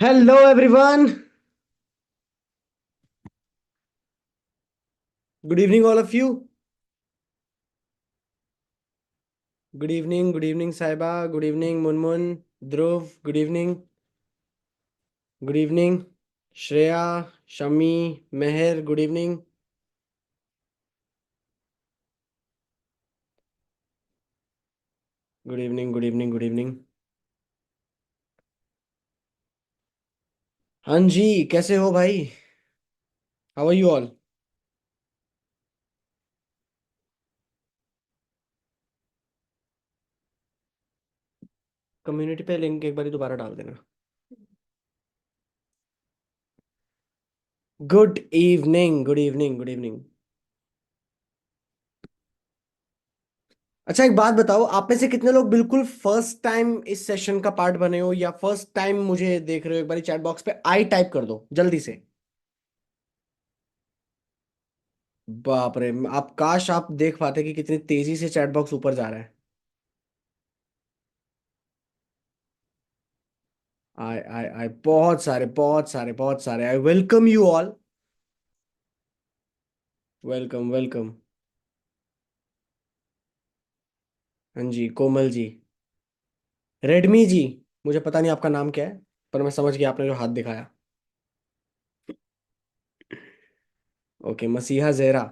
Hello, everyone. Good evening, all of you. Good evening, Saiba. Good evening, Munmun, Dhruv. Good evening. Good evening, Shreya, Shami, Meher. Good evening. Good evening, good evening, good evening. हाँ जी, कैसे हो भाई? How are you all? Community पे link एक बार दोबारा डाल देना। Good evening, good evening, good evening. अच्छा, एक बात बताओ, आप में से कितने लोग बिल्कुल फर्स्ट टाइम इस सेशन का पार्ट बने हो या फर्स्ट टाइम मुझे देख रहे हो? एक बार चैट बॉक्स पे आई टाइप कर दो जल्दी से। बाप रे, आप काश आप देख पाते कि कितनी तेजी से चैट बॉक्स ऊपर जा रहा है। आय आय आय, बहुत सारे बहुत सारे बहुत सारे। I welcome you all. Welcome welcome. हाँ जी, कोमल जी। रेडमी जी। मुझे पता नहीं आपका नाम क्या है, पर मैं समझ गया आपने जो हाथ दिखाया। ओके, मसीहा Zahra.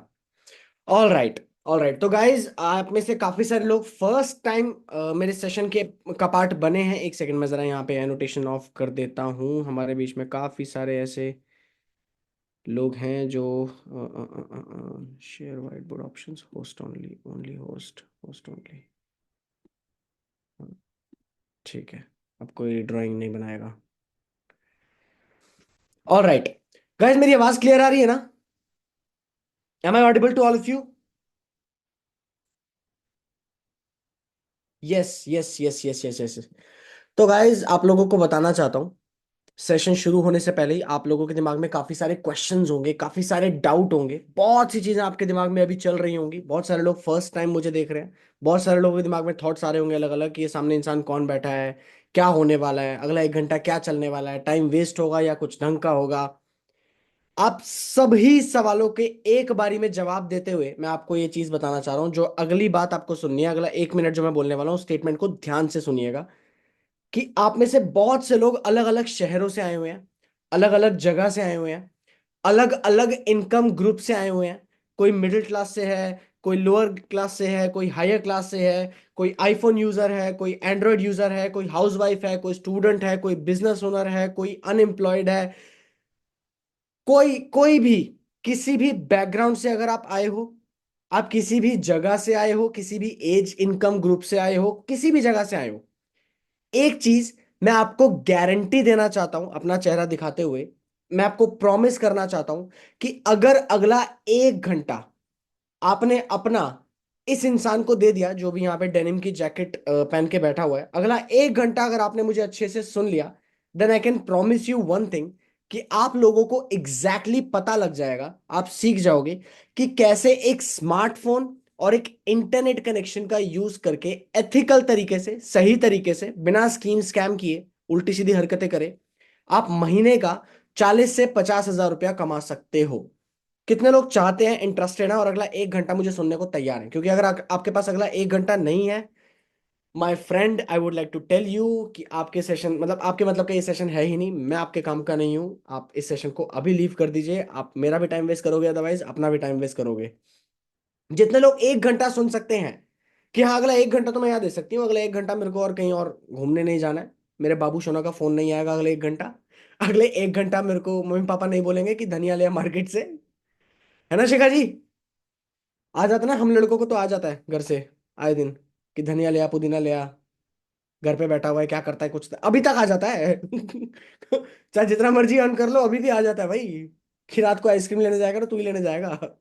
All right. All right, तो गाइज आप में से काफी सारे लोग फर्स्ट टाइम मेरे सेशन के का पार्ट बने हैं। एक सेकंड में जरा यहाँ पे एनोटेशन ऑफ कर देता हूँ। हमारे बीच में काफी सारे ऐसे लोग हैं जो share white board options, host only, only host, host only. ठीक है, अब कोई ड्राइंग नहीं बनाएगा। ऑल राइट गाइज, मेरी आवाज क्लियर आ रही है ना? Am I audible to all of you? Yes yes yes yes yes yes. तो गाइज आप लोगों को बताना चाहता हूँ, सेशन शुरू होने से पहले ही आप लोगों के दिमाग में काफी सारे क्वेश्चंस होंगे, काफी सारे डाउट होंगे, बहुत सी चीजें आपके दिमाग में अभी चल रही होंगी। बहुत सारे लोग फर्स्ट टाइम मुझे देख रहे हैं। बहुत सारे लोगों के दिमाग में थॉट्स आ रहे होंगे अलग अलग कि ये सामने इंसान कौन बैठा है, क्या होने वाला है, अगला 1 घंटा क्या चलने वाला है, टाइम वेस्ट होगा या कुछ ढंग का होगा। आप सभी सवालों के एक बारी में जवाब देते हुए मैं आपको ये चीज बताना चाह रहा हूं, जो अगली बात आपको सुननी है, अगला 1 मिनट जो मैं बोलने वाला हूँ, स्टेटमेंट को ध्यान से सुनिएगा। कि आप में से बहुत से लोग अलग अलग शहरों से आए हुए हैं, अलग अलग जगह से आए हुए हैं, अलग अलग इनकम ग्रुप से आए हुए हैं। कोई मिडिल क्लास से है, कोई लोअर क्लास से है, कोई हायर क्लास से है, कोई आईफोन यूजर है, कोई एंड्रॉयड यूजर है, कोई हाउसवाइफ है, कोई स्टूडेंट है, कोई बिजनेस ओनर है, कोई अनएम्प्लॉयड है। कोई कोई भी, किसी भी बैकग्राउंड से अगर आप आए हो, आप किसी भी जगह से आए हो, किसी भी एज इनकम ग्रुप से आए हो, किसी भी जगह से आए हो, एक चीज मैं आपको गारंटी देना चाहता हूं अपना चेहरा दिखाते हुए, मैं आपको प्रॉमिस करना चाहता हूं कि अगर अगला 1 घंटा आपने अपना इस इंसान को दे दिया जो भी यहाँ पे डेनिम की जैकेट पहन के बैठा हुआ है, अगला 1 घंटा अगर आपने मुझे अच्छे से सुन लिया, then I can promise you one thing, कि आप लोगों को एग्जैक्टली exactly पता लग जाएगा, आप सीख जाओगे कि कैसे एक स्मार्टफोन और एक इंटरनेट कनेक्शन का यूज करके एथिकल तरीके से, सही तरीके से, बिना स्कीम स्कैम किए, उल्टी सीधी हरकतें करे, आप महीने का 40 से 50 हजार रुपया कमा सकते हो। कितने लोग चाहते हैं, इंटरेस्टेड हैं और अगला 1 घंटा मुझे सुनने को तैयार है? क्योंकि अगर आपके पास अगला 1 घंटा नहीं है, my friend, I would like to tell you कि आपके सेशन मतलब आपके मतलब का ये सेशन है ही नहीं। मैं आपके काम का नहीं हूं। आप इस सेशन को अभी लीव कर दीजिए। आप मेरा भी टाइम वेस्ट करोगे, अदरवाइज अपना भी टाइम वेस्ट करोगे। जितने लोग 1 घंटा सुन सकते हैं कि हाँ, अगला 1 घंटा तो मैं यहाँ दे सकती हूँ, अगला 1 घंटा मेरे को और कहीं और घूमने नहीं जाना है, मेरे बाबू सोना का फोन नहीं आएगा अगले 1 घंटा, अगले 1 घंटा मेरे को मम्मी पापा नहीं बोलेंगे कि धनिया लिया मार्केट से, है ना शिखा जी? आ जाता ना, हम लड़कों को तो आ जाता है घर से आए दिन कि धनिया लिया, पुदीना लिया, घर पे बैठा हुआ है क्या करता है, कुछ अभी तक आ जाता है। चाहे जितना मर्जी अर्न कर लो, अभी भी आ जाता है भाई। कि रात को आइसक्रीम लेने जाएगा तो तू ही लेने जाएगा।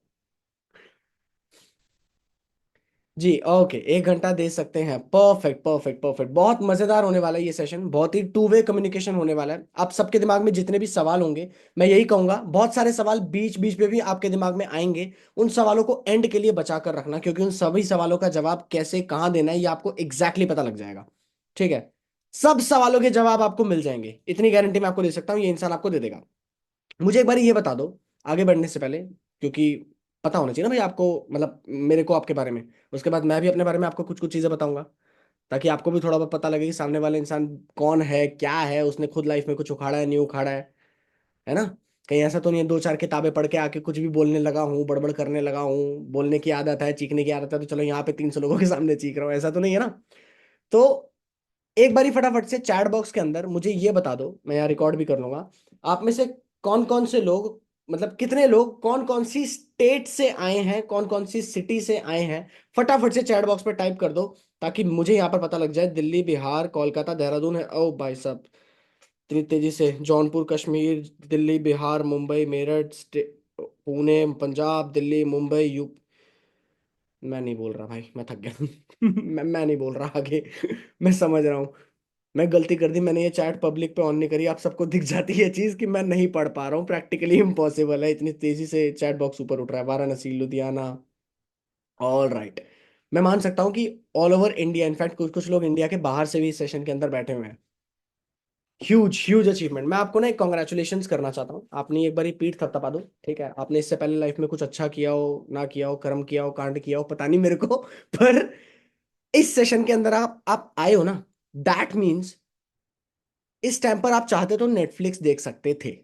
जी ओके, 1 घंटा दे सकते हैं। परफेक्ट परफेक्ट परफेक्ट, बहुत मजेदार होने वाला है ये सेशन, बहुत ही टू वे कम्युनिकेशन होने वाला है। आप सबके दिमाग में जितने भी सवाल होंगे, मैं यही कहूंगा, बहुत सारे सवाल बीच बीच में भी आपके दिमाग में आएंगे, उन सवालों को एंड के लिए बचा कर रखना, क्योंकि उन सभी सवालों का जवाब कैसे कहाँ देना है ये आपको एग्जैक्टली पता लग जाएगा। ठीक है? सब सवालों के जवाब आपको मिल जाएंगे, इतनी गारंटी मैं आपको दे सकता हूँ, ये इंसान आपको दे देगा। मुझे एक बार ये बता दो आगे बढ़ने से पहले, क्योंकि पता होना चाहिए ना भाई आपको, मतलब मेरे को आपके बारे में, उसके बाद मैं भी अपने बारे में आपको कुछ कुछ चीजें बताऊंगा, ताकि आपको भी थोड़ा बहुत पता लगे कि सामने वाला इंसान कौन है, क्या है, उसने खुद लाइफ में कुछ उखाड़ा है नहीं उखाड़ा है ना। कहीं ऐसा तो नहीं है दो चार किताबें पढ़ के आके कुछ भी बोलने लगा हूँ, बड़बड़ करने लगा हूँ, बोलने की आदत है, चीखने की आदत है, तो चलो यहाँ पे 300 लोगों के सामने चीख रहा हूँ, ऐसा तो नहीं है ना। तो एक बारी फटाफट से चैट बॉक्स के अंदर मुझे ये बता दो, मैं यहाँ रिकॉर्ड भी कर लूंगा, आप में से कौन कौन से लोग, मतलब कितने लोग कौन कौन सी स्टेट से आए हैं, कौन कौन सी सिटी से आए हैं, फटाफट से चैट बॉक्स पे टाइप कर दो, ताकि मुझे यहाँ पर पता लग जाए। दिल्ली, बिहार, कोलकाता, देहरादून है, ओ भाई साहब, इतनी तेजी से, जौनपुर कश्मीर, दिल्ली, बिहार, मुंबई, मेरठ, पुणे, पंजाब, दिल्ली, मुंबई, यू, मैं नहीं बोल रहा भाई, मैं थक गया मैं नहीं बोल रहा आगे मैं समझ रहा हूँ, मैं गलती कर दी, मैंने ये चैट पब्लिक पे ऑन नहीं करी, आप सबको दिख जाती है चीज कि मैं नहीं पढ़ पा रहा हूँ, प्रैक्टिकली इम्पॉसिबल है, इतनी तेजी से चैट बॉक्स ऊपर उठ रहा है। Varanasi, Ludhiana, all right. मैं मान सकता हूँ कि ऑल ओवर इंडिया, इनफैक्ट कुछ कुछ लोग इंडिया के बाहर से भी इस सेशन के अंदर बैठे हुए हैं। Huge huge achievement. मैं आपको ना एक कॉन्ग्रेचुलेशन करना चाहता हूँ, आपने एक बारी पीठ थपथपा दो, ठीक है, आपने इससे पहले लाइफ में कुछ अच्छा किया हो ना किया हो, कर्म किया हो कांड किया हो, पता नहीं मेरे को पर इस सेशन के अंदर आप आए हो ना, दैट मीन्स इस टाइम पर आप चाहते तो नेटफ्लिक्स देख सकते थे।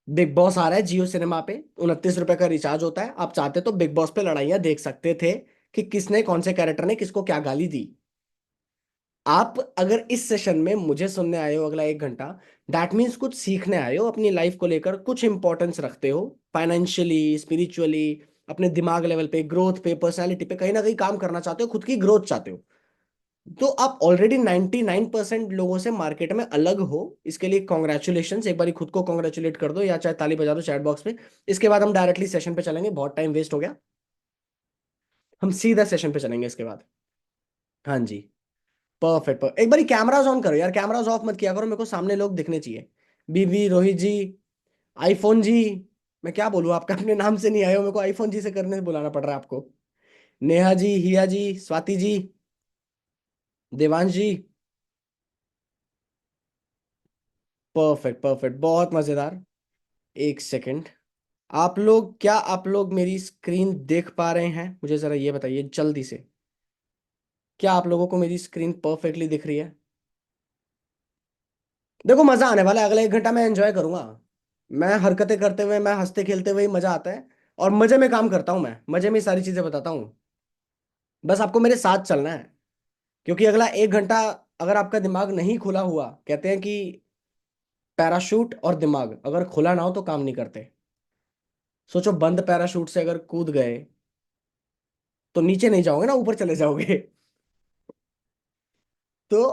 बिग बॉस आ रहा है जियो सिनेमा पे, 29 रुपए का रिचार्ज होता है, आप चाहते तो बिग बॉस पे लड़ाइयां देख सकते थे कि किसने कौन से कैरेक्टर ने किसको क्या गाली दी। आप अगर इस सेशन में मुझे सुनने आए हो अगला 1 घंटा, दैट मीन्स कुछ सीखने आए हो, अपनी लाइफ को लेकर कुछ इंपॉर्टेंस रखते हो, फाइनेंशियली, स्पिरिचुअली, अपने दिमाग लेवल पे, ग्रोथ पे, पर्सनैलिटी पे कहीं ना कहीं काम करना चाहते हो, खुद की ग्रोथ चाहते हो, तो आप ऑलरेडी 99% लोगों से मार्केट में अलग हो। इसके लिए कॉन्ग्रेचुलेशन, एक बार खुद को कॉन्ग्रेचुलेट कर दो या चाहे ताली बजा दो चैट बॉक्स में। इसके बाद हम डायरेक्टली सेशन पे चलेंगे, बहुत टाइम वेस्ट हो गया, हम सीधा सेशन पे चलेंगे इसके बाद। हाँ जी, परफेक्ट पर एक बार कैमराज ऑन करो यार, कैमराज ऑफ मत किया करो, मेरे को सामने लोग दिखने चाहिए। बीवी, रोहित जी, आईफोन जी, मैं क्या बोलूँ, आपका अपने नाम से नहीं आए हो, मेरे को आईफोन जी से करने बुलाना पड़ रहा है आपको। नेहा जी, हिया जी, स्वाति जी, देवांश जी, परफेक्ट परफेक्ट, बहुत मजेदार। एक सेकंड, आप लोग, क्या आप लोग मेरी स्क्रीन देख पा रहे हैं, मुझे जरा ये बताइए जल्दी से, क्या आप लोगों को मेरी स्क्रीन परफेक्टली दिख रही है? देखो मजा आने वाला है, अगला 1 घंटा मैं एंजॉय करूंगा, मैं हरकतें करते हुए, मैं हंसते खेलते हुए ही मजा आता है, और मजे में काम करता हूं, मैं मजे में ही सारी चीजें बताता हूँ, बस आपको मेरे साथ चलना है। क्योंकि अगला 1 घंटा अगर आपका दिमाग नहीं खुला हुआ, कहते हैं कि पैराशूट और दिमाग अगर खुला ना हो तो काम नहीं करते। सोचो बंद पैराशूट से अगर कूद गए तो नीचे नहीं जाओगे ना, ऊपर चले जाओगे तो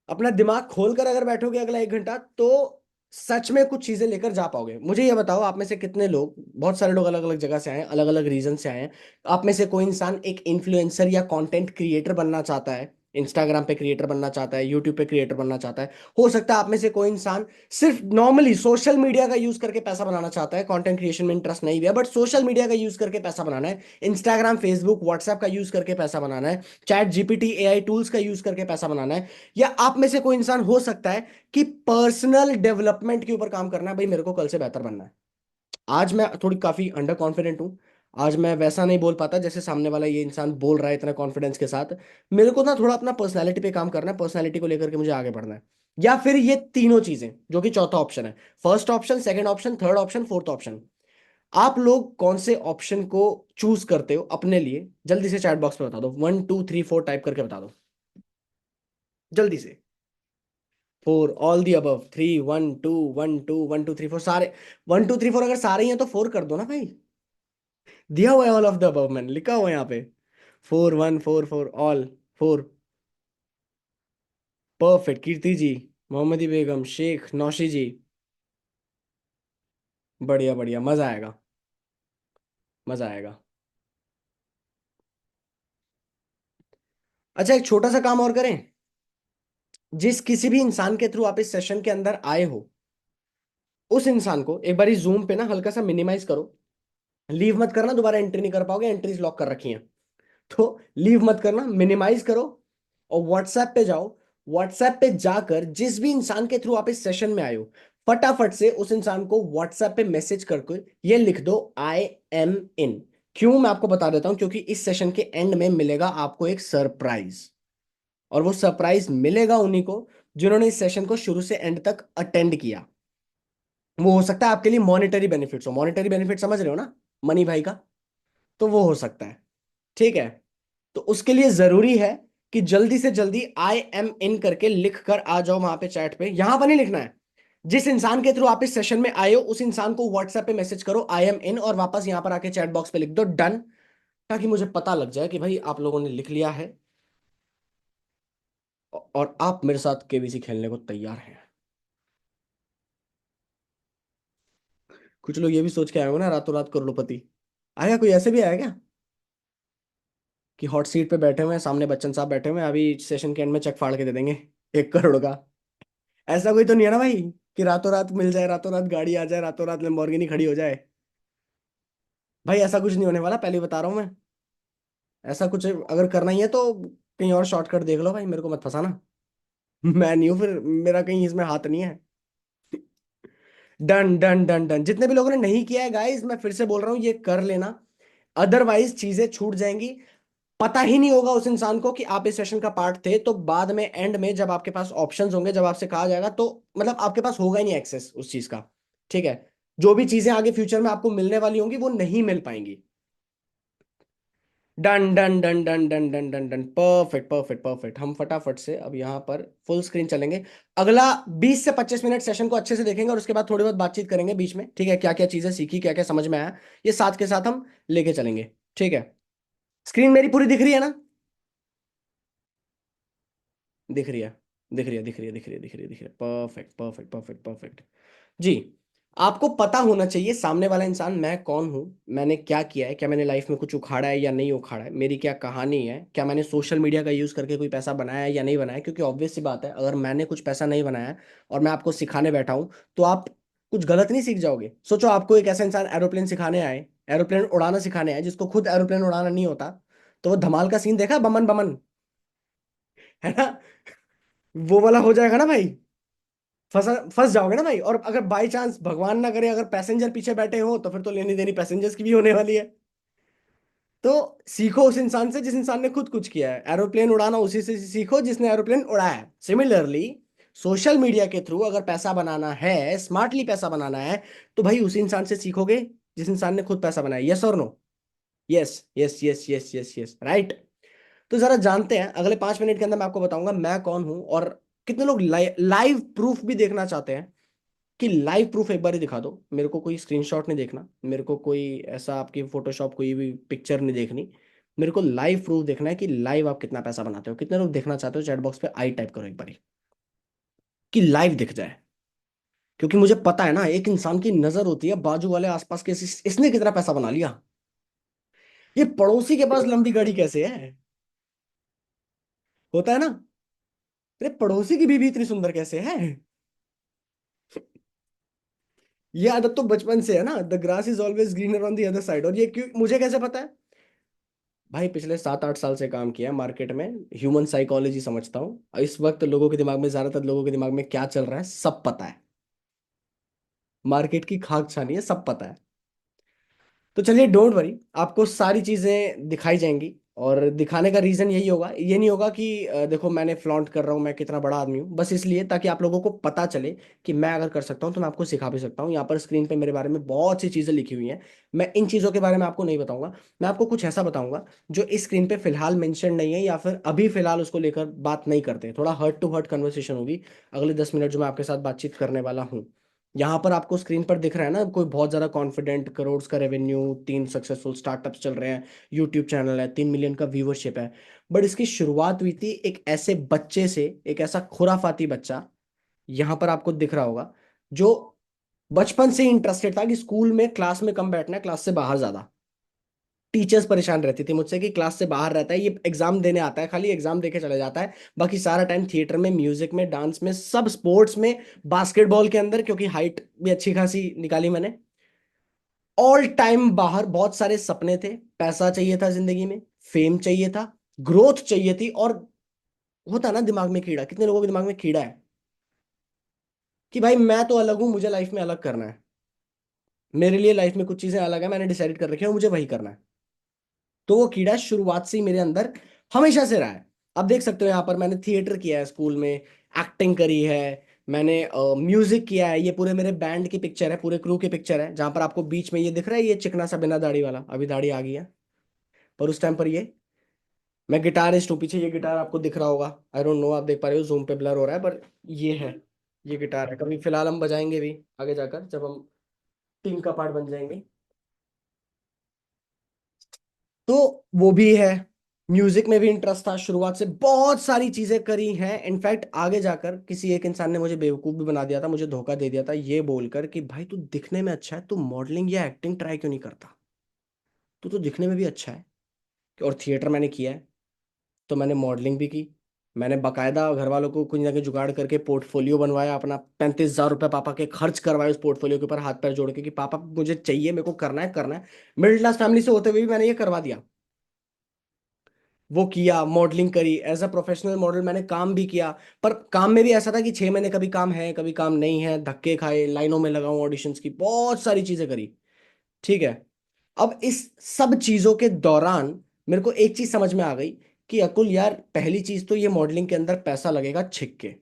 अपना दिमाग खोलकर अगर बैठोगे अगला 1 घंटा, तो सच में कुछ चीजें लेकर जा पाओगे। मुझे ये बताओ, आप में से कितने लोग, बहुत सारे लोग अलग अलग जगह से आए हैं, अलग अलग रीजन से आए हैं, आप में से कोई इंसान एक इन्फ्लुएंसर या कंटेंट क्रिएटर बनना चाहता है, इंस्टाग्राम पे क्रिएटर बनना चाहता है, यूट्यूब पे क्रिएटर बनना चाहता है, हो सकता है आप में से कोई इंसान सिर्फ नॉर्मली सोशल मीडिया का यूज करके पैसा बनाना चाहता है, कंटेंट क्रिएशन में इंटरेस्ट नहीं भी है, बट सोशल मीडिया का यूज करके पैसा बनाना है, इंस्टाग्राम, फेसबुक, व्हाट्सएप का यूज करके पैसा बनाना है, चैट जीपीटी, एआई टूल्स का यूज करके पैसा बनाना है, या आप में से कोई इंसान हो सकता है कि पर्सनल डेवलपमेंट के ऊपर काम करना है, भाई मेरे को कल से बेहतर बनना है। आज मैं थोड़ी काफी अंडर कॉन्फिडेंट हूं, आज मैं वैसा नहीं बोल पाता जैसे सामने वाला ये इंसान बोल रहा है इतना कॉन्फिडेंस के साथ। मेरे को ना थोड़ा अपना पर्सनैलिटी पे काम करना है, पर्सनैलिटी को लेकर के मुझे आगे बढ़ना है, या फिर ये तीनों चीजें, जो कि चौथा ऑप्शन है, first option, second option, third option, fourth option, आप लोग कौन से ऑप्शन को चूज करते हो अपने लिए, जल्दी से चैट बॉक्स में बता दो, 1 2 3 4 टाइप करके बता दो जल्दी से। 4, ऑल दी अबव, 3 1 2 1 2 1 2 3 4 सारे, 1 2 3 4 अगर सारे ही हैं तो 4 कर दो ना भाई, दिया हुआ है ऑल ऑफ द अबव, मैंने लिखा हुआ है यहाँ पे, 4 1 4 4 ऑल, 4, परफेक्ट। कीर्ति जी, मोहम्मदी बेगम, शेख, नौशी जी, बढ़िया बढ़िया, मजा आएगा, मजा आएगा। अच्छा एक छोटा सा काम और करें, जिस किसी भी इंसान के थ्रू आप इस सेशन के अंदर आए हो, उस इंसान को एक बारी जूम पे ना हल्का सा मिनिमाइज करो, लीव मत करना, दोबारा एंट्री नहीं कर पाओगे, एंट्रीज लॉक कर रखी हैं, तो लीव मत करना, मिनिमाइज करो, और व्हाट्सएप पे जाओ, व्हाट्सएप पे जाकर जिस भी इंसान के थ्रू आप इस सेशन में आए हो, फटाफट से उस इंसान को व्हाट्सएप पे मैसेज करके ये लिख दो, आई एम इन। क्यों, मैं आपको बता देता हूं, क्योंकि इस सेशन के एंड में मिलेगा आपको एक सरप्राइज। और वो सरप्राइज मिलेगा उन्हीं को जिन्होंने इस सेशन को शुरू से एंड तक अटेंड किया। वो हो सकता है आपके लिए मॉनेटरी बेनिफिट्स हो, मॉनेटरी बेनिफिट समझ रहे हो ना, मनी भाई का, तो वो हो सकता है। ठीक है, तो उसके लिए जरूरी है कि जल्दी से जल्दी आई एम इन करके लिख कर आ जाओ वहां पे चैट पे। यहां पर नहीं लिखना है, जिस इंसान के थ्रू आप इस सेशन में आए हो उस इंसान को व्हाट्सएप पे मैसेज करो आई एम इन, और वापस यहां पर आके चैट बॉक्स पे लिख दो डन, ताकि मुझे पता लग जाए कि भाई आप लोगों ने लिख लिया है और आप मेरे साथ केबीसी खेलने को तैयार हैं। कुछ लोग ये भी सोच के आए होंगे ना रातों रात करोड़पति। आया कोई ऐसे भी आया क्या कि हॉट सीट पे बैठे हुए हैं, सामने बच्चन साहब बैठे हुए हैं, अभी सेशन के एंड में चेक फाड़ के दे देंगे 1 करोड़ का? ऐसा कोई तो नहीं है ना भाई कि रातों रात मिल जाए, रातों रात गाड़ी आ जाए, रातों रात लैम्बोर्गिनी खड़ी हो जाए? भाई ऐसा कुछ नहीं होने वाला, पहले ही बता रहा हूं मैं। ऐसा कुछ अगर करना ही है तो कहीं और शॉर्टकट देख लो भाई, मेरे को मत फंसाना। मैं नहीं हूं फिर, मेरा कहीं इसमें हाथ नहीं है। डन डन डन डन, जितने भी लोगों ने नहीं किया है गाइस, मैं फिर से बोल रहा हूँ ये कर लेना, अदरवाइज चीजें छूट जाएंगी। पता ही नहीं होगा उस इंसान को कि आप इस सेशन का पार्ट थे, तो बाद में एंड में जब आपके पास ऑप्शंस होंगे, जब आपसे कहा जाएगा, तो मतलब आपके पास होगा ही नहीं एक्सेस उस चीज का। ठीक है, जो भी चीजें आगे फ्यूचर में आपको मिलने वाली होंगी वो नहीं मिल पाएंगी। Done done done done done done done done, perfect perfect perfect. हम फटाफट से अब यहाँ पर फुल स्क्रीन चलेंगे। अगला 20 से 25 मिनट सेशन को अच्छे से देखेंगे और उसके बाद थोड़ी बहुत बातचीत करेंगे बीच में। ठीक है, क्या क्या चीजें सीखी, क्या क्या समझ में आया, ये साथ के साथ हम लेके चलेंगे। ठीक है, स्क्रीन मेरी पूरी दिख रही है ना? दिख रही है, दिख रही है, दिख रही है, दिख रही है, दिख रही है, दिख रही है, परफेक्ट परफेक्ट परफेक्ट परफेक्ट। जी, आपको पता होना चाहिए सामने वाला इंसान मैं कौन हूं, मैंने क्या किया है, क्या मैंने लाइफ में कुछ उखाड़ा है या नहीं उखाड़ा है, मेरी क्या कहानी है, क्या मैंने सोशल मीडिया का यूज करके कोई पैसा बनाया है या नहीं बनाया। क्योंकि ऑब्वियस सी बात है, अगर मैंने कुछ पैसा नहीं बनाया है और मैं आपको सिखाने बैठा हूं, तो आप कुछ गलत नहीं सीख जाओगे। सोचो आपको एक ऐसा इंसान एरोप्लेन सिखाने आए, एरोप्लेन उड़ाना सिखाने आए, जिसको खुद एरोप्लेन उड़ाना नहीं होता, तो वो धमाल का सीन देखा, बमन बमन, है ना? वो वाला हो जाएगा ना भाई, फंसा फंस जाओगे ना भाई। और अगर बाई चांस भगवान ना करे अगर पैसेंजर पीछे बैठे हो, तो फिर तो लेनी देनी पैसेंजर्स की भी होने वाली है। तो सीखो उस इंसान से जिस इंसान ने खुद कुछ किया है, एरोप्लेन उड़ाना उसी से सीखो जिसने एरोप्लेन उड़ाया है। सिमिलरली सोशल मीडिया के थ्रू अगर पैसा बनाना है, स्मार्टली पैसा बनाना है, तो भाई उसी इंसान से सीखोगे जिस इंसान ने खुद पैसा बनाया। यस और no? Yes yes yes yes yes yes, right. तो जरा जानते हैं, अगले 5 मिनट के अंदर मैं आपको बताऊंगा मैं कौन हूं, और कितने लोग लाइव प्रूफ भी देखना चाहते हैं। कि लाइव प्रूफ एक बार ही दिखा दो मेरे को, कोई स्क्रीनशॉट नहीं देखना मेरे को, कोई ऐसा आपकी फोटोशॉप कोई भी पिक्चर नहीं देखनी, मेरे को लाइव प्रूफ देखना है कि लाइव आप कितना पैसा बनाते हो। कितने लोग देखना चाहते हो, चैट बॉक्स पे आई टाइप करो एक बार कि लाइव दिख जाए। क्योंकि मुझे पता है ना, एक इंसान की नजर होती है बाजू वाले आसपास के, इसने कितना पैसा बना लिया, ये पड़ोसी के पास लंबी गाड़ी कैसे है, होता है ना, अरे पड़ोसी की बीवी इतनी सुंदर कैसे है। ये आदत तो बचपन से है ना, the grass is always greener on the other side. और ये क्यों, मुझे कैसे पता है? भाई पिछले 7-8 साल से काम किया है मार्केट में, ह्यूमन साइकोलॉजी समझता हूँ, इस वक्त लोगों के दिमाग में, ज्यादातर लोगों के दिमाग में क्या चल रहा है सब पता है। मार्केट की खाक छानी है, सब पता है। तो चलिए डोंट वरी, आपको सारी चीजें दिखाई जाएंगी। और दिखाने का रीजन यही होगा, ये नहीं होगा कि देखो मैंने फ्लॉन्ट कर रहा हूँ मैं कितना बड़ा आदमी हूँ, बस इसलिए ताकि आप लोगों को पता चले कि मैं अगर कर सकता हूँ तो मैं आपको सिखा भी सकता हूँ। यहाँ पर स्क्रीन पे मेरे बारे में बहुत सी चीजें लिखी हुई हैं, मैं इन चीजों के बारे में आपको नहीं बताऊंगा। मैं आपको कुछ ऐसा बताऊंगा जो इस स्क्रीन पे फिलहाल मेंशन नहीं है, या फिर अभी फिलहाल उसको लेकर बात नहीं करते। थोड़ा हर्ट टू हर्ट कन्वर्सेशन होगी अगले 10 मिनट जो मैं आपके साथ बातचीत करने वाला हूँ। यहाँ पर आपको स्क्रीन पर दिख रहा है ना, कोई बहुत ज्यादा कॉन्फिडेंट, करोड़ का रेवेन्यू, 3 सक्सेसफुल स्टार्टअप्स चल रहे हैं, यूट्यूब चैनल है, 3 मिलियन का व्यूवरशिप है। बट इसकी शुरुआत हुई थी एक ऐसे बच्चे से, एक ऐसा खुराफाती बच्चा, यहाँ पर आपको दिख रहा होगा, जो बचपन से इंटरेस्टेड था कि स्कूल में क्लास में कम बैठना है, क्लास से बाहर ज्यादा। टीचर्स परेशान रहती थी मुझसे कि क्लास से बाहर रहता है, ये एग्जाम देने आता है, खाली एग्जाम देके चले जाता है, बाकी सारा टाइम थिएटर में, म्यूजिक में, डांस में, सब स्पोर्ट्स में, बास्केटबॉल के अंदर, क्योंकि हाइट भी अच्छी खासी निकाली मैंने, ऑल टाइम बाहर। बहुत सारे सपने थे, पैसा चाहिए था जिंदगी में, फेम चाहिए था, ग्रोथ चाहिए थी, और होता है ना दिमाग में कीड़ा, कितने लोगों के दिमाग में कीड़ा है कि भाई मैं तो अलग हूं, मुझे लाइफ में अलग करना है, मेरे लिए लाइफ में कुछ चीजें अलग है, मैंने डिसाइड कर रखी है, मुझे वही करना है। तो वो कीड़ा शुरुआत से ही मेरे अंदर हमेशा से रहा है। अब देख सकते हो यहाँ पर मैंने थिएटर किया है स्कूल में, एक्टिंग करी है, मैंने म्यूजिक किया है। ये पूरे मेरे बैंड की पिक्चर है, पूरे क्रू की पिक्चर है, जहां पर आपको बीच में ये दिख रहा है, ये चिकना सा बिना दाढ़ी वाला, अभी दाढ़ी आ गई है, पर उस टाइम पर ये मैं गिटारिस्ट हूँ। पीछे ये गिटार आपको दिख रहा होगा, आई डोंट नो आप देख पा रहे हो, जूम पे ब्लर हो रहा है, पर ये है, ये गिटार है। कभी फिलहाल हम बजाएंगे भी आगे जाकर, जब हम टीम का पार्ट बन जाएंगे। तो वो भी है। म्यूजिक में भी इंटरेस्ट था शुरुआत से, बहुत सारी चीजें करी हैं। इनफैक्ट आगे जाकर किसी एक इंसान ने मुझे बेवकूफ भी बना दिया था, मुझे धोखा दे दिया था ये बोलकर कि भाई तू दिखने में अच्छा है, तू मॉडलिंग या एक्टिंग ट्राई क्यों नहीं करता, तू तो दिखने में भी अच्छा है। और थिएटर मैंने किया है, तो मैंने मॉडलिंग भी की। मैंने बकायदा घर वालों को कुछ ना कुछ जुगाड़ करके पोर्टफोलियो बनवाया अपना, 35,000 रुपये पापा के खर्च करवाए उस पोर्टफोलियो के ऊपर, हाथ पैर जोड़ के कि पापा मुझे चाहिए, मेरे को करना है करना है। मिडिल क्लास फैमिली से होते हुए भी मैंने ये करवा दिया। वो किया, मॉडलिंग करी, एज अ प्रोफेशनल मॉडल मैंने काम भी किया। पर काम में भी ऐसा था कि 6 महीने कभी काम है कभी काम नहीं है, धक्के खाए, लाइनों में लगाऊं, ऑडिशंस की, बहुत सारी चीजें करी। ठीक है। अब इस सब चीजों के दौरान मेरे को एक चीज समझ में आ गई कि अकुल यार, पहली चीज तो ये मॉडलिंग के अंदर पैसा लगेगा छिक्के,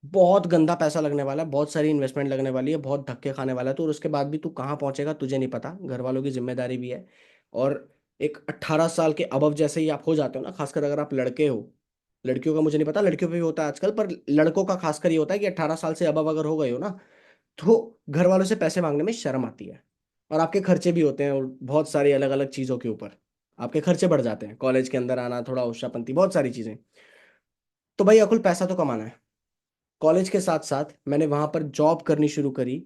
बहुत गंदा पैसा लगने वाला है, बहुत सारी इन्वेस्टमेंट लगने वाली है, बहुत धक्के खाने वाला है। तो उसके बाद भी तू कहाँ पहुंचेगा तुझे नहीं पता, घर वालों की जिम्मेदारी भी है। और एक 18 साल के अबव जैसे ही आप हो जाते हो ना, खासकर अगर आप लड़के हो, लड़कियों का मुझे नहीं पता, लड़कियों पे भी होता है आजकल, पर लड़कों का खासकर ये होता है कि 18 साल से अबव अगर हो गए हो ना, तो घर वालों से पैसे मांगने में शर्म आती है। और आपके खर्चे भी होते हैं, और बहुत सारी अलग अलग चीज़ों के ऊपर आपके खर्चे बढ़ जाते हैं, कॉलेज के अंदर आना, थोड़ा होशापंती, बहुत सारी चीज़ें। तो भाई अकुल पैसा तो कमाना है। कॉलेज के साथ साथ मैंने वहां पर जॉब करनी शुरू करी।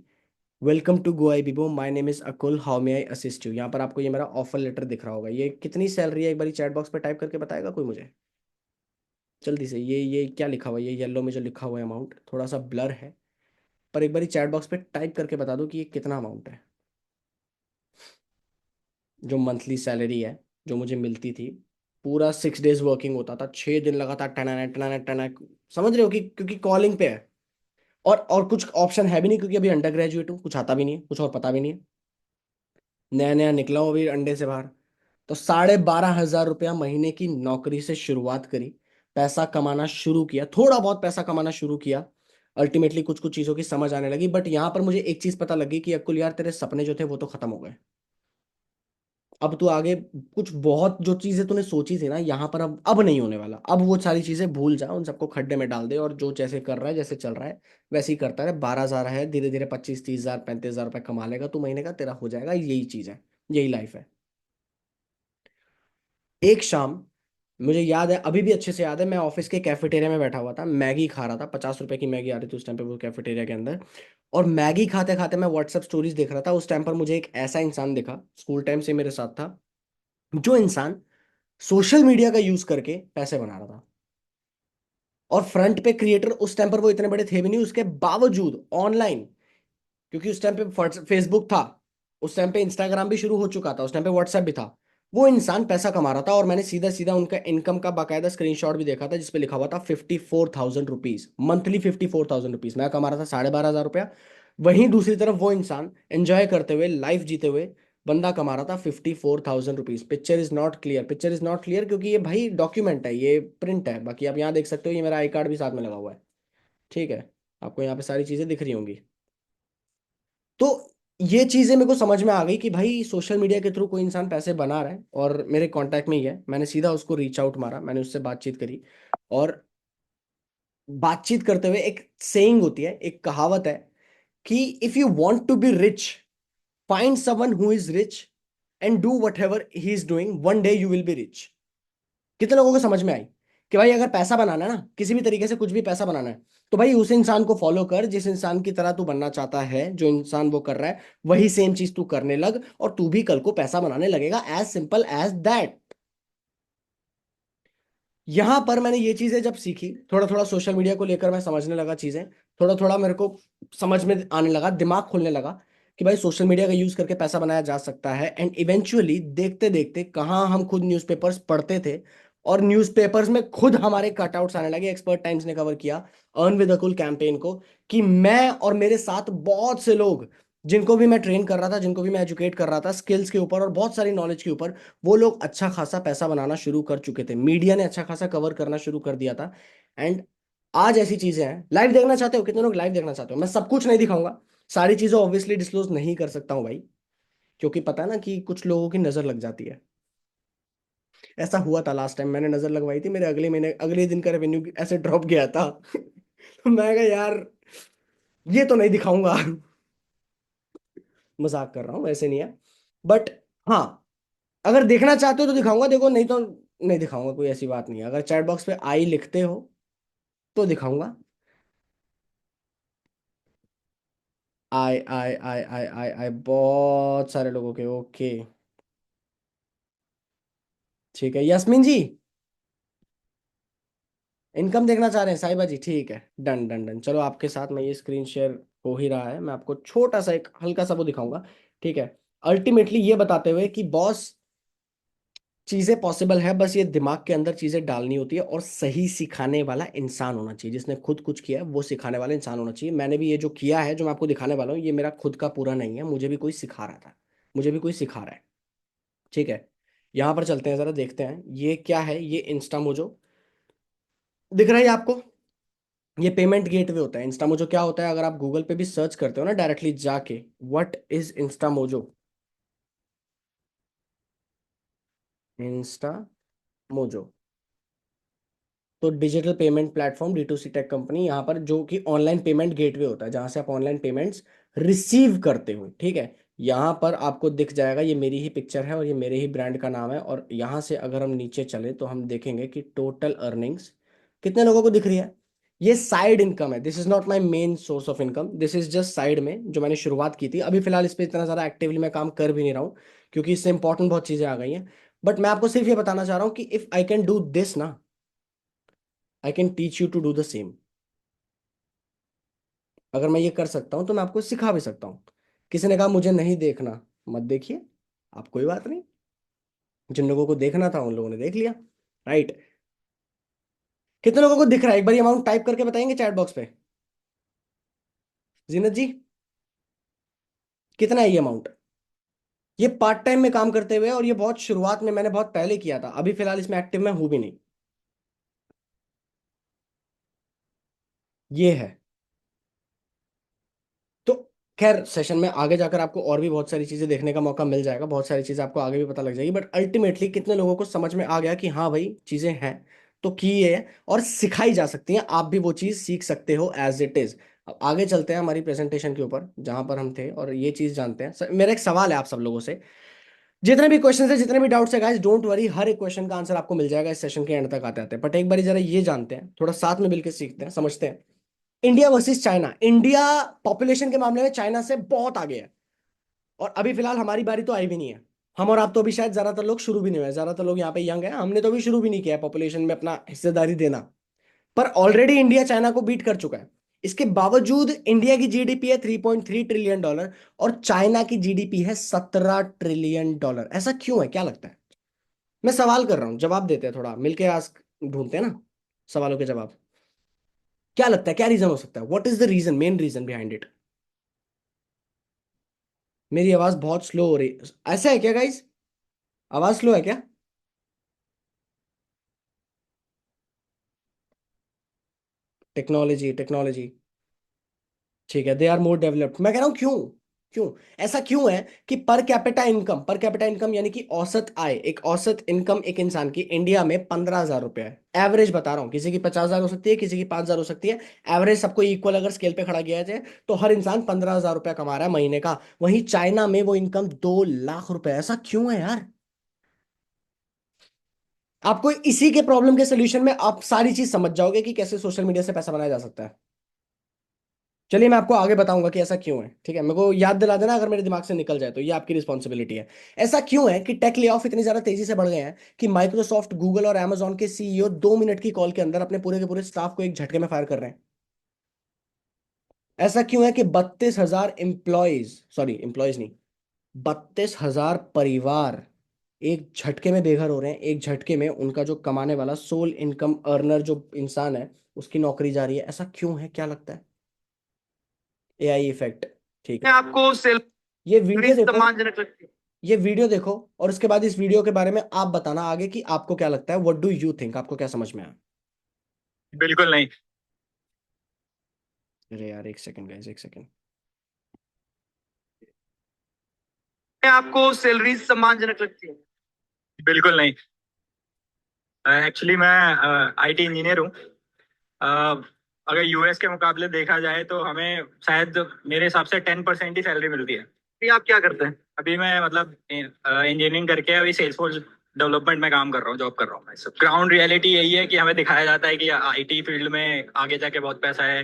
Welcome to Goibibo, my name is Akul, how may I assist you. यहाँ पर आपको ये मेरा ऑफर लेटर दिख रहा होगा। ये कितनी सैलरी है एक बार चैट बॉक्स पे टाइप करके बताएगा कोई मुझे जल्दी से? ये क्या लिखा हुआ है, ये येलो में जो लिखा हुआ है अमाउंट थोड़ा सा ब्लर है, पर एक बार चैट बॉक्स पे टाइप करके बता दो कि ये कितना अमाउंट है, जो मंथली सैलरी है जो मुझे मिलती थी। पूरा 6 डेज वर्किंग होता था, 6 दिन लगातार टना टना टना। समझ रहे हो कि क्योंकि कॉलिंग पे है, और कुछ ऑप्शन है भी नहीं, क्योंकि अभी अंडर ग्रेजुएट हूँ, कुछ आता भी नहीं है, कुछ और पता भी नहीं है, नया नया निकला हूँ अभी अंडे से बाहर। तो 12,500 रुपया महीने की नौकरी से शुरुआत करी, पैसा कमाना शुरू किया, थोड़ा बहुत पैसा कमाना शुरू किया। अल्टीमेटली कुछ कुछ चीज़ों की समझ आने लगी, बट यहाँ पर मुझे एक चीज़ पता लगी कि अकुल यार, तेरे सपने जो थे वो तो खत्म हो गए। अब तू आगे कुछ बहुत जो चीजें तूने सोची थी ना यहाँ पर, अब नहीं होने वाला। अब वो सारी चीजें भूल जा, उन सबको खड्डे में डाल दे, और जो जैसे कर रहा है, जैसे चल रहा है वैसे ही करता रहे। 12,000 है, धीरे धीरे 25, 30,000, 35,000 रुपये कमा लेगा तू महीने का, तेरा हो जाएगा। यही चीज है, यही लाइफ है। एक शाम, मुझे याद है, अभी भी अच्छे से याद है, मैं ऑफिस के कैफेटेरिया में बैठा हुआ था, मैगी खा रहा था, 50 रुपए की मैगी आ रही थी उस टाइम पे वो कैफेटेरिया के अंदर। और मैगी खाते खाते मैं व्हाट्सएप स्टोरीज देख रहा था। उस टाइम पर मुझे एक ऐसा इंसान दिखा, स्कूल टाइम से मेरे साथ था, जो इंसान सोशल मीडिया का यूज करके पैसे बना रहा था। और फ्रंट पे क्रिएटर उस टाइम पर वो इतने बड़े थे भी नहीं, उसके बावजूद ऑनलाइन, क्योंकि उस टाइम पे फेसबुक था, उस टाइम पे इंस्टाग्राम भी शुरू हो चुका था, उस टाइम पे व्हाट्सएप भी था, वो इंसान पैसा कमा रहा था। और मैंने सीधा सीधा उनका इनकम का बाकायदा स्क्रीनशॉट भी देखा था, जिसपे लिखा हुआ था 54,000 रुपीज मंथली, 54,000 रुपीज। मैं कमा रहा था 12,500 रुपया। वहीं दूसरी तरफ वो इंसान एंजॉय करते हुए, लाइफ जीते हुए बंदा कमा रहा था 54,000 rupees. Picture is not clear, picture is not clear, क्योंकि ये भाई डॉक्यूमेंट है, ये प्रिंट है। बाकी आप यहाँ देख सकते हो, ये मेरा आई कार्ड भी साथ में लगा हुआ है। ठीक है, आपको यहाँ पे सारी चीजें दिख रही होंगी। तो ये चीजें मेरे को समझ में आ गई कि भाई सोशल मीडिया के थ्रू कोई इंसान पैसे बना रहा है, और मेरे कांटेक्ट में ही है। मैंने सीधा उसको रीच आउट मारा, मैंने उससे बातचीत करी। और बातचीत करते हुए एक सेइंग होती है, एक कहावत है कि if you want to be rich, find someone who is rich and do whatever he is doing, one day you will be rich. कितने लोगों को समझ में आई कि भाई अगर पैसा बनाना है ना, किसी भी तरीके से कुछ भी पैसा बनाना है, तो भाई उस इंसान को फॉलो कर जिस इंसान की तरह तू बनना चाहता है, जो इंसान वो कर रहा है वही सेम चीज तू करने लग, और तू भी कल को पैसा बनाने लगेगा, एज सिंपल एज दैट। यहां पर मैंने ये चीजें जब सीखी, थोड़ा थोड़ा सोशल मीडिया को लेकर मैं समझने लगा चीजें, थोड़ा थोड़ा मेरे को समझ में आने लगा, दिमाग खुलने लगा कि भाई सोशल मीडिया का यूज करके पैसा बनाया जा सकता है। एंड इवेंचुअली देखते देखते कहाँ हम खुद न्यूज़पेपर्स पढ़ते थे, और न्यूज़पेपर्स में खुद हमारे कटआउट्स आने लगे। एक्सपर्ट टाइम्स ने कवर किया earn with a cool campaign को, कि मैं और मेरे साथ बहुत से लोग जिनको भी मैं ट्रेन कर रहा था, जिनको भी मैं एजुकेट कर रहा था स्किल्स के ऊपर और बहुत सारी नॉलेज के ऊपर, वो लोग अच्छा खासा पैसा बनाना शुरू कर चुके थे। मीडिया ने अच्छा खासा कवर करना शुरू कर दिया था। एंड आज ऐसी चीजें हैं। लाइव देखना चाहते हो? कितने लोग लाइव देखना चाहते हो? मैं सब कुछ नहीं दिखाऊंगा, सारी चीजें ऑब्वियसली डिस्क्लोज नहीं कर सकता हूँ भाई, क्योंकि पता है ना कि कुछ लोगों की नजर लग जाती है। ऐसा हुआ था लास्ट टाइम, मैंने नजर लगवाई थी, मेरे अगले महीने अगले दिन का रेवेन्यू ऐसे ड्रॉप गया था। तो मैं कहा यार ये तो नहीं दिखाऊंगा। मजाक कर रहा हूँ, वैसे नहीं है। बट हाँ, अगर देखना चाहते हो तो दिखाऊंगा, देखो नहीं तो नहीं दिखाऊंगा, कोई ऐसी बात नहीं है। अगर चैट बॉक्स पे आई लिखते हो तो दिखाऊंगा। आई बहुत सारे लोगों के, ओके। ठीक है यस्मिन जी, इनकम देखना चाह रहे हैं साहिबा जी, ठीक है, डन डन डन। चलो आपके साथ मैं ये स्क्रीन शेयर हो ही रहा है, मैं आपको छोटा सा एक हल्का सा वो दिखाऊंगा। ठीक है, अल्टीमेटली ये बताते हुए कि बॉस चीजें पॉसिबल है, बस ये दिमाग के अंदर चीजें डालनी होती है और सही सिखाने वाला इंसान होना चाहिए। जिसने खुद कुछ किया है वो सिखाने वाला इंसान होना चाहिए। मैंने भी ये जो किया है, जो मैं आपको दिखाने वाला हूँ, ये मेरा खुद का पूरा नहीं है, मुझे भी कोई सिखा रहा था, मुझे भी कोई सिखा रहा है। ठीक है, यहाँ पर चलते हैं, जरा देखते हैं ये क्या है। ये इंस्टा मोजो दिख रहा है आपको? ये पेमेंट गेटवे होता है। इंस्टा मोजो क्या होता है, अगर आप गूगल पे भी सर्च करते हो ना डायरेक्टली जाके, what is Instamojo, Instamojo, तो digital payment platform D2C tech company, यहाँ पर जो कि ऑनलाइन पेमेंट गेटवे होता है, जहाँ से आप ऑनलाइन पेमेंट्स रिसीव करते हो। ठीक है, यहाँ पर आपको दिख जाएगा, ये मेरी ही पिक्चर है और ये मेरे ही ब्रांड का नाम है। और यहाँ से अगर हम नीचे चले तो हम देखेंगे कि टोटल अर्निंग्स कितने लोगों को दिख रही है। ये साइड इनकम है, this is not my main source of income, this is just side में जो मैंने शुरुआत की थी। अभी फिलहाल इस पर इतना ज़्यादा एक्टिवली मैं काम कर भी नहीं रहा हूँ, क्योंकि इससे इंपॉर्टेंट बहुत चीज़ें आ गई हैं। बट मैं आपको सिर्फ ये बताना चाह रहा हूँ कि if I can do this ना, I can teach you to do the same. अगर मैं ये कर सकता हूं तो मैं आपको सिखा भी सकता हूँ। किसी ने कहा मुझे नहीं देखना, मत देखिए, आप कोई बात नहीं। जिन लोगों को देखना था उन लोगों ने देख लिया, राइट। कितने लोगों को दिख रहा है, एक बार अमाउंट टाइप करके बताएंगे चैट बॉक्स पे? जीनत जी, कितना है ये अमाउंट? ये पार्ट टाइम में काम करते हुए, और ये बहुत शुरुआत में मैंने बहुत पहले किया था, अभी फिलहाल इसमें एक्टिव में हूं भी नहीं। ये है। तो खैर सेशन में आगे जाकर आपको और भी बहुत सारी चीजें देखने का मौका मिल जाएगा, बहुत सारी चीजें आपको आगे भी पता लग जाएगी। बट अल्टीमेटली कितने लोगों को समझ में आ गया कि हाँ भाई चीजें हैं तो की है, और सिखाई जा सकती हैं, आप भी वो चीज सीख सकते हो एज इट इज। अब आगे चलते हैं हमारी प्रेजेंटेशन के ऊपर जहां पर हम थे, और ये चीज जानते हैं। मेरा एक सवाल है आप सब लोगों से, जितने भी क्वेश्चन है, जितने भी डाउट्स है गाइस, डोंट वरी, हर एक क्वेश्चन का आंसर आपको मिल जाएगा इस सेशन के एंड तक आते आते। बट एक बार जरा ये जानते हैं, थोड़ा साथ में मिलकर सीखते हैं, समझते हैं। India versus China, India population के मामले में चाइना से बहुत आगे है, और अभी फिलहाल हमारी बारी तो आई भी नहीं है। हम और आप तो अभी शायद ज्यादातर लोग शुरू भी नहीं हुए, ज्यादातर लोग यहाँ पे यंग है, हमने तो अभी शुरू भी नहीं किया है पॉपुलेशन में अपना हिस्सेदारी देना। पर ऑलरेडी इंडिया चाइना को बीट कर चुका है। इसके बावजूद इंडिया की जीडीपी है $3.3 ट्रिलियन, और चाइना की जीडीपी है $17 ट्रिलियन। ऐसा क्यों है, क्या लगता है? मैं सवाल कर रहा हूँ, जवाब देते हैं, थोड़ा मिलके आज ढूंढते हैं ना सवालों के जवाब। क्या लगता है, क्या रीजन हो सकता है, what is the reason, main reason behind it? मेरी आवाज बहुत स्लो हो रही, ऐसा है क्या गाइस? आवाज स्लो है क्या? टेक्नोलॉजी टेक्नोलॉजी, ठीक है, दे आर मोर डेवलप्ड। मैं कह रहा हूँ क्यों, क्यों ऐसा क्यों है कि पर कैपिटा इनकम यानी कि औसत आय, एक औसत इनकम एक इंसान की इंडिया में 15,000 रुपए है। एवरेज बता रहा हूँ, किसी की 50,000 हो सकती है, किसी की 5,000 हो सकती है। एवरेज सबको इक्वल अगर स्केल पे खड़ा किया जाए तो हर इंसान 15,000 रुपया कमा रहा है महीने का। वहीं चाइना में वो इनकम 2 लाख रुपए। ऐसा क्यों है यार? आपको इसी के प्रॉब्लम के सोल्यूशन में आप सारी चीज समझ जाओगे कि कैसे सोशल मीडिया से पैसा बनाया जा सकता है। चलिए मैं आपको आगे बताऊंगा कि ऐसा क्यों है। ठीक है, मेरे को याद दिला देना अगर मेरे दिमाग से निकल जाए, तो ये आपकी रिस्पॉन्सिबिलिटी है। ऐसा क्यों है कि टेक ले ऑफ इतनी ज्यादा तेजी से बढ़ गए हैं कि माइक्रोसॉफ्ट, गूगल और Amazon के सीईओ 2 मिनट की कॉल के अंदर अपने पूरे के पूरे स्टाफ को एक झटके में फायर कर रहे हैं? ऐसा क्यों है कि 32,000 एम्प्लॉयज, सॉरी एम्प्लॉयज नहीं, 32,000 परिवार एक झटके में बेघर हो रहे हैं, एक झटके में उनका जो कमाने वाला सोल इनकम अर्नर जो इंसान है उसकी नौकरी जा रही है। ऐसा क्यों है, क्या लगता है? AI effect. ठीक है, आपको सैलरी ये वीडियो देखो, सम्मानजनक लगती है? ये वीडियो देखो और उसके बाद इस वीडियो के बारे में आप बताना आगे कि आपको क्या लगता है, व्हाट डू यू थिंक, आपको क्या समझ में आया। बिल्कुल नहीं। अरे यार एक सेकंड गाइस, एक सेकंड। आपको सैलरी सम्मानजनक लगती है? बिल्कुल नहीं। एक्चुअली मैं आईटी इंजीनियर हूँ। अगर यूएस के मुकाबले देखा जाए तो हमें शायद मेरे हिसाब से 10% ही सैलरी मिलती है। अभी आप क्या करते हैं? अभी मैं मतलब इंजीनियरिंग करके अभी सेल्सफोर्स डेवलपमेंट में काम कर रहा हूँ, जॉब कर रहा हूँ मैं। ग्राउंड रियलिटी यही है कि हमें दिखाया जाता है कि आईटी फील्ड में आगे जाके बहुत पैसा है,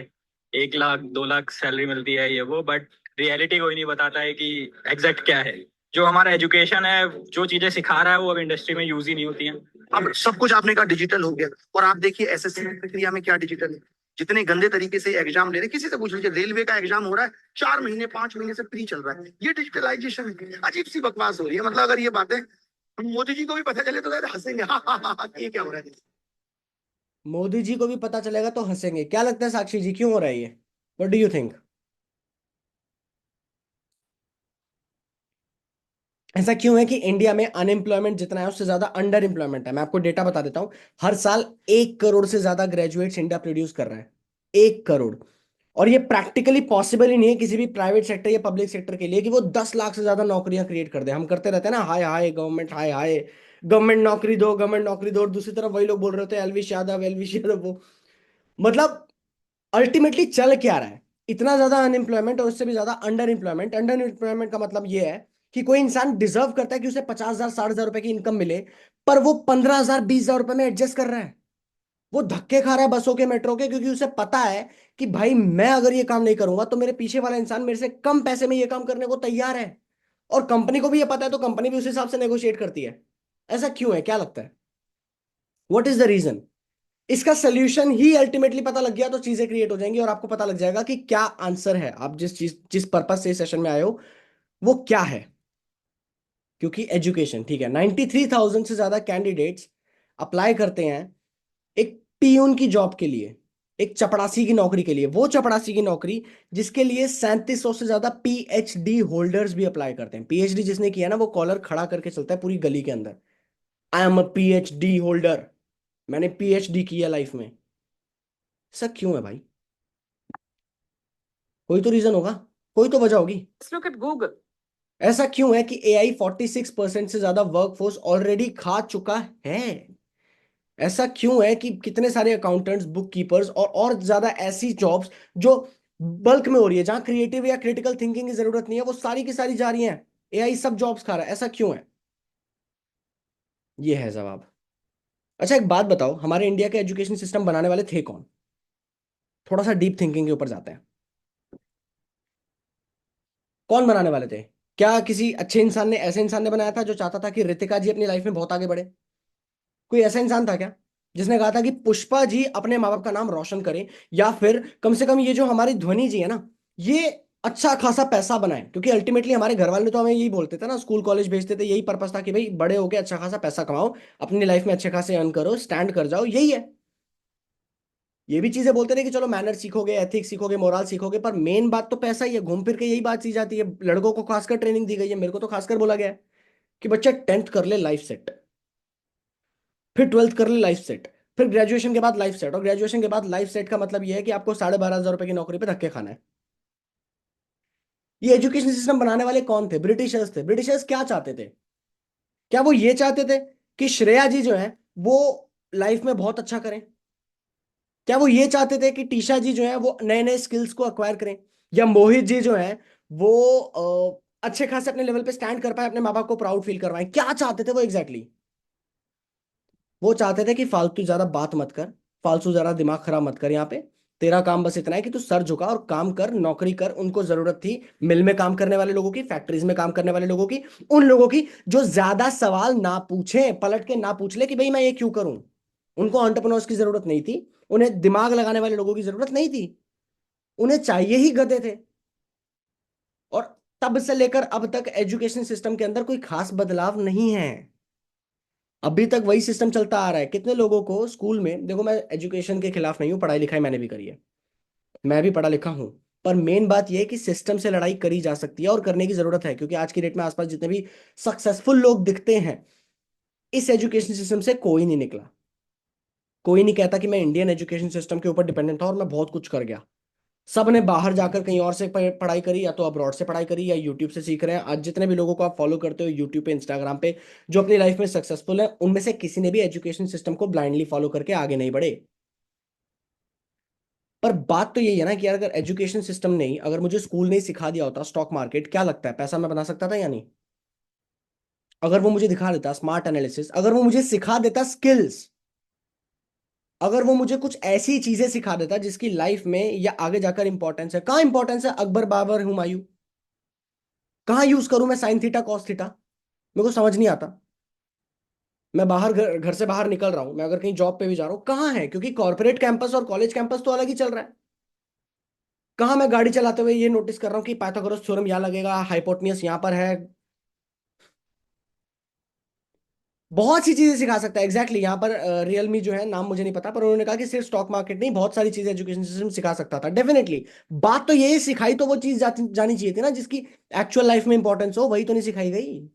1 लाख 2 लाख सैलरी मिलती है ये वो, बट रियलिटी कोई नहीं बताता है कि एग्जैक्ट क्या है। जो हमारा एजुकेशन है, जो चीजें सिखा रहा है वो अब इंडस्ट्री में यूज ही नहीं होती हैं। अब सब कुछ आपने कहा डिजिटल हो गया, और आप देखिए एसएससी की प्रक्रिया में क्या डिजिटल है। जितने गंदे तरीके से एग्जाम ले रहे, किसी से पूछ लीजिए, रेलवे का एग्जाम हो रहा है 4 महीने 5 महीने से प्री चल रहा है। ये डिजिटलाइजेशन है। अजीब सी बकवास हो रही है। मतलब अगर ये बातें मोदी जी को भी पता चले तो शायद हंसेंगे, हाँ हाँ हाँ हाँ, ये क्या हो रहा है। मोदी जी को भी पता चलेगा तो हंसेंगे, क्या लगता है साक्षी जी क्यों हो रहा है ये, व्हाट डू यू थिंक? ऐसा क्यों है कि इंडिया में अनएम्प्लॉयमेंट जितना है उससे ज्यादा अंडर एम्प्लॉयमेंट है? मैं आपको डेटा बता देता हूं। हर साल 1 करोड़ से ज्यादा ग्रेजुएट्स इंडिया प्रोड्यूस कर रहा है, 1 करोड़। और ये प्रैक्टिकली पॉसिबल ही नहीं है किसी भी प्राइवेट सेक्टर या पब्लिक सेक्टर के लिए कि वो 10 लाख से ज्यादा नौकरियां क्रिएट कर दे। हम करते रहते हैं ना, हाय हाय गवर्नमेंट, हाय हाय गवर्नमेंट नौकरी दो, गवर्नमेंट नौकरी दो, और दूसरी तरफ वही लोग बोल रहे होते हैं एलविश यादव, एलविश यादव वो। मतलब अल्टीमेटली चल क्या रहा है? इतना ज्यादा अनएम्प्लॉयमेंट और उससे भी ज्यादा अंडर एम्प्लॉयमेंट। अंडर एम्प्लॉयमेंट का मतलब ये है कि कोई इंसान डिजर्व करता है कि उसे 50,000 60,000 रुपए की इनकम मिले, पर वो 15,000 20,000 रुपए में एडजस्ट कर रहा है। वो धक्के खा रहा है बसों के, मेट्रो के, क्योंकि उसे पता है कि भाई मैं अगर ये काम नहीं करूंगा तो मेरे पीछे वाला इंसान मेरे से कम पैसे में ये काम करने को तैयार है। और कंपनी को भी ये पता है तो कंपनी भी उस हिसाब से नेगोशिएट करती है। ऐसा क्यों है, क्या लगता है, व्हाट इज द रीजन? इसका सोल्यूशन ही अल्टीमेटली पता लग गया तो चीजें क्रिएट हो जाएंगी और आपको पता लग जाएगा कि क्या आंसर है, आप जिस पर्पज से इस सेशन में आए हो वो क्या है। क्योंकि एजुकेशन, ठीक है, 93,000 से ज्यादा कैंडिडेट्स अप्लाई करते हैं एक पियून की जॉब के लिए, एक चपड़ासी की नौकरी के लिए। वो चपड़ासी की नौकरी जिसके लिए 3700 से ज्यादा पीएचडी होल्डर्स भी अप्लाई करते हैं। पीएचडी जिसने किया ना वो कॉलर खड़ा करके चलता है पूरी गली के अंदर, I am a PhD holder, मैंने पीएचडी किया लाइफ में। ऐसा क्यों है भाई? कोई तो रीजन होगा, कोई तो वजह होगी। Look at Google. ऐसा क्यों है कि एआई 46% से ज्यादा वर्कफोर्स ऑलरेडी खा चुका है? ऐसा क्यों है कि कितने सारे अकाउंटेंट्स, बुक कीपर्स और ज्यादा ऐसी जॉब्स जो बल्क में हो रही है, जहां क्रिएटिव या क्रिटिकल थिंकिंग की जरूरत नहीं है, वो सारी की सारी जा रही हैं, एआई सब जॉब्स खा रहा है। ऐसा क्यों है? ये है जवाब। अच्छा एक बात बताओ, हमारे इंडिया के एजुकेशन सिस्टम बनाने वाले थे कौन? थोड़ा सा डीप थिंकिंग के ऊपर जाते हैं। कौन बनाने वाले थे? क्या किसी अच्छे इंसान ने, ऐसे इंसान ने बनाया था जो चाहता था कि रितिका जी अपनी लाइफ में बहुत आगे बढ़े? कोई ऐसा इंसान था क्या जिसने कहा था कि पुष्पा जी अपने माँ बाप का नाम रोशन करें, या फिर कम से कम ये जो हमारी ध्वनि जी है ना, ये अच्छा खासा पैसा बनाए? क्योंकि अल्टीमेटली हमारे घर वाले तो हमें यही बोलते थे ना, स्कूल कॉलेज भेजते थे, यही पर्पस था कि भाई बड़े होके अच्छा खासा पैसा कमाओ, अपनी लाइफ में अच्छे खासे अर्न करो, स्टैंड कर जाओ, यही है। ये भी चीजें बोलते थे कि चलो मैनर सीखोगे, एथिक्स सीखोगे, मोरल सीखोगे, पर मेन बात तो पैसा ही है। घूम फिर के यही बात सी जाती है। लड़कों को खासकर ट्रेनिंग दी गई है, मेरे को तो खासकर बोला गया है कि बच्चा 10th कर ले लाइफ सेट, फिर 12th कर ले लाइफ सेट, फिर ग्रेजुएशन के बाद लाइफ सेट, और ग्रेजुएशन के बाद लाइफ सेट का मतलब ये है कि आपको 12,500 रुपए की नौकरी पे धक्के खाना है। ये एजुकेशन सिस्टम बनाने वाले कौन थे? ब्रिटिशर्स थे। ब्रिटिशर्स क्या चाहते थे? क्या वो ये चाहते थे कि श्रेया जी जो है वो लाइफ में बहुत अच्छा करें? क्या वो ये चाहते थे कि टीशा जी जो है वो नए नए स्किल्स को अक्वायर करें, या मोहित जी जो है वो अच्छे खासे अपने लेवल पे स्टैंड कर पाए, अपने माँ बाप को प्राउड फील करवाएं? क्या चाहते थे वो एग्जैक्टली exactly? वो चाहते थे कि फालतू ज्यादा बात मत कर, फालतू ज्यादा दिमाग खराब मत कर, यहाँ पे तेरा काम बस इतना है कि तू सर झुका और काम कर, नौकरी कर। उनको जरूरत थी मिल में काम करने वाले लोगों की, फैक्ट्रीज में काम करने वाले लोगों की, उन लोगों की जो ज्यादा सवाल ना पूछे, पलट के ना पूछ ले कि भाई मैं ये क्यों करूं। उनको एंटरप्रेन्योर्स की जरूरत नहीं थी, उन्हें दिमाग लगाने वाले लोगों की जरूरत नहीं थी, उन्हें चाहिए ही गधे थे। और तब से लेकर अब तक एजुकेशन सिस्टम के अंदर कोई खास बदलाव नहीं है। अभी तक वही सिस्टम चलता आ रहा है। कितने लोगों को स्कूल में, देखो मैं एजुकेशन के खिलाफ नहीं हूँ, पढ़ाई लिखाई मैंने भी करी है, मैं भी पढ़ा लिखा हूँ। पर मेन बात यह है कि सिस्टम से लड़ाई करी जा सकती है और करने की जरूरत है, क्योंकि आज की डेट में आसपास जितने भी सक्सेसफुल लोग दिखते हैं, इस एजुकेशन सिस्टम से कोई नहीं निकला। कोई नहीं कहता कि मैं इंडियन एजुकेशन सिस्टम के ऊपर डिपेंडेंट था और मैं बहुत कुछ कर गया। सब ने बाहर जाकर कहीं और से पढ़ाई करी, या तो अब्रॉड से पढ़ाई करी, या यूट्यूब से सीख रहे हैं। आज जितने भी लोगों को आप फॉलो करते हो यूट्यूब पे, इंस्टाग्राम पे, जो अपनी लाइफ में सक्सेसफुल है, उनमें से किसी ने भी एजुकेशन सिस्टम को ब्लाइंडली फॉलो करके आगे नहीं बढ़े। पर बात तो यही है ना कि यार, अगर एजुकेशन सिस्टम नहीं, अगर मुझे स्कूल ने सिखा दिया होता स्टॉक मार्केट, क्या लगता है पैसा मैं बना सकता था या नहीं? अगर वो मुझे दिखा देता स्मार्ट एनालिसिस, अगर वो मुझे सिखा देता स्किल्स, अगर वो मुझे कुछ ऐसी चीजें सिखा देता जिसकी लाइफ में या आगे जाकर इंपॉर्टेंस है, कहाँ इंपॉर्टेंस है अकबर बाबर हुमायूं? कहाँ यूज करूं मैं साइन थीटा कॉस थीटा? मेरे को समझ नहीं आता। मैं बाहर घर से बाहर निकल रहा हूं, मैं अगर कहीं जॉब पे भी जा रहा हूँ, कहाँ है? क्योंकि कॉर्पोरेट कैंपस और कॉलेज कैंपस तो अलग ही चल रहा है। कहाँ मैं गाड़ी चलाते हुए ये नोटिस कर रहा हूँ कि पाइथागोरस थ्योरम यहाँ लगेगा, हाइपोटेन्यूस यहाँ पर है। बहुत सी चीजें सिखा सकता है। एग्जैक्टली यहाँ पर रियलमी जो है, नाम मुझे नहीं पता, पर उन्होंने कहा कि सिर्फ स्टॉक मार्केट नहीं, बहुत सारी चीजें एजुकेशन सिस्टम सिखा सकता था। डेफिनेटली। बात तो यही, सिखाई तो वो चीज जानी चाहिए थी ना जिसकी एक्चुअल लाइफ में इंपॉर्टेंस हो, वही तो नहीं सिखाई गई।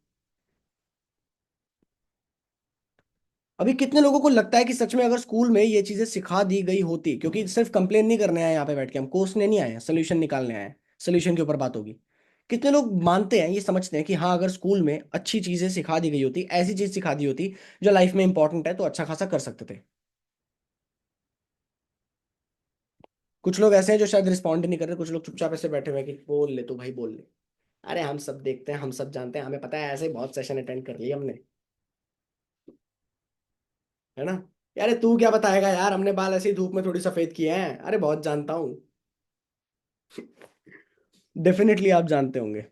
अभी कितने लोगों को लगता है कि सच में अगर स्कूल में ये चीजें सिखा दी गई होती, क्योंकि सिर्फ कंप्लेन नहीं करने आए यहाँ पे बैठ के, हम कोसने नहीं आए हैं, सोल्यूशन निकालने आए हैं। सोल्यूशन के ऊपर बात होगी। कितने लोग मानते हैं, ये समझते हैं कि हाँ, अगर स्कूल में अच्छी चीजें सिखा दी गई होती, ऐसी चीज सिखा दी होती जो लाइफ में इंपॉर्टेंट है, तो अच्छा खासा कर सकते थे। कुछ लोग ऐसे हैं जो शायद रिस्पॉन्ड नहीं कर रहे, कुछ लोग चुपचाप ऐसे बैठे हुए हैं कि बोल ले तू भाई, बोल ले। अरे हम सब देखते हैं, हम सब जानते हैं, हमें पता है, ऐसे बहुत सेशन अटेंड कर लिए हमने। है ना? यार तू क्या बताएगा यार, हमने बाल ऐसे ही धूप में थोड़ी सफेद किए हैं, अरे बहुत जानता हूँ। डेफिनेटली आप जानते होंगे।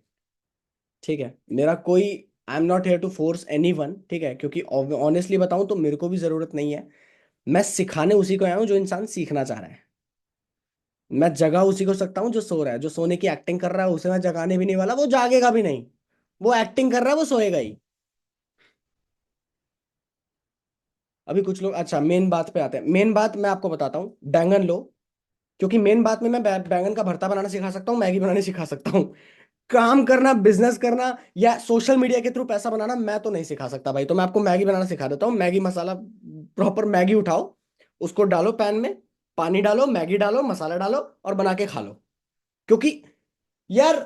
ठीक है, मेरा कोई, I am not here to force anyone, ठीक है, क्योंकि ऑनेस्टली बताऊं तो मेरे को भी जरूरत नहीं है। मैं सिखाने उसी को आया हूँ जो इंसान सीखना चाह रहा है। मैं जगा उसी को सकता हूँ जो सो रहा है। जो सोने की एक्टिंग कर रहा है उसे मैं जगाने भी नहीं वाला, वो जागेगा भी नहीं। वो एक्टिंग कर रहा है, वो सोएगा ही। अभी कुछ लोग, अच्छा मेन बात पे आते हैं। मेन बात मैं आपको बताता हूँ, बैंगन लो। क्योंकि मेन बात में मैं बैंगन का भरता बनाना सिखा सकता हूँ, मैगी बनाने सिखा सकता हूँ। काम करना, बिजनेस करना, या सोशल मीडिया के थ्रू पैसा बनाना मैं तो नहीं सिखा सकता भाई। तो मैं आपको मैगी बनाना सिखा देता हूँ। मैगी मसाला, प्रॉपर मैगी उठाओ, उसको डालो पैन में, पानी डालो, मैगी डालो, मसाला डालो और बना के खा लो। क्योंकि यार,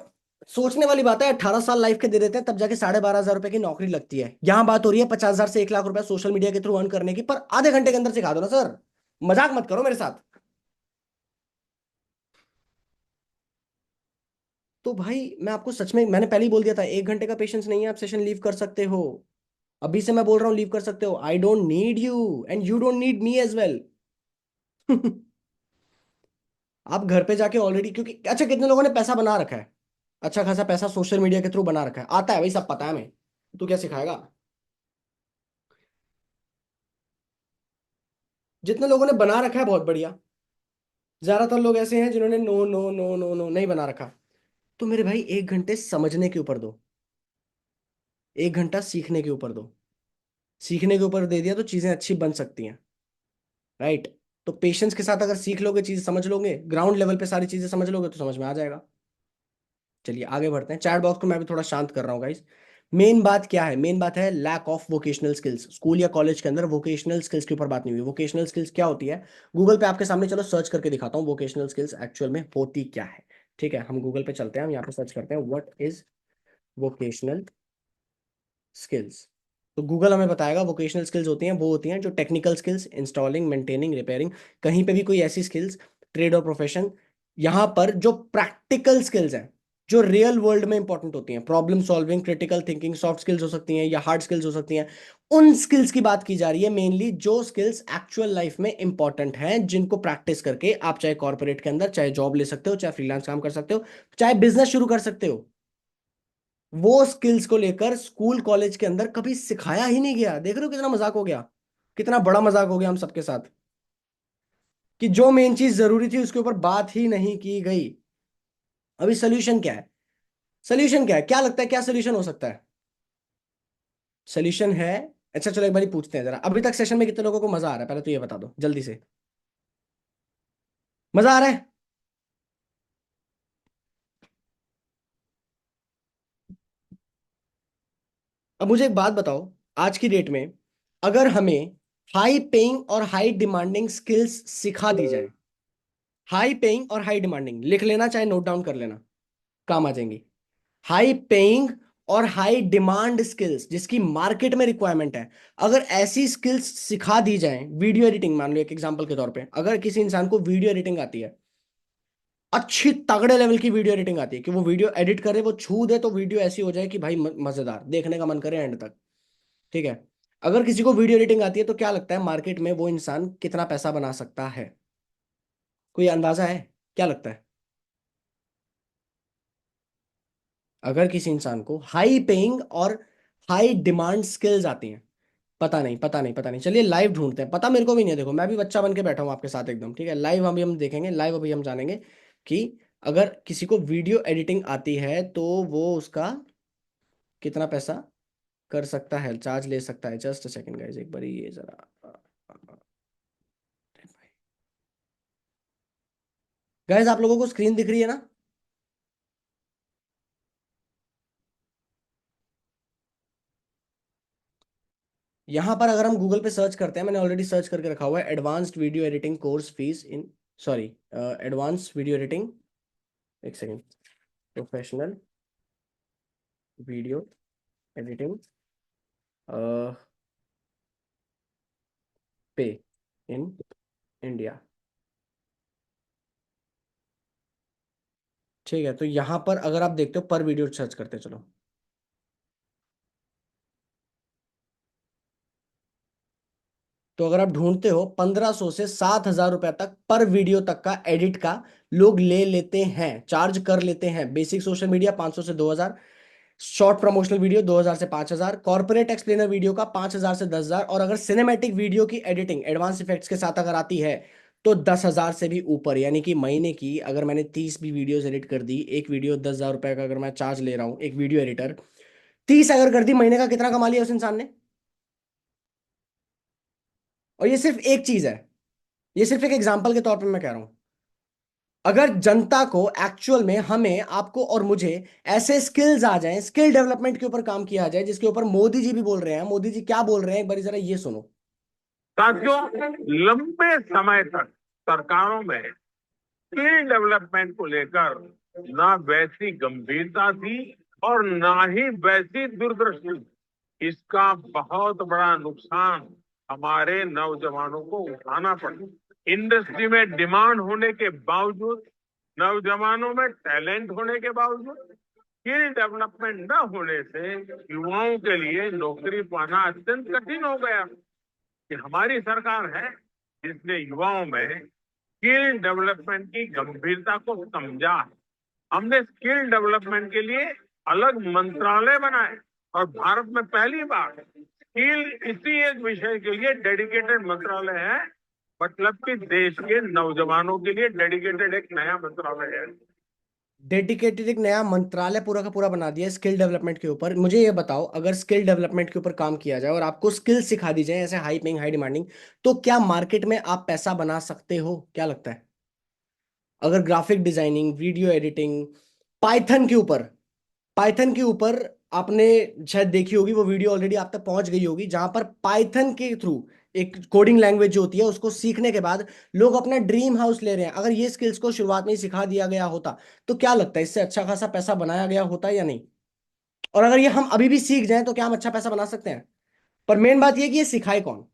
सोचने वाली बात है, 18 साल लाइफ के दे देते हैं तब जाके 12,500 रुपए की नौकरी लगती है। यहां बात हो रही है 50,000 से 1 लाख रुपए सोशल मीडिया के थ्रू अर्न करने की, पर आधे घंटे के अंदर सिखा दो ना सर। मजाक मत करो मेरे साथ। तो भाई मैं आपको सच में, मैंने पहले ही बोल दिया था, 1 घंटे का पेशेंस नहीं है, आप सेशन लीव कर सकते हो। अभी से मैं बोल रहा हूँ लीव कर सकते हो। I don't need you and you don't need me as well. आप घर पे जाके ऑलरेडी, क्योंकि अच्छा कितने लोगों ने पैसा बना रखा है, अच्छा खासा पैसा सोशल मीडिया के थ्रू बना रखा है, आता है भाई, सब पता है हमें। तू क्या सिखाएगा? जितने लोगों ने बना रखा है बहुत बढ़िया। ज्यादातर लोग ऐसे हैं जिन्होंने no no no no no नहीं बना रखा। तो मेरे भाई 1 घंटे समझने के ऊपर दो, 1 घंटा सीखने के ऊपर दो। सीखने के ऊपर दे दिया तो चीजें अच्छी बन सकती हैं। राइट? तो पेशेंस के साथ अगर सीख लोगे, चीज समझ लोगे, ग्राउंड लेवल पे सारी चीजें समझ लोगे, तो समझ में आ जाएगा। चलिए आगे बढ़ते हैं। चैट बॉक्स को मैं भी थोड़ा शांत कर रहा हूँ गाइस। मेन बात क्या है? मेन बात है lack of vocational skills. School या कॉलेज के अंदर वोकेशनल स्किल्स के ऊपर बात नहीं हुई। वोकेशनल स्किल्स क्या होती है? गूगल पे आपके सामने, चलो सर्च करके दिखाता हूँ वोकेशनल स्किल्स एक्चुअल में होती क्या है। ठीक है, हम गूगल पे चलते हैं, हम यहाँ पे सर्च करते हैं व्हाट इज वोकेशनल स्किल्स। तो गूगल हमें बताएगा वोकेशनल स्किल्स होती हैं, वो होती हैं जो technical skills, installing, maintaining, repairing, कहीं पे भी कोई ऐसी स्किल्स, ट्रेड और प्रोफेशन, यहाँ पर जो प्रैक्टिकल स्किल्स हैं, जो रियल वर्ल्ड में इंपॉर्टेंट होती हैं, problem solving, critical thinking, soft skills हो सकती हैं या हार्ड स्किल्स हो सकती हैं। उन स्किल्स की बात की जा रही है मेनली, जो स्किल्स एक्चुअल लाइफ में इंपॉर्टेंट हैं, जिनको प्रैक्टिस करके आप चाहे कॉर्पोरेट के अंदर चाहे जॉब ले सकते हो, चाहे फ्रीलांस काम कर सकते हो, चाहे बिजनेस शुरू कर सकते हो। वो स्किल्स को लेकर स्कूल कॉलेज के अंदर कभी सिखाया ही नहीं गया। देख रहे हो कितना मजाक हो गया, कितना बड़ा मजाक हो गया हम सबके साथ, कि जो मेन चीज जरूरी थी उसके ऊपर बात ही नहीं की गई। अभी सोल्यूशन क्या है? सोल्यूशन क्या है? क्या लगता है क्या सोल्यूशन हो सकता है? सोल्यूशन है अच्छा चलो एक बार पूछते हैं जरा, अभी तक सेशन में कितने लोगों को मजा आ रहा है, पहले तो ये बता दो जल्दी से। मजा आ रहा है? अब मुझे एक बात बताओ, आज की डेट में अगर हमें हाई पेइंग और हाई डिमांडिंग स्किल्स सिखा दी जाए, हाई पेइंग और हाई डिमांडिंग लिख लेना, चाहे नोट डाउन कर लेना, काम आ जाएंगी। हाई पेइंग और हाई डिमांड स्किल्स जिसकी मार्केट में रिक्वायरमेंट है, अगर ऐसी स्किल्स सिखा दी जाए, वीडियो एडिटिंग मान लो एक एग्जांपल के तौर पे, अगर किसी इंसान को वीडियो एडिटिंग आती है, अच्छी तगड़े लेवल की वीडियो एडिटिंग आती है कि वो वीडियो एडिट करे, वो छू दे तो वीडियो ऐसी हो जाए कि भाई मजेदार, देखने का मन करे एंड तक, ठीक है। अगर किसी को वीडियो एडिटिंग आती है तो क्या लगता है मार्केट में वो इंसान कितना पैसा बना सकता है? कोई अंदाजा है? क्या लगता है? अगर किसी इंसान को हाई पेइंग और हाई डिमांड स्किल्स आती हैं, पता नहीं पता नहीं पता नहीं, चलिए लाइव ढूंढते हैं, पता मेरे को भी नहीं है, देखो मैं भी बच्चा बन के बैठा हूँ आपके साथ एकदम, ठीक है। लाइव अभी हम देखेंगे, लाइव अभी हम जानेंगे कि अगर किसी को वीडियो एडिटिंग आती है तो वो उसका कितना पैसा कर सकता है, चार्ज ले सकता है। जस्ट अ सेकंड गाइस, एक बार ये जरा, गाइस आप लोगों को स्क्रीन दिख रही है ना? यहाँ पर अगर हम गूगल पे सर्च करते हैं, मैंने ऑलरेडी सर्च करके रखा हुआ है, advanced video editing course fees in, sorry, advanced video editing, एक सेकंड, प्रोफेशनल वीडियो एडिटिंग पे इन इंडिया, ठीक है। तो यहाँ पर अगर आप देखते हो पर वीडियो सर्च करते हैं, चलो, तो अगर आप ढूंढते हो 1500 से 7,000 रुपए तक पर वीडियो तक का एडिट का लोग ले लेते हैं, चार्ज कर लेते हैं। बेसिक सोशल मीडिया 500 से 2,000, शॉर्ट प्रमोशनल वीडियो 2,000 से 5,000, कॉर्पोरेट एक्सप्लेनर वीडियो का 5,000 से 10,000, और अगर सिनेमैटिक वीडियो की एडिटिंग एडवांस इफेक्ट्स के साथ अगर आती है तो 10,000 से भी ऊपर। यानी कि महीने की अगर मैंने 30 भी वीडियोस एडिट कर दी, एक वीडियो 10,000 रुपए का अगर मैं चार्ज ले रहा हूँ, एक वीडियो एडिटर 30 अगर कर दी, महीने का कितना कमा लिया उस इंसान ने? और ये सिर्फ एक चीज है, ये सिर्फ एक एग्जाम्पल के तौर पे मैं कह रहा हूं। अगर जनता को एक्चुअल में, हमें आपको और मुझे ऐसे स्किल्स आ जाएं, स्किल डेवलपमेंट के ऊपर काम किया जाए जिसके ऊपर मोदी जी भी बोल रहे हैं, मोदी जी क्या बोल रहे हैं एक बार जरा ये सुनो। साथियों, लंबे समय तक सरकारों में स्किल डेवलपमेंट को लेकर ना वैसी गंभीरता थी और ना ही वैसी दूरदृष्टि। इसका बहुत बड़ा नुकसान हमारे नौजवानों को उठाना पड़ा। इंडस्ट्री में डिमांड होने के बावजूद, नौजवानों में टैलेंट होने के बावजूद, स्किल डेवलपमेंट न होने से युवाओं के लिए नौकरी पाना अत्यंत कठिन हो गया। कि हमारी सरकार है जिसने युवाओं में स्किल डेवलपमेंट की गंभीरता को समझा है। हमने स्किल डेवलपमेंट के लिए अलग मंत्रालय बनाए और भारत में पहली बार स्किल इसी एक विषय के लिए डेडिकेटेड मंत्रालय है। मतलब कि देश के नौजवानों के लिए डेडिकेटेड एक नया मंत्रालय है। डेडिकेटेड एक नया मंत्रालय पूरा का पूरा बना दिया स्किल डेवलपमेंट के ऊपर। मुझे ये बताओ, अगर स्किल डेवलपमेंट के ऊपर काम किया जाए और आपको स्किल सिखा दी जाए ऐसे हाई पेइंग हाई डिमांडिंग, तो क्या मार्केट में आप पैसा बना सकते हो? क्या लगता है? अगर graphic designing, video editing, Python के ऊपर, पाइथन के ऊपर आपने शायद देखी होगी वो वीडियो, ऑलरेडी आप तक पहुंच गई होगी, जहां पर पाइथन के थ्रू एक कोडिंग लैंग्वेज जो होती है उसको सीखने के बाद लोग अपना ड्रीम हाउस ले रहे हैं। अगर ये स्किल्स को शुरुआत में ही सिखा दिया गया होता तो क्या लगता है इससे अच्छा खासा पैसा बनाया गया होता या नहीं? और अगर ये हम अभी भी सीख जाएं तो क्या हम अच्छा पैसा बना सकते हैं? पर मेन बात ये कि ये सिखाए कौन?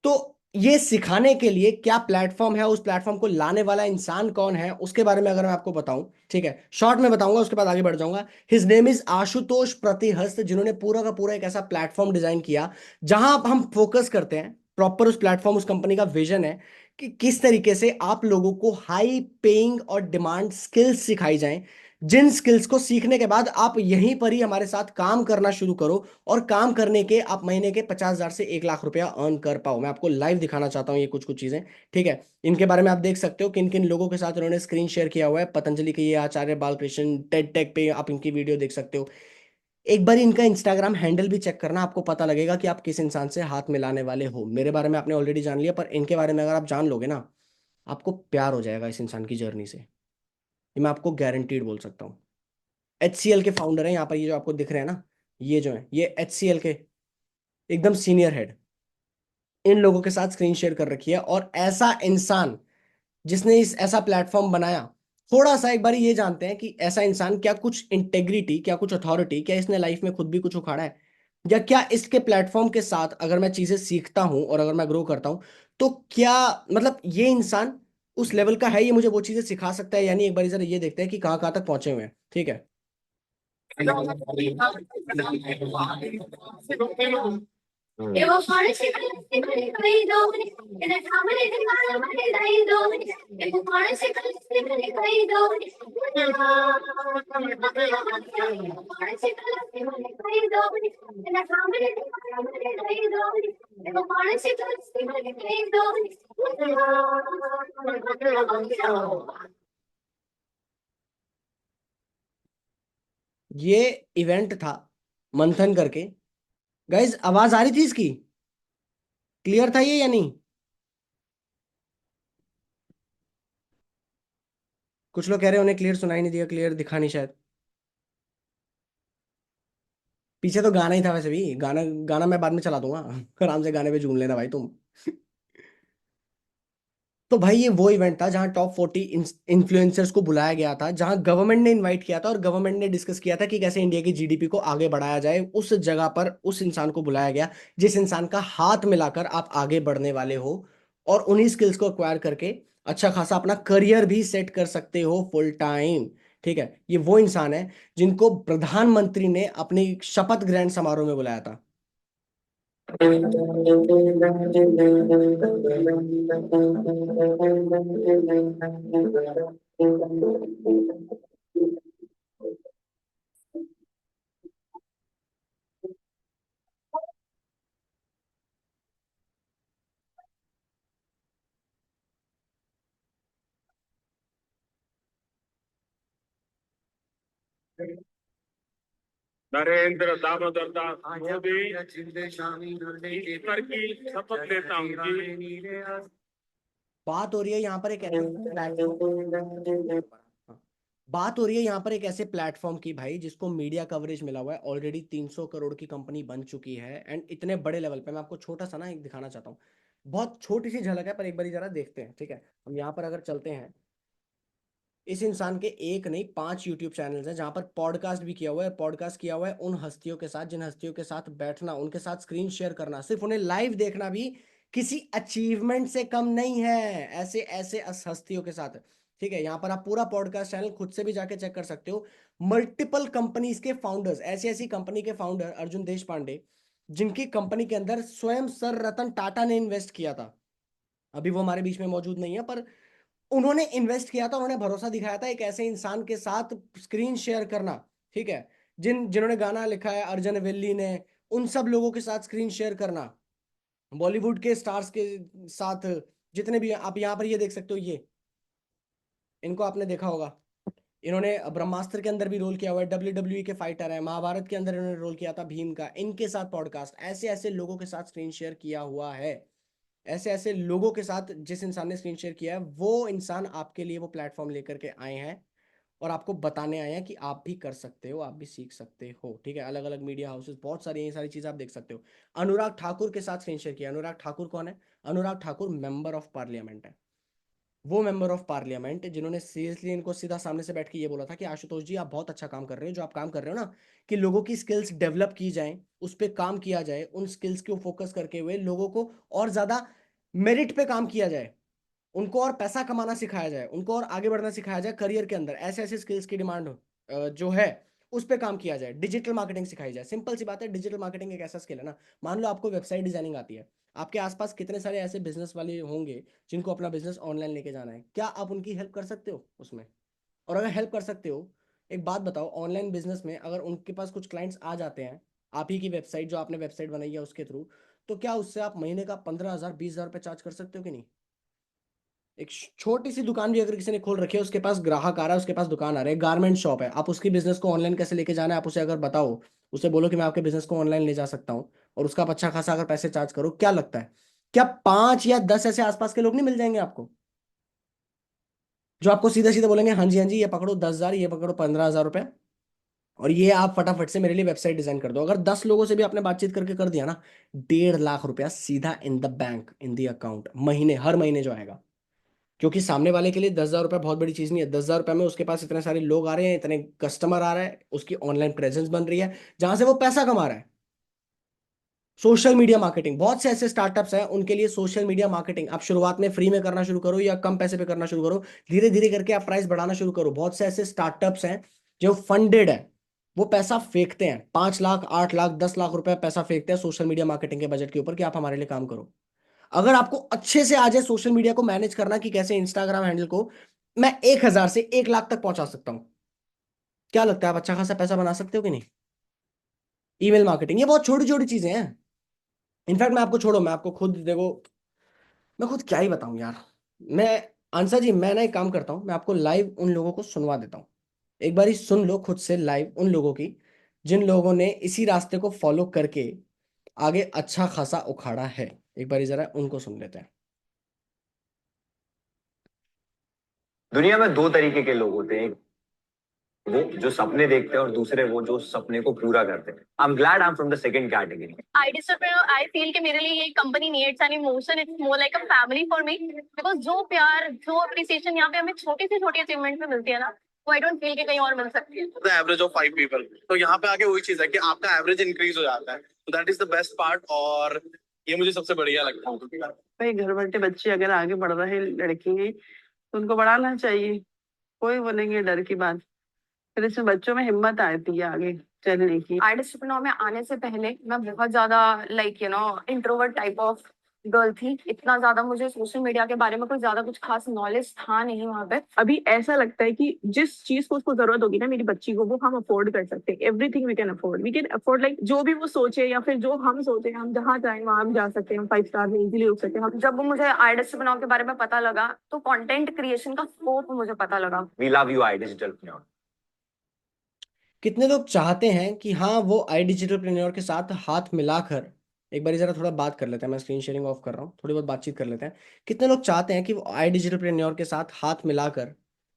तो ये सिखाने के लिए क्या प्लेटफॉर्म है, उस प्लेटफॉर्म को लाने वाला इंसान कौन है, उसके बारे में अगर मैं आपको बताऊं, ठीक है, शॉर्ट में बताऊंगा, उसके बाद आगे बढ़ जाऊंगा। हिज नेम इज आशुतोष प्रतिहस्त, जिन्होंने पूरा का पूरा एक ऐसा प्लेटफॉर्म डिजाइन किया जहां हम फोकस करते हैं प्रॉपर, उस प्लेटफॉर्म, उस कंपनी का विजन है कि किस तरीके से आप लोगों को हाई पेइंग और डिमांड स्किल्स सिखाई जाएं, जिन स्किल्स को सीखने के बाद आप यहीं पर ही हमारे साथ काम करना शुरू करो और काम करने के आप महीने के 50,000 से 1 लाख रुपया अर्न कर पाओ। मैं आपको लाइव दिखाना चाहता हूँ ये कुछ कुछ चीजें, ठीक है। इनके बारे में आप देख सकते हो किन किन लोगों के साथ उन्होंने स्क्रीन शेयर किया हुआ है। पतंजलि के ये आचार्य बालकृष्ण, टेड टेक पे आप इनकी वीडियो देख सकते हो। एक बार इनका इंस्टाग्राम हैंडल भी चेक करना, आपको पता लगेगा कि आप किस इंसान से हाथ मिलाने वाले हो। मेरे बारे में आपने ऑलरेडी जान लिया, पर इनके बारे में अगर आप जान लोगे ना, आपको प्यार हो जाएगा इस इंसान की जर्नी से। ये मैं आपको गारंटीड बोल सकता हूँ। HCL के फाउंडर हैं यहाँ पर, ये जो आपको दिख रहे हैं ना, ये जो है ये HCL के एकदम सीनियर हेड, इन लोगों के साथ स्क्रीन शेयर कर रखी है। और ऐसा इंसान जिसने इस ऐसा प्लेटफॉर्म बनाया, थोड़ा सा एक बार ये जानते हैं कि ऐसा इंसान क्या कुछ इंटेग्रिटी, क्या कुछ अथॉरिटी, क्या इसने लाइफ में खुद भी कुछ उखाड़ा है, या क्या इसके प्लेटफॉर्म के साथ अगर मैं चीजें सीखता हूं और अगर मैं ग्रो करता हूं, तो क्या मतलब ये इंसान उस लेवल का है, ये मुझे वो चीजें सिखा सकता है या नहीं। एक बार जरा ये देखते हैं कि कहाँ कहाँ तक पहुंचे हुए हैं, ठीक है। ये इवेंट था मंथन करके। गाइज आवाज आ रही थी इसकी? क्लियर था ये या नहीं? कुछ लोग कह रहे हैं उन्हें क्लियर सुनाई नहीं दिया, क्लियर दिखा नहीं शायद। पीछे तो गाना ही था वैसे भी, गाना गाना मैं बाद में चला दूंगा। आराम से गाने पे झूम लेना भाई तुम। तो भाई ये वो इवेंट था जहां टॉप 40 इन्फ्लुएंसर्स को बुलाया गया था, जहां गवर्नमेंट ने इनवाइट किया था और गवर्नमेंट ने डिस्कस किया था कि कैसे इंडिया की GDP को आगे बढ़ाया जाए। उस जगह पर उस इंसान को बुलाया गया जिस इंसान का हाथ मिलाकर आप आगे बढ़ने वाले हो और उन्हीं स्किल्स को एक्वायर करके अच्छा खासा अपना करियर भी सेट कर सकते हो फुल टाइम। ठीक है, ये वो इंसान है जिनको प्रधानमंत्री ने अपनी शपथ ग्रहण समारोह में बुलाया था। नरेंद्र दामोदर दास मोदी ईश्वर की शपथ लेता हूँ कि बात हो रही है यहाँ पर एक ऐसे प्लेटफॉर्म, बात हो रही है यहाँ पर एक ऐसे प्लेटफॉर्म की भाई जिसको मीडिया कवरेज मिला हुआ है, ऑलरेडी 300 करोड़ की कंपनी बन चुकी है, एंड इतने बड़े लेवल पे। मैं आपको छोटा सा ना एक दिखाना चाहता हूँ, बहुत छोटी सी झलक है पर एक बार जरा देखते हैं, ठीक है। हम यहाँ पर अगर चलते हैं, इस इंसान के एक नहीं 5 यूट्यूब चैनल्स हैं जहां पर पॉडकास्ट भी किया हुआ है। पॉडकास्ट किया हुआ है उन हस्तियों के साथ जिन हस्तियों के साथ बैठना, उनके साथ स्क्रीन शेयर करना, सिर्फ उन्हें लाइव देखना भी किसी अचीवमेंट से कम नहीं है। ऐसे ऐसे हस्तियों के साथ, ठीक है। यहाँ पर आप पूरा पॉडकास्ट चैनल खुद से भी जाके चेक कर सकते हो। मल्टीपल कंपनीज के फाउंडर्स, ऐसी ऐसी कंपनी के फाउंडर अर्जुन देश पांडे, जिनकी कंपनी के अंदर स्वयं सर रतन टाटा ने इन्वेस्ट किया था। अभी वो हमारे बीच में मौजूद नहीं है, पर उन्होंने इन्वेस्ट किया था, उन्होंने भरोसा दिखाया था एक ऐसे इंसान के साथ स्क्रीन शेयर करना, ठीक है। जिन्होंने गाना लिखा है, अर्जन वेल्ली ने, उन सब लोगों के साथ स्क्रीन शेयर करना, बॉलीवुड के स्टार्स के साथ, जितने भी हैं। आप यहाँ पर ये देख सकते हो, ये इनको आपने देखा होगा, इन्होंने ब्रह्मास्त्र के अंदर भी रोल किया हुआ है, WWE के फाइटर है, महाभारत के अंदर इन्होंने रोल किया था भीम का। इनके साथ पॉडकास्ट, ऐसे ऐसे लोगों के साथ स्क्रीन शेयर किया हुआ है। ऐसे ऐसे लोगों के साथ जिस इंसान ने स्क्रीन शेयर किया है, वो इंसान आपके लिए वो प्लेटफॉर्म लेकर के आए हैं और आपको बताने आए हैं कि आप भी कर सकते हो, आप भी सीख सकते हो, ठीक है। अलग अलग मीडिया हाउसेस, बहुत सारी ये सारी चीजें आप देख सकते हो। अनुराग ठाकुर के साथ स्क्रीन शेयर किया। अनुराग ठाकुर कौन है? Anurag Thakur member of parliament है। वो मेंबर ऑफ पार्लियामेंट जिन्होंने सीरियसली इनको सीधा सामने से बैठ के ये बोला था कि आशुतोष जी, आप बहुत अच्छा काम कर रहे हो, जो आप काम कर रहे हो ना, कि लोगों की स्किल्स डेवलप की जाए, उस पर काम किया जाए, उन स्किल्स को फोकस करके हुए लोगों को और ज्यादा मेरिट पे काम किया जाए, उनको और पैसा कमाना सिखाया जाए, उनको और आगे बढ़ना सिखाया जाए करियर के अंदर। ऐसे ऐसे स्किल्स की डिमांड जो है, उस पे काम किया जाए, डिजिटल मार्केटिंग सिखाई जाए। सिंपल सी बात है, डिजिटल मार्केटिंग एक ऐसा स्किल है ना, मान लो आपको वेबसाइट डिजाइनिंग आती है, आपके आसपास कितने सारे ऐसे बिजनेस वाले होंगे जिनको अपना बिजनेस ऑनलाइन लेके जाना है, क्या आप उनकी हेल्प कर सकते हो उसमें? और अगर हेल्प कर सकते हो, एक बात बताओ, ऑनलाइन बिजनेस में अगर उनके पास कुछ क्लाइंट्स आ जाते हैं आप ही की वेबसाइट, जो आपने वेबसाइट बनाई है उसके थ्रू, तो क्या उससे आप महीने का 15,000 20,000 रुपये चार्ज कर सकते हो कि नहीं? एक छोटी सी दुकान भी अगर किसी ने खोल रखी है, उसके पास ग्राहक आ रहा है, उसके पास दुकान आ रहा है, गारमेंट शॉप है, आप उसकी बिजनेस को ऑनलाइन कैसे लेके जाना है आप उसे अगर बताओ, उसे बोलो कि मैं आपके बिजनेस को ऑनलाइन ले जा सकता हूँ, और उसका आप अच्छा खासा अगर पैसे चार्ज करो, क्या लगता है, क्या 5 या 10 ऐसे आसपास के लोग नहीं मिल जाएंगे आपको, जो आपको सीधे सीधे बोलेंगे हाँ जी हाँ जी, ये पकड़ो 10,000, ये पकड़ो 15,000 रुपए, और ये आप फटाफट से मेरे लिए वेबसाइट डिजाइन कर दो। अगर 10 लोगों से भी आपने बातचीत करके कर दिया ना, 1.5 लाख रुपया सीधा in the bank, in the account, महीने, हर महीने जो आएगा। क्योंकि सामने वाले के लिए 10,000 रुपया बहुत बड़ी चीज नहीं है। 10,000 रुपये में उसके पास इतने सारे लोग आ रहे हैं, इतने कस्टमर आ रहे हैं, उसकी ऑनलाइन प्रेजेंस बन रही है, जहां से वो पैसा कमा रहा है। सोशल मीडिया मार्केटिंग, बहुत से ऐसे स्टार्टअप्स हैं, उनके लिए सोशल मीडिया मार्केटिंग आप शुरुआत में फ्री में करना शुरू करो या कम पैसे पे करना शुरू करो, धीरे धीरे करके आप प्राइस बढ़ाना शुरू करो। बहुत से ऐसे स्टार्टअप्स हैं जो फंडेड है, वो पैसा फेंकते हैं, 5 लाख, 8 लाख, 10 लाख रुपए पैसा फेंकते हैं सोशल मीडिया मार्केटिंग के बजट के ऊपर कि आप हमारे लिए काम करो। अगर आपको अच्छे से आ जाए सोशल मीडिया को मैनेज करना, कि कैसे इंस्टाग्राम हैंडल को मैं 1,000 से 1 लाख तक पहुंचा सकता हूं, क्या लगता है आप अच्छा खासा पैसा बना सकते हो कि नहीं? ईमेल मार्केटिंग, ये बहुत छोटी छोटी चीजें हैं। इनफैक्ट मैं आपको छोड़ो, मैं आपको खुद देखो, मैं खुद क्या ही बताऊं यार। मैं, आंसर जी, मैं ना एक काम करता हूं, मैं आपको लाइव उन लोगों को सुनवा देता हूं। एक बारी सुन लो खुद से लाइव उन लोगों की, जिन लोगों ने इसी रास्ते को फॉलो करके आगे अच्छा खासा उखाड़ा है। एक बारी जरा उनको सुन लेते हैं। दुनिया में दो तरीके के लोग होते हैं, एक वो जो सपने देखते हैं और दूसरे वो जो सपने को पूरा करते हैं। I am glad I am from the second category. I feel कि मेरे लिए ये company needs an emotion, it's more like a family for me, because जो प्यार, जो अप्रिसिएशन यहाँ पे हमें छोटी से छोटी अचीवमेंट में मिलती है ना, वो आई डोंट फील कि कहीं और मिल सकती है। द एवरेज ऑफ 5 पीपल, तो यहाँ पे आके वही चीज है कि आपका एवरेज इंक्रीज हो जाता है, तो that is the best part, और ये मुझे सबसे बढ़िया लगता है। भाई घर बैठे बच्चे अगर आगे बढ़ रहे हैं, लड़की हैं, तो उनको बढ़ाना चाहिए। कोई बोलेंगे डर की बात, फिर इसमें बच्चों में हिम्मत आती है आगे चलने की। आई डिस्ट्रिक्ट में आने से पहले मैं बहुत ज्यादा इंट्रोवर्ट टाइप ऑफ गर्ल थी। इतना ज्यादा मुझे सोशल मीडिया के बारे में कोई ज्यादा कुछ खास नॉलेज था नहीं वहाँ पे। अभी ऐसा लगता है कि जिस चीज को उसको जरूरत होगी ना मेरी बच्ची को, वो हम अफोर्ड कर सकते हैं। Everything we can afford, like जो भी वो सोचे या फिर जो हम सोचे, हम जहाँ चाहें वहां हम जा सकते हैं। हम 5 स्टार में इजीली रुक सकते हैं। हम जब मुझे आई डिस्ट्रिक्ट के बारे में पता लगा तो कंटेंट क्रिएशन का स्कोप मुझे पता लगा। We love you I digital. कितने लोग चाहते हैं कि हाँ वो आई डिजिटल के साथ हाथ मिलाकर, एक बार जरा थोड़ा बात कर लेते हैं, मैं स्क्रीन शेयरिंग ऑफ कर रहा हूँ, थोड़ी बहुत बातचीत कर लेते हैं। कितने लोग चाहते हैं कि वो आई डिजिटल के साथ हाथ मिलाकर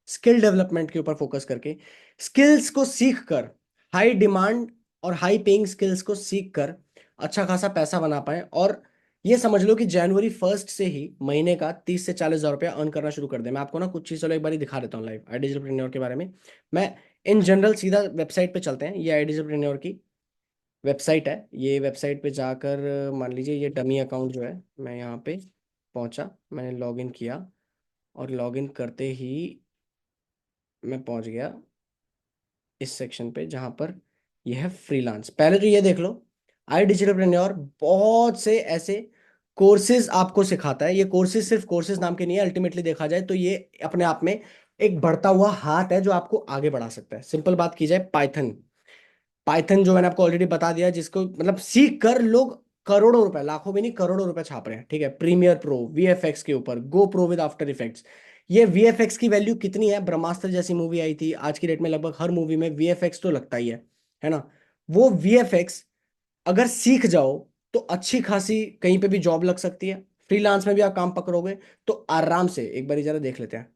स्किल डेवलपमेंट के ऊपर फोकस करके, स्किल्स को सीख कर, हाई डिमांड और हाई पेइंग स्किल्स को सीख कर अच्छा खासा पैसा बना पाए, और ये समझ लो कि जनवरी 1 से ही महीने का 30 से 40 हज़ार रुपया अर्न करना शुरू कर दे। मैं आपको ना कुछ चीज़ चलो एक बार दिखा देता हूँ लाइव आई डिजिटल के बारे में। मैं इन जनरल सीधा वेबसाइट पे चलते हैं। ये आई डिजिटल की वेबसाइट है। ये वेबसाइट पे जाकर मान लीजिए ये डमी अकाउंट जो है, मैं यहाँ पे पहुँचा, मैंने लॉगिन किया, और लॉगिन करते ही मैं पहुँच गया इस सेक्शन पे जहाँ पर यह है फ्रीलांस। पहले तो ये देख लो, आई डिजिटल बहुत से ऐसे कोर्सेज आपको सिखाता है। ये कोर्सेज सिर्फ कोर्सेज नाम के नहीं है, अल्टीमेटली देखा जाए तो ये अपने आप में एक बढ़ता हुआ हाथ है जो आपको आगे बढ़ा सकता है। सिंपल बात की जाए, पाइथन, पाइथन जो मैंने आपको ऑलरेडी बता दिया, जिसको मतलब सीख कर लोग करोड़ों रुपए, लाखों में नहीं करोड़ों रुपए छाप रहे हैं, ठीक है। प्रीमियर प्रो वीएफएक्स के ऊपर, गो प्रो विद आफ्टर इफेक्ट्स। ये वीएफएक्स की वैल्यू कितनी है, ब्रह्मास्त्र जैसी मूवी आई थी, आज की डेट में लगभग हर मूवी में वीएफएक्स तो लगता ही है ना। वो वीएफएक्स अगर सीख जाओ तो अच्छी खासी कहीं पे भी जॉब लग सकती है। फ्रीलांस में भी आप काम पकड़ोगे तो आराम से। एक बार जरा देख लेते हैं,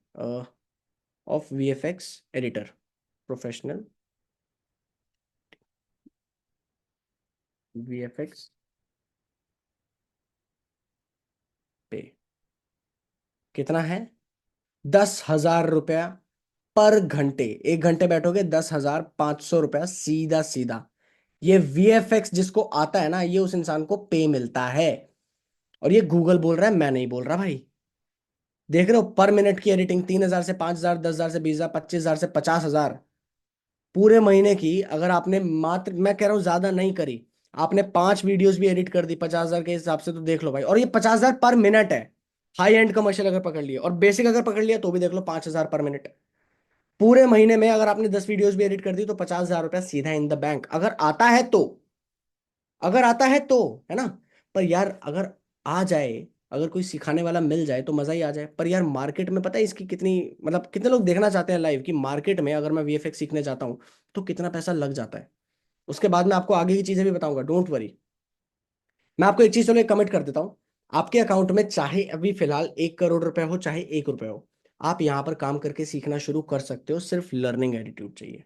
of VFX editor, professional VFX पे कितना है, 10,000 रुपया पर घंटे। 1 घंटे बैठोगे 10,500 रुपया सीधा सीधा। ये वीएफएक्स जिसको आता है ना, ये उस इंसान को पे मिलता है। और ये गूगल बोल रहा है, मैं नहीं बोल रहा भाई। देख रहे हो, पर मिनट की एडिटिंग 3,000 से 5,000, 10,000 से 20,000, 25,000 से 50,000। पूरे महीने की अगर आपने मात्र, मैं कह रहा हूं ज्यादा नहीं करी, आपने 5 वीडियोस भी एडिट कर दी 50,000 के हिसाब से, तो देख लो भाई। और ये 50,000 पर मिनट है। हाई एंड कमर्शियल अगर पकड़ लिया और बेसिक अगर पकड़ लिया तो भी देख लो 5,000 पर मिनट। पूरे महीने में अगर आपने 10 वीडियोस भी एडिट कर दी तो 50,000 रुपया सीधा इन द बैंक, अगर आता है तो। अगर आता है तो, है ना। पर यार अगर आ जाए, अगर कोई सिखाने वाला मिल जाए तो मजा ही आ जाए। पर यार मार्केट में पता है इसकी कितनी, मतलब कितने लोग देखना चाहते हैं लाइव कि मार्केट में अगर मैं वीएफएक्स सीखने जाता हूँ तो कितना पैसा लग जाता है। उसके बाद मैं आपको आगे की चीजें भी बताऊंगा, डोंट वरी। मैं आपको एक चीज चलो कमिट कर देता हूँ, आपके अकाउंट में चाहे अभी फिलहाल 1 करोड़ रुपए हो चाहे 1 रुपए हो, आप यहाँ पर काम करके सीखना शुरू कर सकते हो, सिर्फ लर्निंग एटीट्यूड चाहिए।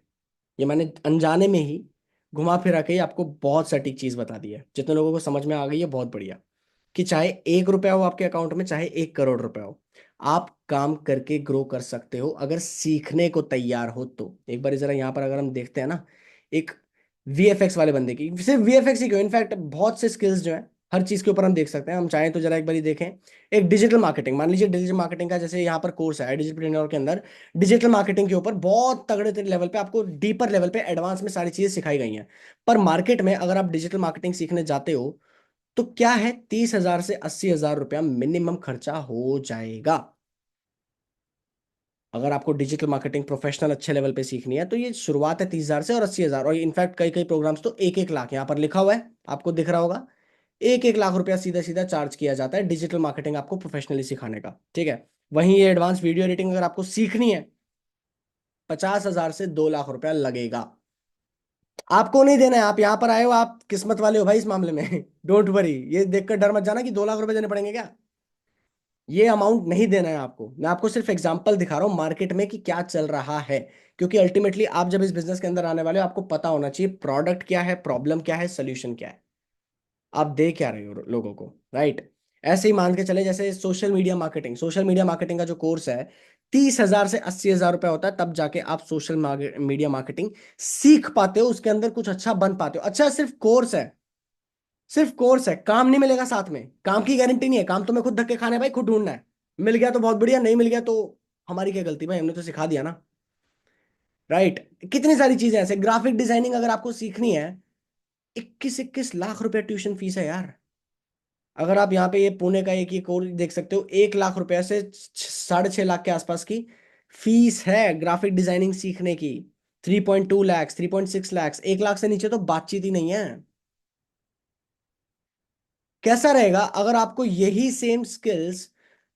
ये मैंने अनजाने में ही घुमा फिरा के ही आपको बहुत सटीक चीज बता दी है, जितने लोगों को समझ में आ गई है बहुत बढ़िया। कि चाहे 1 रुपया हो आपके अकाउंट में चाहे 1 करोड़ रुपया हो, आप काम करके ग्रो कर सकते हो अगर सीखने को तैयार हो तो। एक बार जरा यहाँ पर अगर हम देखते हैं ना, एक वीएफएक्स वाले बंदे की, सिर्फ वीएफएक्स ही क्यों, इनफैक्ट बहुत से स्किल्स जो है हर चीज के ऊपर हम देख सकते हैं, हम चाहें तो जरा एक बार देखें। एक डिजिटल मार्केटिंग, मान लीजिए डिजिटल मार्केटिंग का जैसे यहाँ पर कोर्स है डिजिटल के अंदर, डिजिटल मार्केटिंग के ऊपर बहुत तगड़े लेवल पे आपको डीपर लेवल पे एडवांस में सारी चीजें सिखाई गई हैं। पर मार्केट में अगर आप डिजिटल मार्केटिंग सीखने जाते हो तो क्या है, 30,000 से 80,000 रुपया मिनिमम खर्चा हो जाएगा। अगर आपको डिजिटल मार्केटिंग प्रोफेशनल अच्छे लेवल पे सीखनी है तो ये शुरुआत है 30,000 से और 80,000, और इनफैक्ट कई कई प्रोग्राम्स तो 1-1 लाख यहाँ पर लिखा हुआ है, आपको दिख रहा होगा। 1-1 लाख रुपया सीधा सीधा चार्ज किया जाता है डिजिटल मार्केटिंग आपको प्रोफेशनली सिखाने का, ठीक है। वहीं ये एडवांस वीडियो एडिटिंग अगर आपको सीखनी है, 50,000 से 2 लाख रुपया लगेगा। आपको नहीं देना है, आप यहाँ पर आए हो, आप किस्मत वाले हो भाई इस मामले में डोंट वरी, ये देखकर डर मत जाना कि 2 लाख रुपए देने पड़ेंगे क्या। ये अमाउंट नहीं देना है आपको, मैं आपको सिर्फ एग्जांपल दिखा रहा हूँ मार्केट में कि क्या चल रहा है। क्योंकि अल्टीमेटली आप जब इस बिजनेस के अंदर आने वाले हो, आपको पता होना चाहिए प्रोडक्ट क्या है, प्रॉब्लम क्या है, सोल्यूशन क्या है, आप दे क्या रहे हो लोगों को, राइट। ऐसे ही मान के चले जैसे social media marketing, social media marketing का जो कोर्स है 30,000 से 80,000 रुपया होता है, तब जाके आप सोशल मीडिया मार्केटिंग सीख पाते हो, उसके अंदर कुछ अच्छा बन पाते हो। अच्छा सिर्फ कोर्स है, सिर्फ कोर्स है, काम नहीं मिलेगा साथ में, काम की गारंटी नहीं है, काम तुम्हें खुद धक्के खाने हैं भाई, खुद ढूंढना है। मिल गया तो बहुत बढ़िया, नहीं मिल गया तो हमारी क्या गलती भाई, हमने तो सिखा दिया ना, राइट। कितनी सारी चीजें ऐसे, ग्राफिक डिजाइनिंग अगर आपको सीखनी है, 21-21 लाख रुपया ट्यूशन फीस है यार। अगर आप यहाँ पे ये पुणे का एक ये कोर्स देख सकते हो, 1 लाख रुपया से 6.5 लाख के आसपास की फीस है ग्राफिक डिजाइनिंग सीखने की। 3.2 लाख, 3.6 लाख, 1 लाख से नीचे तो बातचीत ही नहीं है। कैसा रहेगा अगर आपको यही सेम स्किल्स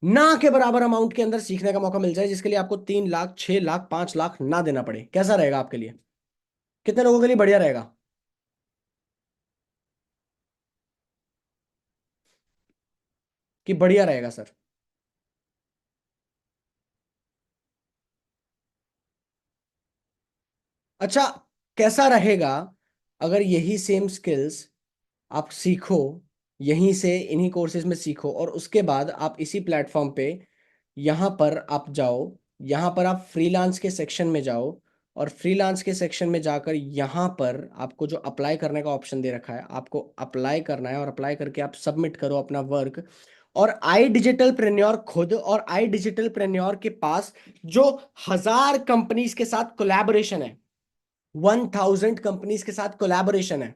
ना के बराबर अमाउंट के अंदर सीखने का मौका मिल जाए, जिसके लिए आपको 3 लाख, 6 लाख, 5 लाख ना देना पड़े, कैसा रहेगा आपके लिए, कितने लोगों के लिए बढ़िया रहेगा। कि बढ़िया रहेगा सर। अच्छा, कैसा रहेगा अगर यही सेम स्किल्स आप सीखो, यहीं से इन्हीं कोर्सेज में सीखो, और उसके बाद आप इसी प्लेटफॉर्म पे यहाँ पर आप जाओ, यहाँ पर आप फ्रीलांस के सेक्शन में जाओ, और फ्रीलांस के सेक्शन में जाकर यहाँ पर आपको जो अप्लाई करने का ऑप्शन दे रखा है, आपको अप्लाई करना है, और अप्लाई करके आप सबमिट करो अपना वर्क। और आई डिजिटल प्रेन्योर खुद, और आई डिजिटल प्रेन्योर के पास जो 1,000 कंपनीज के साथ कोलैबोरेशन है, 1,000 कंपनीज के साथ कोलैबोरेशन है,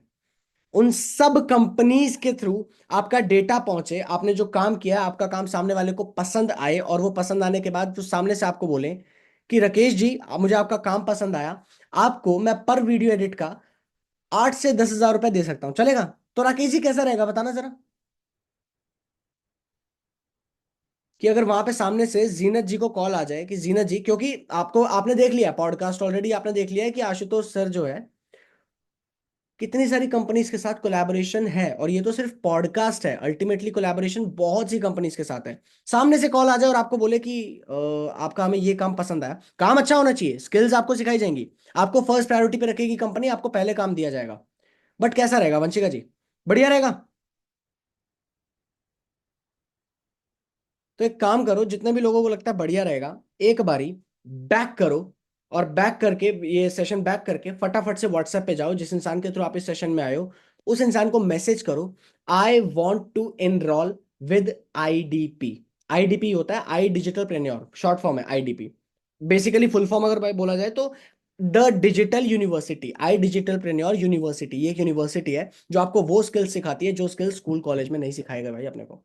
उन सब कंपनीज के थ्रू आपका डेटा पहुंचे, आपने जो काम किया आपका काम सामने वाले को पसंद आए, और वो पसंद आने के बाद जो सामने से आपको बोले कि राकेश जी मुझे आपका काम पसंद आया, आपको मैं पर वीडियो एडिट का 8 से 10 हजार रुपए दे सकता हूं, चलेगा। तो राकेश जी कैसा रहेगा बताना जरा, कि अगर वहां पे सामने से जीनत जी को कॉल आ जाए कि जीनत जी, क्योंकि आपको आपने देख लिया पॉडकास्ट ऑलरेडी, आपने देख लिया है कि आशुतोष सर जो है कितनी सारी कंपनीज के साथ कोलैबोरेशन है, और ये तो सिर्फ पॉडकास्ट है, अल्टीमेटली कोलैबोरेशन बहुत सी कंपनीज के साथ है। सामने से कॉल आ जाए और आपको बोले कि आपका हमें ये काम पसंद आया, काम अच्छा होना चाहिए, स्किल्स आपको सिखाई जाएंगी, आपको फर्स्ट प्रायोरिटी पे रखेगी कंपनी, आपको पहले काम दिया जाएगा, बट कैसा रहेगा वंशिका जी, बढ़िया रहेगा। तो एक काम करो, जितने भी लोगों को लगता है बढ़िया रहेगा, एक बारी बैक करो, और बैक करके ये सेशन बैक करके फटाफट से व्हाट्सएप पे जाओ, जिस इंसान के थ्रू आप इस सेशन में आए हो उस इंसान को मैसेज करो, I want to enroll with IDP. IDP होता है iDigitalpreneur, short form है आईडीपी। बेसिकली फुल फॉर्म अगर बोला जाए तो the digital university, iDigitalpreneur university, ये एक यूनिवर्सिटी है जो आपको वो स्किल्स सिखाती है जो स्किल्स स्कूल कॉलेज में नहीं सिखाएगा भाई अपने को।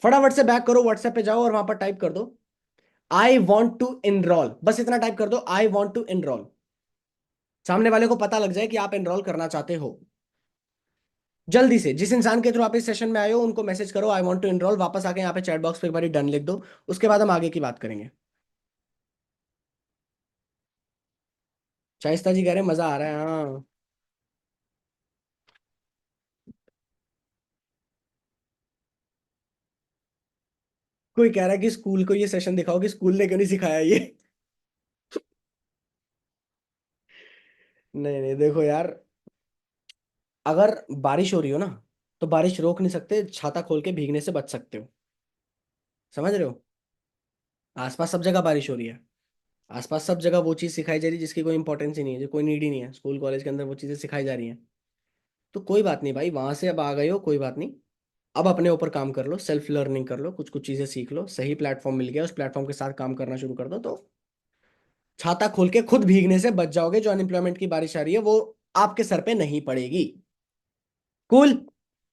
फटाफट से बैक करो, व्हाट्सएप पे जाओ और वहां पर टाइप कर दो आई वॉन्ट टू एनरोल, बस इतना टाइप कर दो, आई वॉन्ट टू एनरोल, सामने वाले को पता लग जाए कि आप एनरोल करना चाहते हो। जल्दी से जिस इंसान के थ्रू आप इस सेशन में आए हो उनको मैसेज करो आई वॉन्ट टू एनरोल, वापस आके यहाँ पे चैट बॉक्स पे एक बार डन लिख दो, उसके बाद हम आगे की बात करेंगे। शाइस्ता जी कह रहे हैं मजा आ रहा है, हाँ। कोई कह रहा है कि स्कूल को ये सेशन दिखाओ कि स्कूल ने क्यों नहीं सिखाया ये। नहीं नहीं, देखो यार, अगर बारिश हो रही हो ना, तो बारिश रोक नहीं सकते, छाता खोल के भीगने से बच सकते हो। समझ रहे हो? आसपास सब जगह बारिश हो रही है, आसपास सब जगह वो चीज़ सिखाई जा रही है जिसकी कोई इंपॉर्टेंस ही नहीं है, जो कोई नीड ही नहीं है, स्कूल कॉलेज के अंदर वो चीज़ें सिखाई जा रही हैं। तो कोई बात नहीं भाई, वहां से अब आ गए हो, कोई बात नहीं। अब अपने ऊपर काम कर लो, सेल्फ लर्निंग कर लो, कुछ कुछ चीज़ें सीख लो, सही प्लेटफॉर्म मिल गया, उस प्लेटफॉर्म के साथ काम करना शुरू कर दो, तो छाता खोल के खुद भीगने से बच जाओगे। जो अनएम्प्लॉयमेंट की बारिश आ रही है वो आपके सर पे नहीं पड़ेगी। कूल,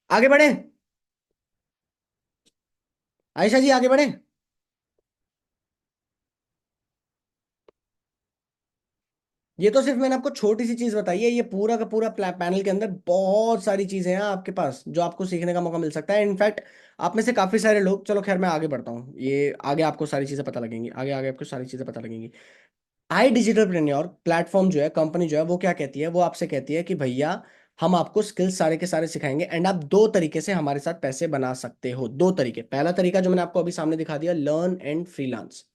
आगे बढ़े। आयशा जी आगे बढ़े। ये तो सिर्फ मैंने आपको छोटी सी चीज बताई है, ये पूरा का पूरा पैनल के अंदर बहुत सारी चीजें हैं आपके पास जो आपको सीखने का मौका मिल सकता है। इनफैक्ट आप में से काफी सारे लोग, चलो खैर मैं आगे बढ़ता हूँ, ये आगे आपको सारी चीजें पता लगेंगी, आगे आगे आपको सारी चीजें पता लगेंगी। आई डिजिटल प्रेन्योर प्लेटफॉर्म जो है, कंपनी जो है, वो क्या कहती है, वो आपसे कहती है कि भैया हम आपको स्किल्स सारे के सारे सिखाएंगे, एंड आप दो तरीके से हमारे साथ पैसे बना सकते हो। दो तरीके, पहला तरीका जो मैंने आपको अभी सामने दिखा दिया, learn and freelance.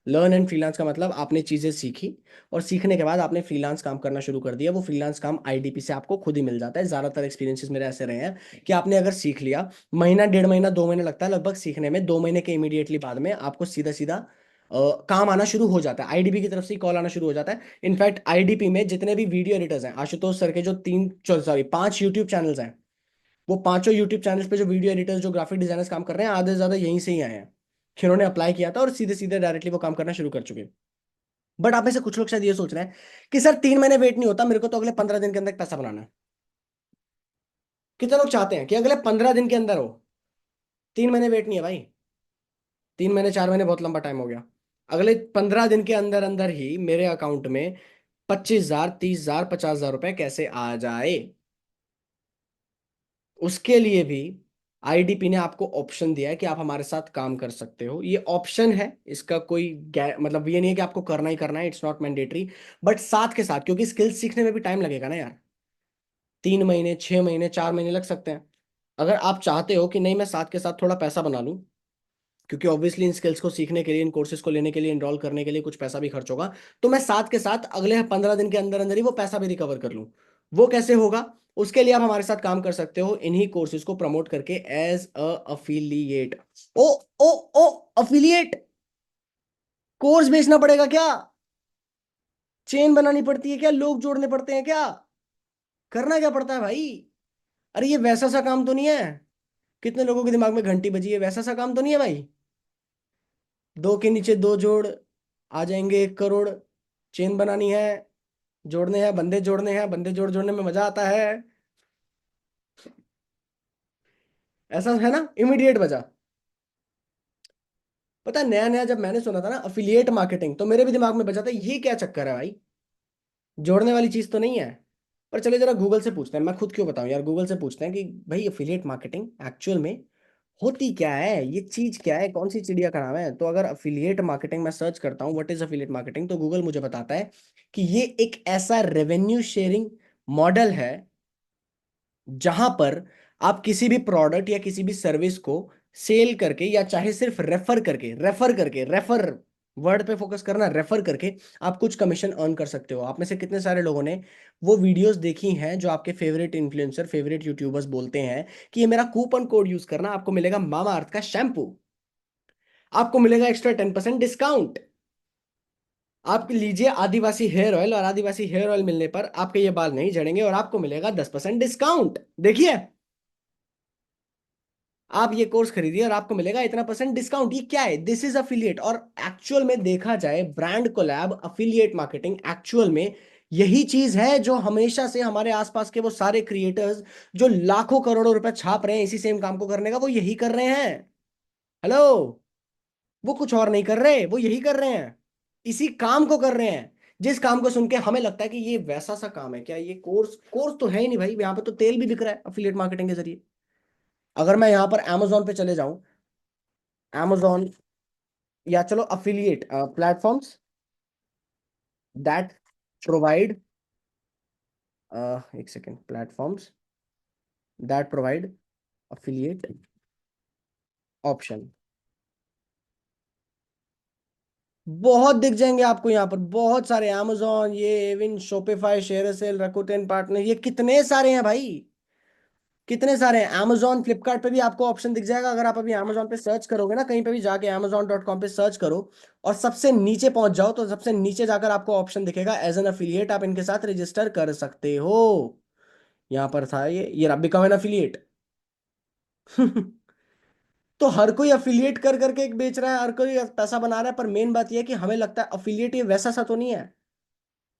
Learn and freelance का मतलब आपने चीजें सीखी और सीखने के बाद आपने फ्रीलांस काम करना शुरू कर दिया। वो फ्रीलांस काम आईडीपी से आपको खुद ही मिल जाता है। ज्यादातर एक्सपीरियंसेस मेरे ऐसे रहे हैं कि आपने अगर सीख लिया, महीना, डेढ़ महीना, 2 महीने लगता है लगभग सीखने में, 2 महीने के इमीडिएटली बाद में आपको सीधा सीधा काम आना शुरू हो जाता है, आईडीपी की तरफ से कॉल आना शुरू हो जाता है। इनफैक्ट आईडीपी में जितने भी वीडियो एडिटर्स हैं, आशुतोष सर के जो 5 यूट्यूब चैनल्स हैं, वो पांचों यूट्यूब चैनल्स पे जो वीडियो एडिटर्स, जो ग्राफिक डिजाइनर्स काम कर रहे हैं, आधे से ज्यादा यहीं से ही आए हैं, जिन्होंने अप्लाई किया था और सीधे सीधे डायरेक्टली वो काम करना शुरू कर चुके हैं। बट आप में से कुछ लोग शायद ये सोच रहे हैं कि सर 3 महीने वेट नहीं होता, मेरे को तो अगले 15 दिन के अंदर पैसा बनाना है। कितने लोग चाहते हैं कि अगले 15 दिन के अंदर हो? 3 महीने वेट नहीं है भाई, 3 महीने 4 महीने बहुत लंबा टाइम हो गया। अगले 15 दिन के अंदर अंदर ही मेरे अकाउंट में 25,000, 30,000, 50,000 रुपए कैसे आ जाए, उसके लिए भी आईडीपी ने आपको ऑप्शन दिया है कि आप हमारे साथ काम कर सकते हो। ये ऑप्शन है, इसका कोई मतलब ये नहीं है कि आपको करना ही करना है, इट्स नॉट मैंडेटरी। बट साथ के साथ, क्योंकि स्किल्स सीखने में भी टाइम लगेगा ना यार, 3 महीने, 6 महीने, 4 महीने लग सकते हैं। अगर आप चाहते हो कि नहीं मैं साथ के साथ थोड़ा पैसा बना लूं, क्योंकि ऑब्वियसली इन स्किल्स को सीखने के लिए, इन कोर्सेज को लेने के लिए, इनरोल करने के लिए कुछ पैसा भी खर्च होगा, तो मैं साथ के साथ अगले 15 दिन के अंदर अंदर ही वो पैसा भी रिकवर कर लूं। वो कैसे होगा? उसके लिए आप हमारे साथ काम कर सकते हो इन्हीं कोर्सेज को प्रमोट करके एज अ अफिलिएट। ओ ओ ओ, अफिलिएट कोर्स बेचना पड़ेगा क्या? चेन बनानी पड़ती है क्या? लोग जोड़ने पड़ते हैं क्या? करना क्या पड़ता है भाई? अरे ये वैसा सा काम तो नहीं है, कितने लोगों के दिमाग में घंटी बजी है, वैसा सा काम तो नहीं है भाई। दो के नीचे दो जोड़, आ जाएंगे 1 करोड़। चेन बनानी है, जोड़ने हैं, बंदे जोड़ने हैं, बंदे जोड़ने में मजा आता है। ऐसा है ना, इमीडिएट बजा। पता है, नया नया जब मैंने सुना था ना अफिलिएट मार्केटिंग, तो मेरे भी दिमाग में बजा था ये क्या चक्कर है भाई, जोड़ने वाली चीज तो नहीं है। पर चले जरा गूगल से पूछते हैं, मैं खुद क्यों बताऊं यार, गूगल से पूछते हैं कि भाई अफिलिएट मार्केटिंग एक्चुअल में होती क्या है, ये चीज क्या है, कौन सी चिड़िया का नाम है। तो अगर अफिलिएट मार्केटिंग मैं सर्च करता हूँ, व्हाट इज अफिलिएट मार्केटिंग, तो गूगल मुझे बताता है कि ये एक ऐसा रेवेन्यू शेयरिंग मॉडल है जहां पर आप किसी भी प्रोडक्ट या किसी भी सर्विस को सेल करके, या चाहे सिर्फ रेफर वर्ड पे फोकस करना, रेफर करके आप कुछ कमीशन अर्न कर सकते हो। आप में से कितने सारे लोगों ने वो वीडियोस देखी हैं जो आपके फेवरेट इन्फ्लुएंसर, फेवरेट यूट्यूबर्स बोलते हैं कि ये मेरा कूपन कोड यूज करना, आपको मिलेगा मामा अर्थ का शैम्पू, आपको मिलेगा एक्स्ट्रा 10% डिस्काउंट, आप लीजिए आदिवासी हेयर ऑयल, और आदिवासी हेयर ऑयल मिलने पर आपके ये बाल नहीं झड़ेंगे और आपको मिलेगा 10% डिस्काउंट। देखिए, आप ये कोर्स खरीदिए और आपको मिलेगा इतना परसेंट डिस्काउंट। ये क्या है? This is affiliate. और एक्चुअल में देखा जाए, brand collab, affiliate marketing actual में यही चीज है जो हमेशा से हमारे आसपास के वो सारे क्रिएटर्स जो लाखों करोड़ों रुपए छाप रहे हैं इसी सेम काम को करने का, वो यही कर रहे हैं। हेलो, वो कुछ और नहीं कर रहे, वो यही कर रहे हैं, इसी काम को कर रहे हैं। जिस काम को सुन के हमें लगता है कि ये वैसा सा काम है क्या, ये कोर्स कोर्स तो है ही नहीं भाई, यहाँ पे तो तेल भी बिक रहा है अफिलिएट मार्केटिंग के जरिए। अगर मैं यहाँ पर amazon पे चले जाऊं, amazon, या चलो अफिलिएट प्लेटफॉर्म्स दैट प्रोवाइड, एक second, platforms that provide affiliate option, बहुत दिख जाएंगे आपको यहाँ पर, बहुत सारे, Amazon, ये इवन शॉपिफाई, शेयरसेल, रकूटेन पार्टनर, ये कितने सारे हैं भाई, कितने सारे हैं। Amazon, फ्लिपकार्ट पे भी आपको ऑप्शन दिख जाएगा, अगर आप अभी Amazon पे सर्च करोगे ना, कहीं पे भी जाके amazon.com पे सर्च करो और सबसे नीचे पहुंच जाओ, तो सबसे नीचे जाकर आपको ऑप्शन दिखेगा एज एन अफिलिएट, आप इनके साथ रजिस्टर कर सकते हो। यहाँ पर था ये रहा, बिकम एन अफिलिएट। तो हर कोई अफिलिएट कर करके एक बेच रहा है, हर कोई पैसा बना रहा है, पर मेन बात यह है कि हमें लगता है अफिलिएट ये वैसा सा तो नहीं है।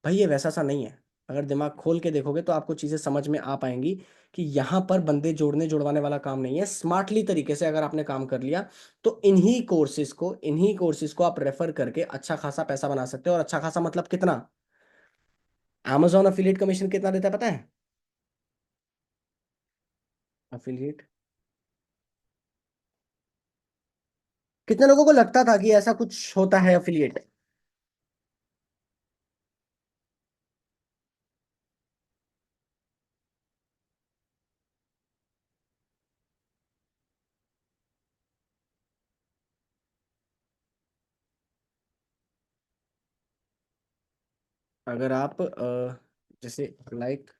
भाई ये वैसा सा नहीं है। अगर दिमाग खोल के देखोगे तो आपको चीजें समझ में आ पाएंगी कि यहाँ पर बंदे जोड़ने जुड़वाने वाला काम नहीं है। स्मार्टली तरीके से अगर आपने काम कर लिया तो इन्हीं कोर्सेज को आप रेफर करके अच्छा खासा पैसा बना सकते हो। और अच्छा खासा मतलब कितना? Amazon अफिलिएट कमीशन कितना देता है पता है? अफिलिएट, कितने लोगों को लगता था कि ऐसा कुछ होता है अफिलिएट? अगर आप जैसे like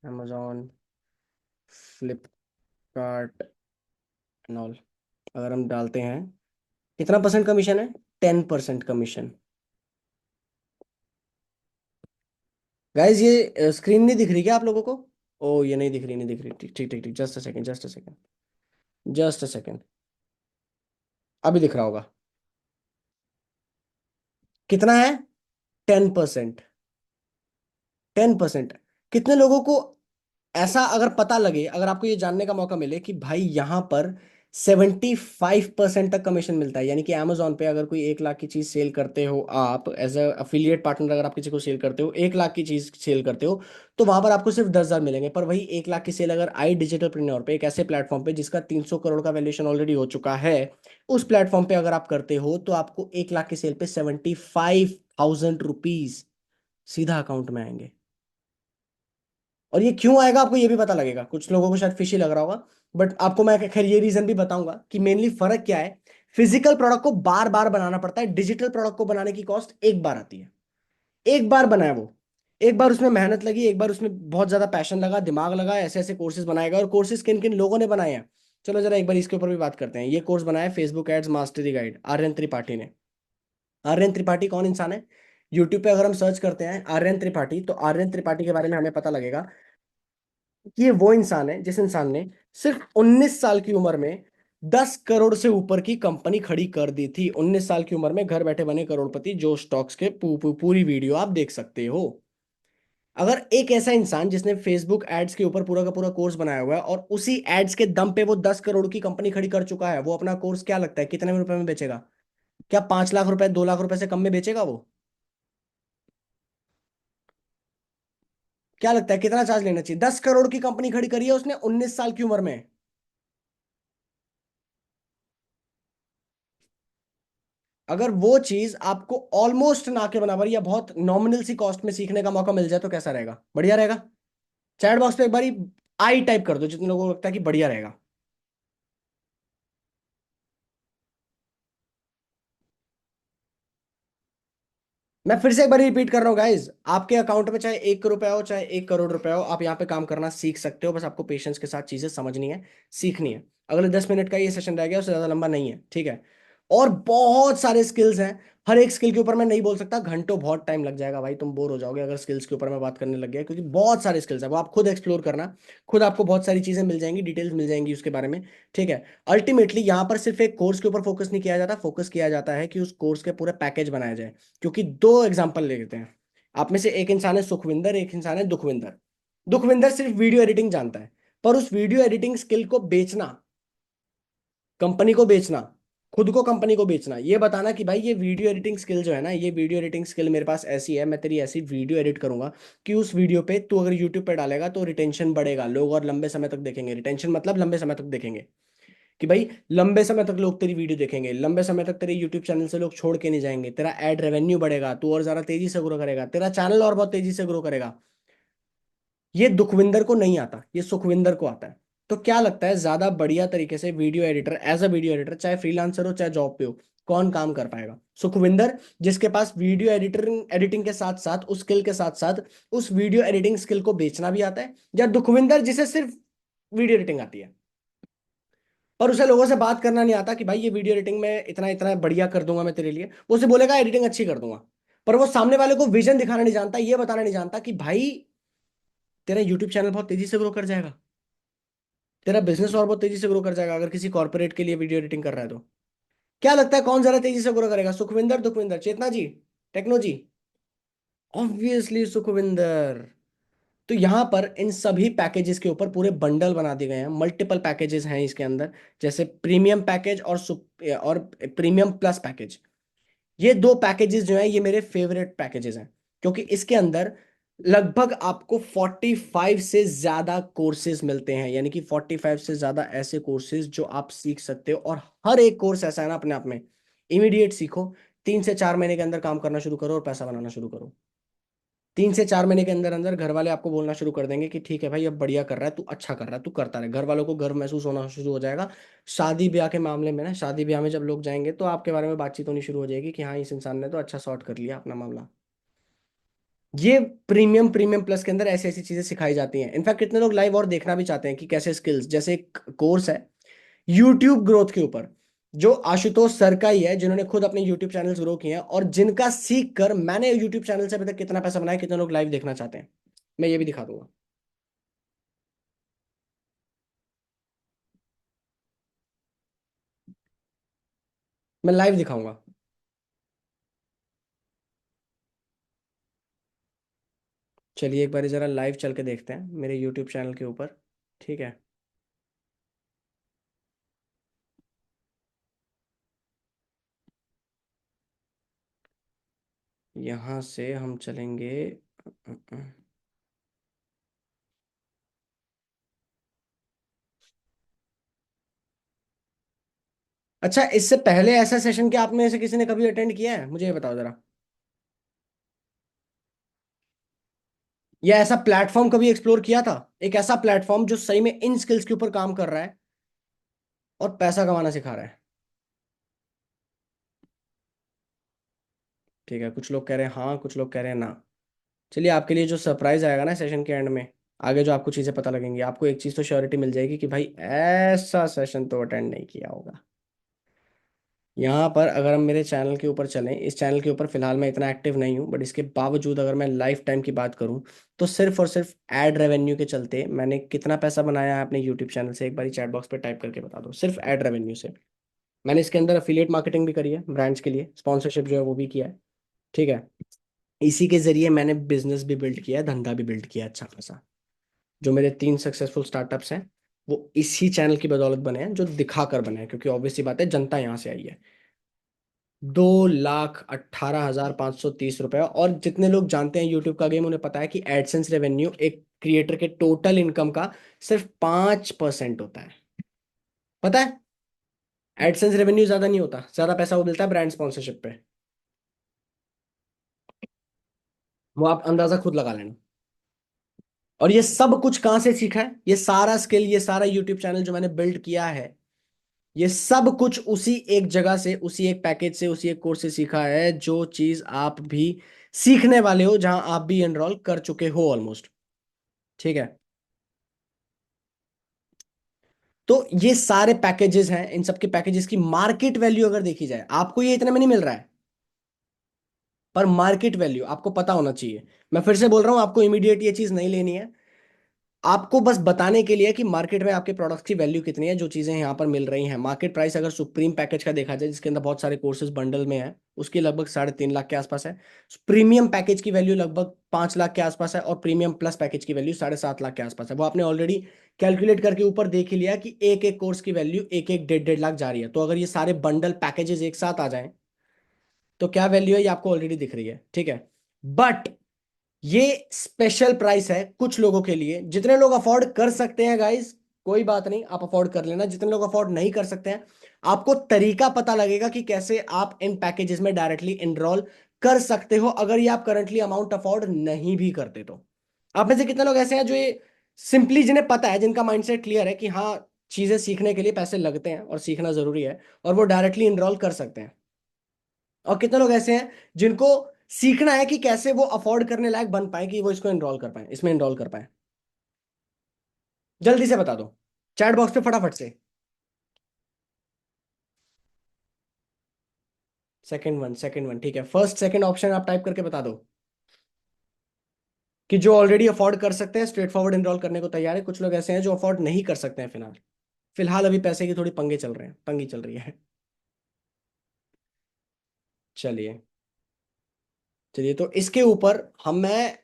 Amazon, Flipkart and all, अगर हम डालते हैं, कितना परसेंट कमीशन है? 10% कमीशन। गाइज ये स्क्रीन नहीं दिख रही क्या आप लोगों को? ओ ये नहीं दिख रही, नहीं दिख रही, ठीक ठीक ठीक ठीक, just a second, just a second, just a second, अभी दिख रहा होगा। कितना है? 10%। 10%। कितने लोगों को ऐसा अगर पता लगे, अगर आपको ये जानने का मौका मिले कि भाई यहाँ पर 75% तक कमीशन मिलता है, यानी कि Amazon पे अगर कोई 1 लाख की चीज सेल करते हो आप एज अ अफिलिएट पार्टनर, अगर आप किसी को सेल करते हो, 1 लाख की चीज सेल करते हो, तो वहां पर आपको सिर्फ 10,000 मिलेंगे। पर वही 1 लाख की सेल अगर आई डिजिटल प्रीन्योर पे, एक ऐसे प्लेटफॉर्म पे जिसका 300 करोड़ का वैल्यूएशन ऑलरेडी हो चुका है, उस प्लेटफॉर्म पे अगर आप करते हो तो आपको 1 लाख की सेल पे 75,000 रुपीज सीधा अकाउंट में आएंगे। और ये क्यों आएगा आपको ये भी पता लगेगा, कुछ लोगों को शायद फिशी लग रहा होगा, बट आपको मैं खैर ये रीजन भी बताऊंगा कि मेनली फर्क क्या है। फिजिकल प्रोडक्ट को बार बार बनाना पड़ता है, डिजिटल प्रोडक्ट को बनाने की कॉस्ट एक बार आती है। एक बार बनाया वो, एक बार उसमें मेहनत लगी, एक बार उसमें बहुत ज्यादा पैशन लगा, दिमाग लगा, ऐसे ऐसे कोर्सेज बनाएगा। और कोर्सेज किन किन लोगों ने बनाए हैं, चलो जरा एक बार इसके ऊपर भी बात करते हैं। ये कोर्स बनाया Facebook ads mastery guide, Aryan Tripathi ने। आर्यन त्रिपाठी कौन इंसान है? यूट्यूब पे अगर हम सर्च करते हैं आर्यन त्रिपाठी, तो आर्यन त्रिपाठी के बारे में हमें पता लगेगा कि ये वो इंसान है जिस इंसान ने सिर्फ 19 साल की उम्र में 10 करोड़ से ऊपर की कंपनी खड़ी कर दी थी। 19 साल की उम्र में घर बैठे बने करोड़पति, जो स्टॉक्स के पूरी वीडियो आप देख सकते हो। अगर एक ऐसा इंसान जिसने फेसबुक एड्स के ऊपर पूरा का पूरा कोर्स बनाया हुआ है और उसी एड्स के दम पे वो 10 करोड़ की कंपनी खड़ी कर चुका है, वो अपना कोर्स क्या लगता है कितने रुपए में बेचेगा? क्या 5 लाख रुपए, 2 लाख रुपए से कम में बेचेगा वो? क्या लगता है कितना चार्ज लेना चाहिए? 10 करोड़ की कंपनी खड़ी करी है उसने 19 साल की उम्र में। अगर वो चीज आपको ऑलमोस्ट ना के बराबर या बहुत नॉमिनल सी कॉस्ट में सीखने का मौका मिल जाए तो कैसा रहेगा? बढ़िया रहेगा। चैट बॉक्स पे एक बारी आई टाइप कर दो जितने लोगों को लगता है कि बढ़िया रहेगा। मैं फिर से एक बार रिपीट कर रहा हूँ गाइज, आपके अकाउंट में चाहे 1 रुपया हो चाहे 1 करोड़ रुपया हो, आप यहाँ पे काम करना सीख सकते हो। बस आपको पेशेंस के साथ चीजें समझनी है, सीखनी है। अगले 10 मिनट का ये सेशन रह गया, उससे ज्यादा लंबा नहीं है, ठीक है? और बहुत सारे स्किल्स हैं, हर एक स्किल के ऊपर मैं नहीं बोल सकता, घंटों बहुत टाइम लग जाएगा भाई, तुम बोर हो जाओगे अगर स्किल्स के ऊपर मैं बात करने लग गया, क्योंकि बहुत सारे स्किल्स है, वो आप खुद एक्सप्लोर करना। खुद आपको बहुत सारी चीजें मिल जाएंगी, डिटेल्स मिल जाएंगी उसके बारे में, ठीक है? अल्टीमेटली यहाँ पर सिर्फ एक कोर्स के ऊपर फोकस नहीं किया जाता, फोकस किया जाता है कि उस कोर्स के पूरे पैकेज बनाया जाए। क्योंकि दो एग्जांपल ले लेते हैं, आप में से एक इंसान है सुखविंदर, एक इंसान है दुखविंदर। दुखविंदर सिर्फ वीडियो एडिटिंग जानता है, पर उस वीडियो एडिटिंग स्किल को बेचना, कंपनी को बेचना, खुद को कंपनी को बेचना, ये बताना कि भाई ये वीडियो एडिटिंग स्किल जो है ना, ये वीडियो एडिटिंग स्किल मेरे पास ऐसी है, मैं तेरी ऐसी वीडियो एडिट करूंगा कि उस वीडियो पे तू अगर यूट्यूब पे डालेगा तो रिटेंशन बढ़ेगा, लोग और लंबे समय तक देखेंगे। रिटेंशन मतलब लंबे समय तक देखेंगे, कि भाई लंबे समय तक लोग तेरी वीडियो देखेंगे, लंबे समय तक तेरे यूट्यूब चैनल से लोग छोड़ के नहीं जाएंगे, तेरा एड रेवेन्यू बढ़ेगा, तू और ज्यादा तेजी से ग्रो करेगा, तेरा चैनल और बहुत तेजी से ग्रो करेगा। ये दुखविंदर को नहीं आता, ये सुखविंदर को आता है। तो क्या लगता है ज्यादा बढ़िया तरीके से video editor, as a video editor, चाहे फ्रीलांसर हो चाहे जॉब पे हो, कौन काम कर पाएगा? सुखविंदर, जिसके पास वीडियो एडिटिंग के साथ साथ उस स्किल के साथ साथ उस वीडियो एडिटिंग स्किल को बेचना भी आता है, या दुखविंदर जिसे सिर्फ वीडियो एडिटिंग आती है पर उसे लोगों से बात करना नहीं आता कि भाई ये वीडियो एडिटिंग में इतना इतना बढ़िया कर दूंगा मैं तेरे लिए, वो उसे बोलेगा एडिटिंग अच्छी कर दूंगा, पर वो सामने वाले को विजन दिखाना नहीं जानता, ये बताना नहीं जानता कि भाई तेरा यूट्यूब चैनल बहुत तेजी से ग्रो कर जाएगा, तेरा बिजनेस और बहुत तेजी से ग्रो कर जाएगा अगर किसी कॉर्पोरेट के लिए वीडियो एडिटिंग कर रहा है तो। क्या लगता है कौन ज्यादा तेजी से ग्रो करेगा, सुखविंदर दुखविंदर? चेतना जी, टेक्नो जी? ऑब्वियसली सुखविंदर। तो यहाँ पर इन सभी पैकेजेस के ऊपर पूरे बंडल बना दिए गए हैं, मल्टीपल पैकेजेस हैं इसके अंदर, जैसे प्रीमियम पैकेज और प्रीमियम प्लस पैकेज। ये दो पैकेजेस जो हैं ये मेरे फेवरेट पैकेजेस हैं, क्योंकि इसके अंदर लगभग आपको 45 से ज्यादा कोर्सेज मिलते हैं, यानी कि 45 से ज्यादा ऐसे कोर्सेज जो आप सीख सकते हो, और हर एक कोर्स ऐसा है ना अपने आप में, इमीडिएट सीखो, 3 से 4 महीने के अंदर काम करना शुरू करो और पैसा बनाना शुरू करो। 3 से 4 महीने के अंदर अंदर घर वाले आपको बोलना शुरू कर देंगे कि ठीक है भाई अब बढ़िया कर रहा है तू, अच्छा कर रहा है तू, करता रहे। घर वालों को गर्व महसूस होना शुरू हो जाएगा। शादी ब्याह के मामले में ना, शादी ब्याह में जब लोग जाएंगे तो आपके बारे में बातचीत होनी शुरू हो जाएगी कि हाँ इस इंसान ने तो अच्छा सॉर्ट कर लिया अपना मामला। ये प्रीमियम प्रीमियम प्लस के अंदर ऐसी ऐसी चीजें सिखाई जाती हैं। इनफैक्ट कितने लोग लाइव और देखना भी चाहते हैं कि कैसे स्किल्स, जैसे एक कोर्स है यूट्यूब ग्रोथ के ऊपर जो आशुतोष सर का ही है, जिन्होंने खुद अपने यूट्यूब चैनल्स ग्रो किए हैं और जिनका सीख कर मैंने यूट्यूब चैनल से अभी तक कितना पैसा बनाया, कितने लोग लाइव देखना चाहते हैं, मैं ये भी दिखा दूंगा। मैं लाइव दिखाऊंगा। चलिए एक बार जरा लाइव चल के देखते हैं मेरे यूट्यूब चैनल के ऊपर, ठीक है? यहां से हम चलेंगे। अच्छा, इससे पहले ऐसा सेशन क्या आप में से किसी ने कभी अटेंड किया है? मुझे ये बताओ जरा। या ऐसा प्लेटफॉर्म कभी एक्सप्लोर किया था, एक ऐसा प्लेटफॉर्म जो सही में इन स्किल्स के ऊपर काम कर रहा है और पैसा कमाना सिखा रहा है? ठीक है, कुछ लोग कह रहे हैं हाँ, कुछ लोग कह रहे हैं ना। चलिए आपके लिए जो सरप्राइज आएगा ना सेशन के एंड में, आगे जो आपको चीजें पता लगेंगी, आपको एक चीज तो श्योरिटी मिल जाएगी कि भाई ऐसा सेशन तो अटेंड नहीं किया होगा। यहाँ पर अगर हम मेरे चैनल के ऊपर चलें, इस चैनल के ऊपर फिलहाल मैं इतना एक्टिव नहीं हूँ, बट इसके बावजूद अगर मैं लाइफ टाइम की बात करूँ तो सिर्फ और सिर्फ एड रेवेन्यू के चलते मैंने कितना पैसा बनाया है अपने यूट्यूब चैनल से, एक बार चैट बॉक्स पे टाइप करके बता दो, सिर्फ एड रेवेन्यू से। मैंने इसके अंदर अफिलिएट मार्केटिंग भी करी है ब्रांड्स के लिए, स्पॉन्सरशिप जो है वो भी किया है, ठीक है? इसी के जरिए मैंने बिजनेस भी बिल्ड किया है, धंधा भी बिल्ड किया है अच्छा खासा। जो मेरे 3 सक्सेसफुल स्टार्टअप्स हैं वो इसी चैनल की बदौलत बने हैं, जो दिखाकर बने हैं, क्योंकि ऑब्वियस सी बात है जनता यहाँ से आई है। 2,18,530 रुपए। और जितने लोग जानते हैं यूट्यूब का गेम उन्हें पता है कि एडसेंस रेवेन्यू एक क्रिएटर के टोटल इनकम का सिर्फ 5% होता है। पता है? एडसेंस रेवेन्यू ज्यादा नहीं होता, ज्यादा पैसा वो मिलता है ब्रांड स्पॉन्सरशिप पे। वो आप अंदाजा खुद लगा लेना। और ये सब कुछ कहाँ से सीखा है? ये सारा स्किल, ये सारा यूट्यूब चैनल जो मैंने बिल्ड किया है, ये सब कुछ उसी एक जगह से, उसी एक पैकेज से, उसी एक कोर्स से सीखा है, जो चीज आप भी सीखने वाले हो, जहां आप भी एनरोल कर चुके हो ऑलमोस्ट, ठीक है? तो ये सारे पैकेजेस हैं, इन सब के पैकेजेस की मार्केट वैल्यू अगर देखी जाए, आपको ये इतने में नहीं मिल रहा है, पर मार्केट वैल्यू आपको पता होना चाहिए। मैं फिर से बोल रहा हूं, आपको इमीडिएट ये चीज नहीं लेनी है, आपको बस बताने के लिए कि मार्केट में आपके प्रोडक्ट्स की वैल्यू कितनी है, जो चीजें यहाँ पर मिल रही हैं। मार्केट प्राइस अगर सुप्रीम पैकेज का देखा जाए, जिसके अंदर बहुत सारे कोर्सेज बंडल में है, उसकी लगभग 3.5 लाख के आसपास है। प्रीमियम पैकेज की वैल्यू लगभग 5 लाख के आसपास है, और प्रीमियम प्लस पैकेज की वैल्यू 7.5 लाख के आसपास है। वो आपने ऑलरेडी कैलकुलेट करके ऊपर देख ही लिया कि एक एक कोर्स की वैल्यू एक एक 1.5 1.5 लाख जा रही है। तो अगर ये सारे बंडल पैकेजेस एक साथ आ जाएं तो क्या वैल्यू है ये आपको ऑलरेडी दिख रही है, ठीक है? बट ये स्पेशल प्राइस है कुछ लोगों के लिए, जितने लोग अफोर्ड कर सकते हैं गाइस, कोई बात नहीं, आप अफोर्ड कर लेना। जितने लोग अफोर्ड नहीं कर सकते हैं, आपको तरीका पता लगेगा कि कैसे आप इन पैकेजेस में डायरेक्टली एनरोल कर सकते हो, अगर ये आप करंटली अमाउंट अफोर्ड नहीं भी करते तो। आप में से कितने लोग ऐसे हैं जो ये सिंपली, जिन्हें पता है, जिनका माइंडसेट क्लियर है कि हाँ चीजें सीखने के लिए पैसे लगते हैं और सीखना जरूरी है, और वो डायरेक्टली एनरोल कर सकते हैं? और कितने लोग ऐसे हैं जिनको सीखना है कि कैसे वो अफोर्ड करने लायक बन पाए, कि वो इसको एनरोल कर पाए, इसमें एनरोल कर पाए? जल्दी से बता दो चैट बॉक्स पे फटाफट से। सेकंड वन ठीक है, फर्स्ट सेकंड ऑप्शन आप टाइप करके बता दो कि जो ऑलरेडी अफोर्ड कर सकते हैं स्ट्रेट फॉरवर्ड एनरोल करने को तैयार है। कुछ लोग ऐसे हैं जो अफोर्ड नहीं कर सकते हैं फिलहाल, फिलहाल अभी पैसे की थोड़ी पंगे चल रहे हैं, तंगी चल रही है। चलिए चलिए, तो इसके ऊपर मैं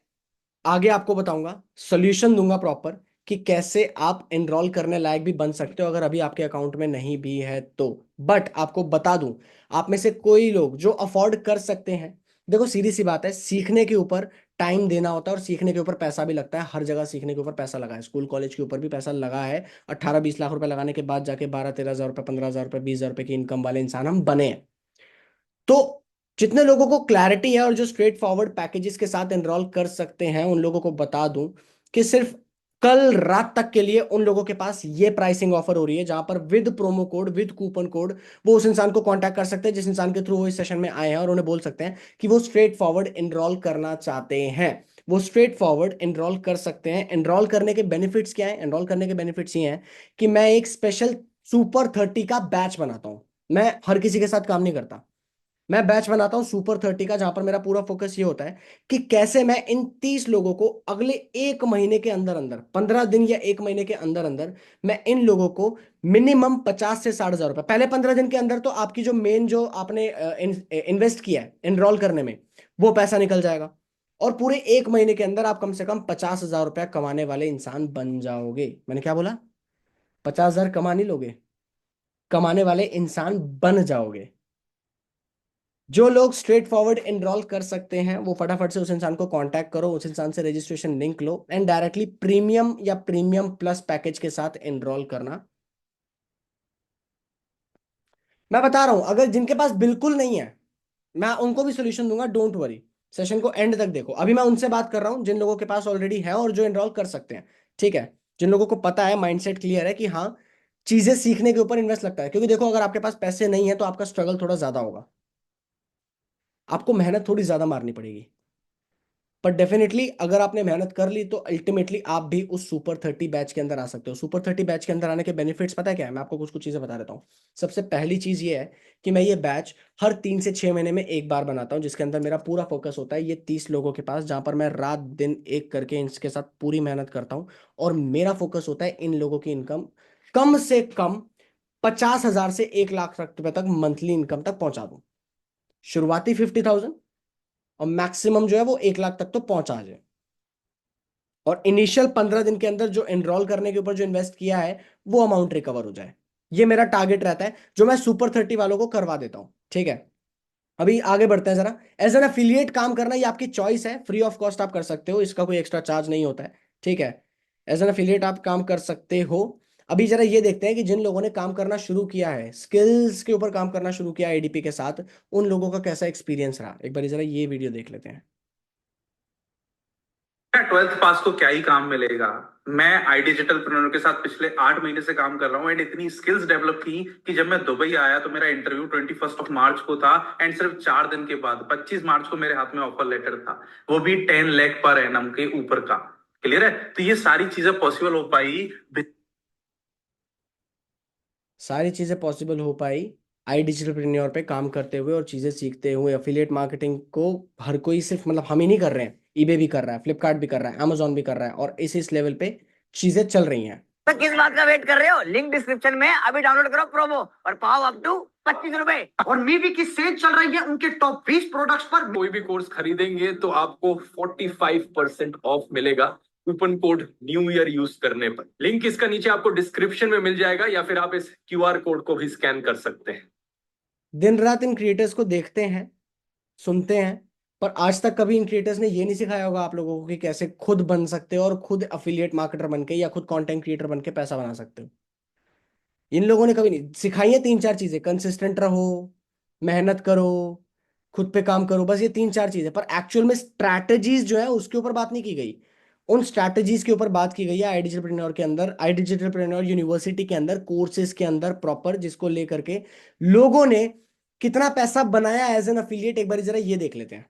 आगे आपको बताऊंगा, सॉल्यूशन दूंगा प्रॉपर, कि कैसे आप एनरोल करने लायक भी बन सकते हो अगर अभी आपके अकाउंट में नहीं भी है तो। बट आपको बता दूं, आप में से कोई लोग जो अफोर्ड कर सकते हैं, देखो सीधी सी बात है, सीखने के ऊपर टाइम देना होता है और सीखने के ऊपर पैसा भी लगता है। हर जगह सीखने के ऊपर पैसा लगा है, स्कूल कॉलेज के ऊपर भी पैसा लगा है। 18-20 लाख रुपए लगाने के बाद जाके 12-13 हज़ार रुपए, 15 हज़ार रुपए, 20 हज़ार रुपए की इनकम वाले इंसान हम बने हैं। तो जितने लोगों को क्लैरिटी है और जो स्ट्रेट फॉरवर्ड पैकेजेस के साथ एनरोल कर सकते हैं, उन लोगों को बता दूं कि सिर्फ कल रात तक के लिए उन लोगों के पास ये प्राइसिंग ऑफर हो रही है, जहां पर with promo code, with coupon code, वो उस इंसान को कांटेक्ट कर सकते हैं जिस इंसान के थ्रू वो इस सेशन में आए हैं, और उन्हें बोल सकते हैं कि वो स्ट्रेट फॉरवर्ड एनरोल करना चाहते हैं। वो स्ट्रेट फॉरवर्ड एनरोल कर सकते हैं। एनरोल करने के बेनिफिट्स क्या है? एनरोल करने के बेनिफिट्स ये हैं कि मैं एक स्पेशल सुपर 30 का बैच बनाता हूं। मैं हर किसी के साथ काम नहीं करता, मैं बैच बनाता हूं सुपर 30 का, जहां पर मेरा पूरा फोकस ये होता है कि कैसे मैं इन 30 लोगों को अगले 1 महीने के अंदर अंदर, 15 दिन या 1 महीने के अंदर अंदर, मैं इन लोगों को मिनिमम 50 से 60 हज़ार रुपए, पहले 15 दिन के अंदर तो आपकी जो मेन जो आपने इन्वेस्ट किया है एनरोल करने में, वो पैसा निकल जाएगा, और पूरे 1 महीने के अंदर आप कम से कम 50 हज़ार रुपया कमाने वाले इंसान बन जाओगे। मैंने क्या बोला? 50 हज़ार कमा नहीं लोगे, कमाने वाले इंसान बन जाओगे। जो लोग स्ट्रेट फॉरवर्ड एनरोल कर सकते हैं वो फटाफट से उस इंसान को कांटेक्ट करो, उस इंसान से registration link low and directly premium या प्रीमियम प्लस पैकेज के साथ एनरोल करना। मैं बता रहा हूं, अगर जिनके पास बिल्कुल नहीं है, मैं उनको भी सोल्यूशन दूंगा, डोंट वरी। सेशन को एंड तक देखो। अभी मैं उनसे बात कर रहा हूं जिन लोगों के पास ऑलरेडी है और जो एनरोल कर सकते हैं, ठीक है? जिन लोगों को पता है, माइंडसेट क्लियर है कि हाँ, चीजें सीखने के ऊपर इन्वेस्ट लगता है, क्योंकि देखो अगर आपके पास पैसे नहीं है तो आपका स्ट्रगल थोड़ा ज्यादा होगा, आपको मेहनत थोड़ी ज्यादा मारनी पड़ेगी। पर डेफिनेटली अगर आपने मेहनत कर ली तो अल्टीमेटली आप भी उस सुपर 30 बैच के अंदर आ सकते हो। सुपर 30 बैच के अंदर आने के बेनिफिट्स पता है क्या है? मैं आपको कुछ कुछ चीजें बता देता हूँ। सबसे पहली चीज ये है कि मैं ये बैच हर 3 से 6 महीने में एक बार बनाता हूँ, जिसके अंदर मेरा पूरा फोकस होता है ये 30 लोगों के पास, जहां पर मैं रात दिन एक करके इनके साथ पूरी मेहनत करता हूँ, और मेरा फोकस होता है इन लोगों की इनकम कम से कम 50 हज़ार से 1 लाख रुपए तक मंथली इनकम तक पहुंचा दूं। शुरुआती 50,000 और मैक्सिमम जो है वो 1 लाख तक तो पहुंचा जाए, और इनिशियल 15 दिन के अंदर जो एनरोल करने के ऊपर जो इन्वेस्ट किया है वो अमाउंट रिकवर हो जाए। ये मेरा टारगेट रहता है जो मैं सुपर 30 वालों को करवा देता हूं, ठीक है? अभी आगे बढ़ते हैं जरा। एज एन एफिलिएट काम करना ये आपकी चॉइस है, फ्री ऑफ कॉस्ट आप कर सकते हो, इसका कोई एक्स्ट्रा चार्ज नहीं होता है, ठीक है? एज एन एफिलिएट आप काम कर सकते हो। अभी जरा ये देखते हैं कि जिन लोगों ने काम करना शुरू किया है, स्किल्स के ऊपर काम करना शुरू किया एडीपी के साथ, उन लोगों का कैसा एक्सपीरियंस रहा। एक बार जरा ये वीडियो देख लेते हैं। 12th पास को क्या ही काम मिलेगा। मैं आई डिजिटल प्रेन्योर के साथ पिछले 8 महीने से काम कर रहा हूँ एंड इतनी स्किल्स डेवलप की कि जब मैं दुबई आया तो मेरा इंटरव्यू 21 मार्च को था एंड सिर्फ 4 दिन के बाद 25 मार्च को मेरे हाथ में ऑफर लेटर था, वो भी 10 लाख पर एनम के ऊपर का। क्लियर है? तो ये सारी चीजें पॉसिबल हो पाई, सारी चीजें पॉसिबल हो पाई आई डिजिटलप्रेन्योर पे काम करते हुए और चीजें सीखते हुए। अफिलिएट मार्केटिंग को हर कोई, सिर्फ मतलब हम ही नहीं कर रहे हैं, ईबे भी कर रहा है, फ्लिपकार्ट भी कर रहा है, अमेजोन भी कर रहा है, और इस लेवल पे चीजें चल रही हैं। तो किस बात का वेट कर रहे हो? लिंक डिस्क्रिप्शन में, अभी डाउनलोड करो प्रोमो और पाओ अप टू 25 रुपए। और मीवी की सेल चल रही है उनके टॉप 20 प्रोडक्ट्स पर। कोई भी कोर्स खरीदेंगे तो आपको 45% ऑफ मिलेगा coupon code new year use करने पर। लिंक इसका नीचे आपको डिस्क्रिप्शन में मिल जाएगा, या फिर आप इस क्यूआर कोड को भी स्कैन कर सकते हैं। दिन रात इन क्रिएटर्स को देखते हैं, सुनते हैं, पर आज तक कभी इन क्रिएटर्स ने ये नहीं सिखाया होगा आप लोगों को कि कैसे खुद बन सकते हो और खुद अफिलिएट मार्केटर बन के या खुद कंटेंट क्रिएटर बन के पैसा बना सकते हो। इन लोगों ने कभी नहीं सिखाई है 3-4 चीजें। कंसिस्टेंट रहो, मेहनत करो, खुद पे काम करो, बस ये 3-4 चीजें। पर एक्चुअल में स्ट्रैटेजीज जो है उसके ऊपर बात नहीं की गई। उन स्ट्रैटेजीज के ऊपर बात की गई है आई डिजिटलप्रेन्योर के अंदर, आई डिजिटलप्रेन्योर यूनिवर्सिटी के अंदर, कोर्सेज के अंदर प्रॉपर, जिसको लेकर के लोगों ने कितना पैसा बनाया एज एन अफिलिएट, एक बार जरा ये देख लेते हैं।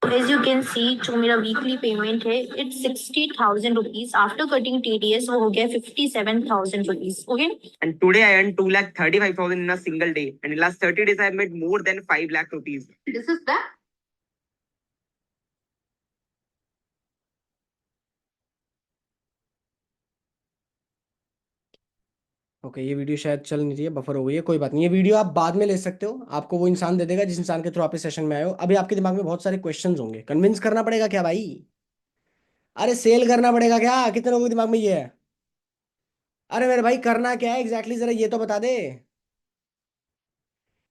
As you can see, जो मेरा वीकली पेमेंट है it's 60,000 rupees, after cutting TDS वो हो गया 57,000 rupees. Okay. And today I earned 2,35,000 in a single day. And in last 30 days I have made more than 5 lakh rupees. This is that. Okay, ये video शायद चल नहीं रही है, buffer हो गई है, कोई बात नहीं। ये वीडियो आप बाद में ले सकते हो, आपको वो इंसान दे देगा जिस इंसान के थ्रू आप इस सेशन में आए हो। अभी आपके दिमाग में बहुत सारे क्वेश्चंस होंगे, कन्विंस करना पड़ेगा क्या भाई? अरे सेल करना पड़ेगा क्या? कितने लोगों के दिमाग में ये है? अरे मेरे भाई करना क्या है एग्जैक्टली जरा ये तो बता दे।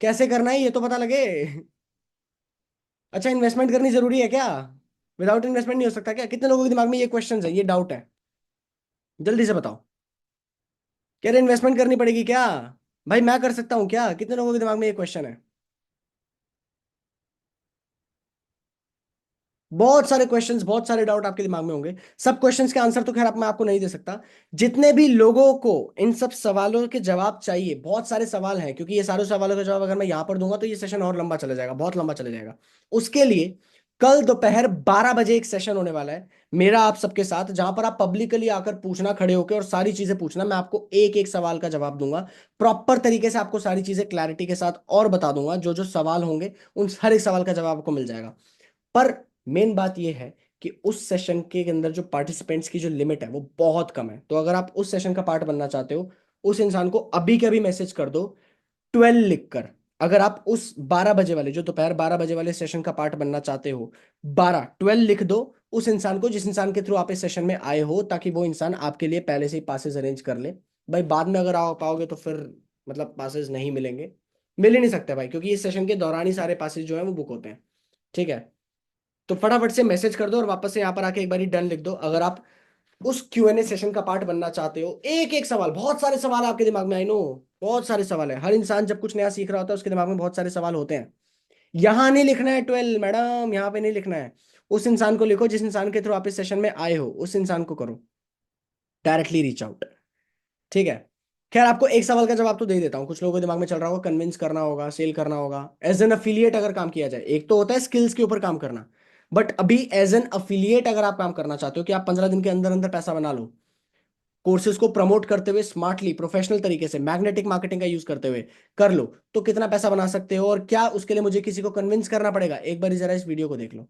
कैसे करना है ये तो पता लगे। अच्छा, इन्वेस्टमेंट करनी जरूरी है क्या? विदाउट इन्वेस्टमेंट नहीं हो सकता क्या? कितने लोगों के दिमाग में ये क्वेश्चन है, ये डाउट है? जल्दी से बताओ। कह रहे इन्वेस्टमेंट करनी पड़ेगी क्या? भाई मैं कर सकता हूँ क्या? कितने लोगों के दिमाग में ये क्वेश्चन है? बहुत सारे क्वेश्चंस, बहुत सारे डाउट आपके दिमाग में होंगे। सब क्वेश्चंस के आंसर तो खैर मैं आपको नहीं दे सकता। जितने भी लोगों को इन सब सवालों के जवाब चाहिए, बहुत सारे सवाल हैं, क्योंकि ये सारे सवालों के जवाब अगर मैं यहां पर दूंगा तो ये सेशन और लंबा चला जाएगा, बहुत लंबा चला जाएगा। उसके लिए कल दोपहर 12 बजे एक सेशन होने वाला है मेरा आप सबके साथ, जहां पर आप पब्लिकली आकर पूछना, खड़े होकर, और सारी चीजें पूछना। मैं आपको एक एक सवाल का जवाब दूंगा, प्रॉपर तरीके से आपको सारी चीजें क्लैरिटी के साथ और बता दूंगा। जो जो सवाल होंगे उन हर एक सवाल का जवाब आपको मिल जाएगा। पर मेन बात यह है कि उस सेशन के अंदर जो पार्टिसिपेंट्स की जो लिमिट है वो बहुत कम है। तो अगर आप उस सेशन का पार्ट बनना चाहते हो, उस इंसान को अभी के अभी मैसेज कर दो 12 लिखकर। अगर आप उस 12 बजे वाले, जो दोपहर 12 बजे वाले सेशन का पार्ट बनना चाहते हो, 12 लिख दो उस इंसान को जिस इंसान के थ्रू आप इस सेशन में आए हो, ताकि वो इंसान आपके लिए पहले से ही पासेस अरेंज कर ले। भाई बाद में अगर आ पाओगे तो फिर मतलब पासेस नहीं मिलेंगे, मिल ही नहीं सकते भाई, क्योंकि इस सेशन के दौरान ही सारे पासेस जो है वो बुक होते हैं। ठीक है, तो फटाफट से मैसेज कर दो और वापस से यहाँ पर आके एक बार डन लिख दो अगर आप उस Q&A सेशन का पार्ट बनना चाहते हो। एक एक सवाल, बहुत सारे सवाल आपके दिमाग में, आई नो बहुत सारे सवाल है। हर इंसान जब कुछ नया सीख रहा होता है उसके दिमाग में बहुत सारे सवाल होते हैं। यहाँ नहीं लिखना है 12 मैडम, यहाँ पे नहीं लिखना है। उस इंसान को लिखो जिस इंसान के थ्रू आप इस सेशन में आए हो, उस इंसान को करो डायरेक्टली रीच आउट। ठीक है, खैर आपको एक सवाल का जवाब तो दे देता हूँ। कुछ लोगों के दिमाग में चल रहा होगा कन्विंस करना होगा, सेल करना होगा। एज एन अफिलिएट अगर काम किया जाए, एक तो होता है स्किल्स के ऊपर काम करना, बट अभी एज एन अफिलिएट अगर आप काम करना चाहते हो कि आप 15 दिन के अंदर अंदर पैसा बना लो, कोर्सेज को प्रमोट करते हुए स्मार्टली, प्रोफेशनल तरीके से, मैग्नेटिक मार्केटिंग का यूज करते हुए कर लो, तो कितना पैसा बना सकते हो और क्या उसके लिए मुझे किसी को कन्विंस करना पड़ेगा? एक बार जरा इस वीडियो को देख लो।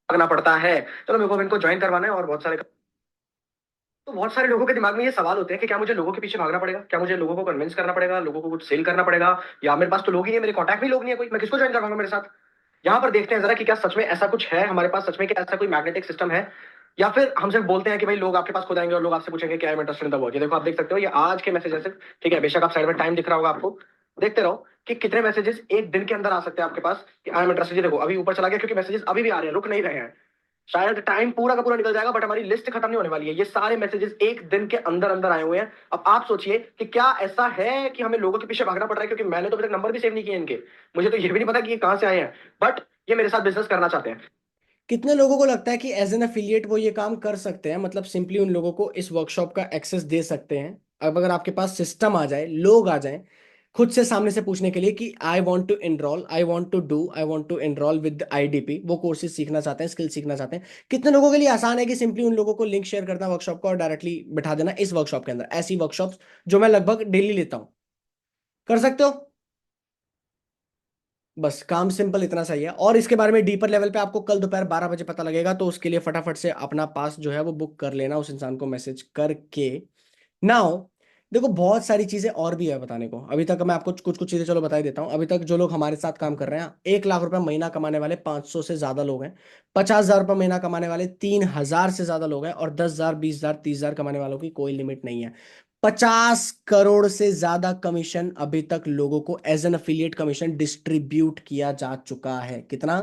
करना पड़ता है, चलो मेरे को इनको ज्वाइन करवाना है और बहुत सारे, तो बहुत सारे लोगों के दिमाग में ये सवाल होते हैं कि क्या मुझे लोगों के पीछे भागना पड़ेगा, क्या मुझे लोगों को कन्विंस करना पड़ेगा, लोगों को कुछ सेल करना पड़ेगा, या मेरे पास तो लोग ही है, मेरे कॉन्टैक्ट भी लोग नहीं है, कोई मैं किसको ज्वाइन करवाऊंगा मेरे साथ। यहाँ पर देखते हैं जरा कि क्या सच में ऐसा कुछ है हमारे पास, सच में क्या ऐसा कोई मैग्नेटिक सिस्टम है, या फिर हम सिर्फ बोलते हैं कि भाई लोग आपके पास खुद आएंगे और लोग आपसे पूछेंगे क्या है इंटरेस्टेड इन द वर्क। ये देखो आप देख सकते हो, ये आज के मैसेज है सिर्फ। ठीक है, बेशक आप साइड में टाइम दिख रहा होगा आपको, देखते रहो कि कितने मैसेजेस एक दिन के अंदर आ सकते हैं आपके पास कि आई एम इंटरेस्टेड। ये देखो अभी ऊपर चला गया क्योंकि मैसेजेस अभी भी आ रहे हैं, रुक नहीं रहे हैं। शायद टाइम पूरा का पूरा निकल जाएगा बट हमारी लिस्ट खत्म नहीं होने वाली है। ये सारे मैसेजेस एक दिन के अंदर अंदर आए हुए हैं। अब आप सोचिए कि क्या ऐसा है कि हमें लोगों के पीछे भागना पड़ रहा है, क्योंकि मैंने तो अभी तक नंबर भी सेव नहीं किए इनके, मुझे तो ये भी नहीं पता कि ये कहां से आए हैं, बट ये मेरे साथ बिजनेस करना चाहते हैं। कितने लोगों को लगता है कि एज एन अफिलिएट वो ये काम कर सकते हैं? मतलब सिंपली उन लोगों को इस वर्कशॉप का एक्सेस दे सकते हैं। अब अगर आपके पास सिस्टम आ जाए, लोग आ जाएं खुद से सामने से पूछने के लिए कि I want to enroll, I want to do, I want to enroll with IDP, वो कोर्सेज सीखना चाहते हैं, स्किल सीखना चाहते हैं। कितने लोगों के लिए आसान है कि सिंपली उन लोगों को लिंक शेयर करना वर्कशॉप का और डायरेक्टली बिठा देना इस वर्कशॉप के अंदर? ऐसी वर्कशॉप्स जो मैं लगभग डेली लेता हूं, कर सकते हो। बस काम सिंपल इतना सही है, और इसके बारे में डीपर लेवल पे आपको कल दोपहर 12 बजे पता लगेगा। तो उसके लिए फटाफट से अपना पास जो है वो बुक कर लेना उस इंसान को मैसेज करके। नाउ देखो बहुत सारी चीजें और भी है बताने को। अभी तक मैं आपको कुछ कुछ चीजें चलो बता ही देता हूँ। अभी तक जो लोग हमारे साथ काम कर रहे हैं, 1 लाख रुपए महीना कमाने वाले 500 से ज्यादा लोग हैं, 50,000 रुपये महीना कमाने वाले 3,000 से ज्यादा लोग हैं, और 10,000, 20,000, 30,000 कमाने वालों की कोई लिमिट नहीं है। 50 करोड़ से ज्यादा कमीशन अभी तक लोगों को as an affiliate commission distribute किया जा चुका है। कितना?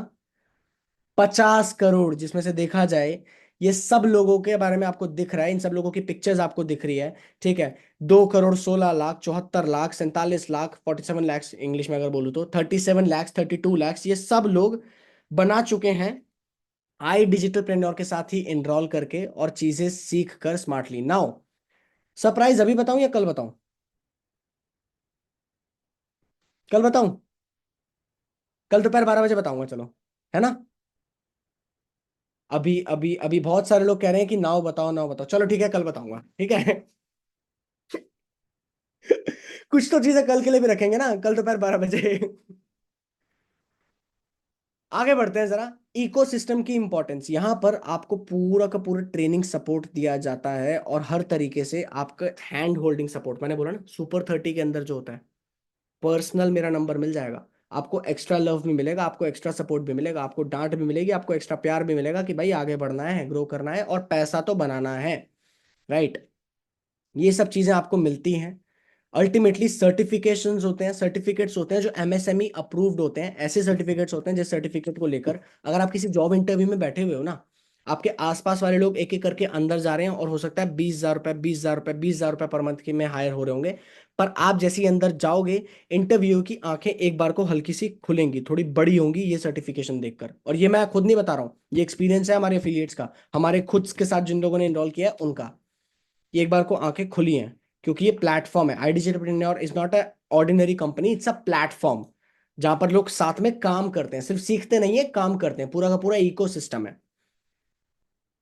50 करोड़, जिसमें से देखा जाए ये सब लोगों के बारे में आपको दिख रहा है, इन सब लोगों की पिक्चर्स आपको दिख रही है। ठीक है, 2 करोड़ 16 लाख, 74 लाख, 47 लाख, 47 लाख इंग्लिश में अगर बोलूँ तो 37 लाख, 32 लाख, ये सब लोग बना चुके हैं आई डिजिटल प्रेन्योर के साथ ही एनरोल करके और चीजें सीख कर स्मार्टली। नाउ सरप्राइज अभी बताऊं या कल बताऊं? कल बताऊं? कल दोपहर 12 बजे बताऊंगा, चलो, है ना? अभी अभी अभी बहुत सारे लोग कह रहे हैं कि नाउ बताओ नाउ बताओ, चलो ठीक है, कल बताऊंगा, ठीक है। कुछ तो चीजें कल के लिए भी रखेंगे ना, कल दोपहर 12 बजे। आगे बढ़ते हैं जरा। इकोसिस्टम की इंपॉर्टेंस, यहां पर आपको पूरा का पूरा ट्रेनिंग सपोर्ट दिया जाता है और हर तरीके से आपका हैंड होल्डिंग सपोर्ट, मैंने बोला ना सुपर 30 के अंदर जो होता है, पर्सनल मेरा नंबर मिल जाएगा, आपको एक्स्ट्रा लव भी मिलेगा, आपको एक्स्ट्रा सपोर्ट भी मिलेगा, आपको डांट भी मिलेगी, आपको एक्स्ट्रा प्यार भी मिलेगा कि भाई आगे बढ़ना है, ग्रो करना है और पैसा तो बनाना है, राइट? ये सब चीजें आपको मिलती हैं। अल्टीमेटली सर्टिफिकेशंस होते हैं, सर्टिफिकेट्स होते हैं जो एमएसएमई अप्रूव्ड होते हैं, ऐसे सर्टिफिकेट्स होते हैं जिस सर्टिफिकेट को लेकर अगर आप किसी जॉब इंटरव्यू में बैठे हुए हो ना, आपके आसपास वाले लोग एक एक करके अंदर जा रहे हैं और हो सकता है 20,000 रुपए 20,000 रुपए 20,000 रुपए पर मंथ के में हायर हो रहे होंगे, पर आप जैसे ही अंदर जाओगे, इंटरव्यू की आंखें एक बार को हल्की सी खुलेंगी, थोड़ी बड़ी होंगी ये सर्टिफिकेशन देखकर। और ये मैं खुद नहीं बता रहा हूँ, ये एक्सपीरियंस है हमारे एफिलिएट्स का, हमारे खुद के साथ जिन लोगों ने इनरोल किया है उनका। ये एक बार को आंखें खुली हैं, क्योंकि ये प्लेटफॉर्म है। IDigitalpreneur is not a ordinary company, it's a platform जहां पर लोग साथ में काम करते हैं, सिर्फ सीखते नहीं है, काम करते हैं, पूरा का पूरा इकोसिस्टम है।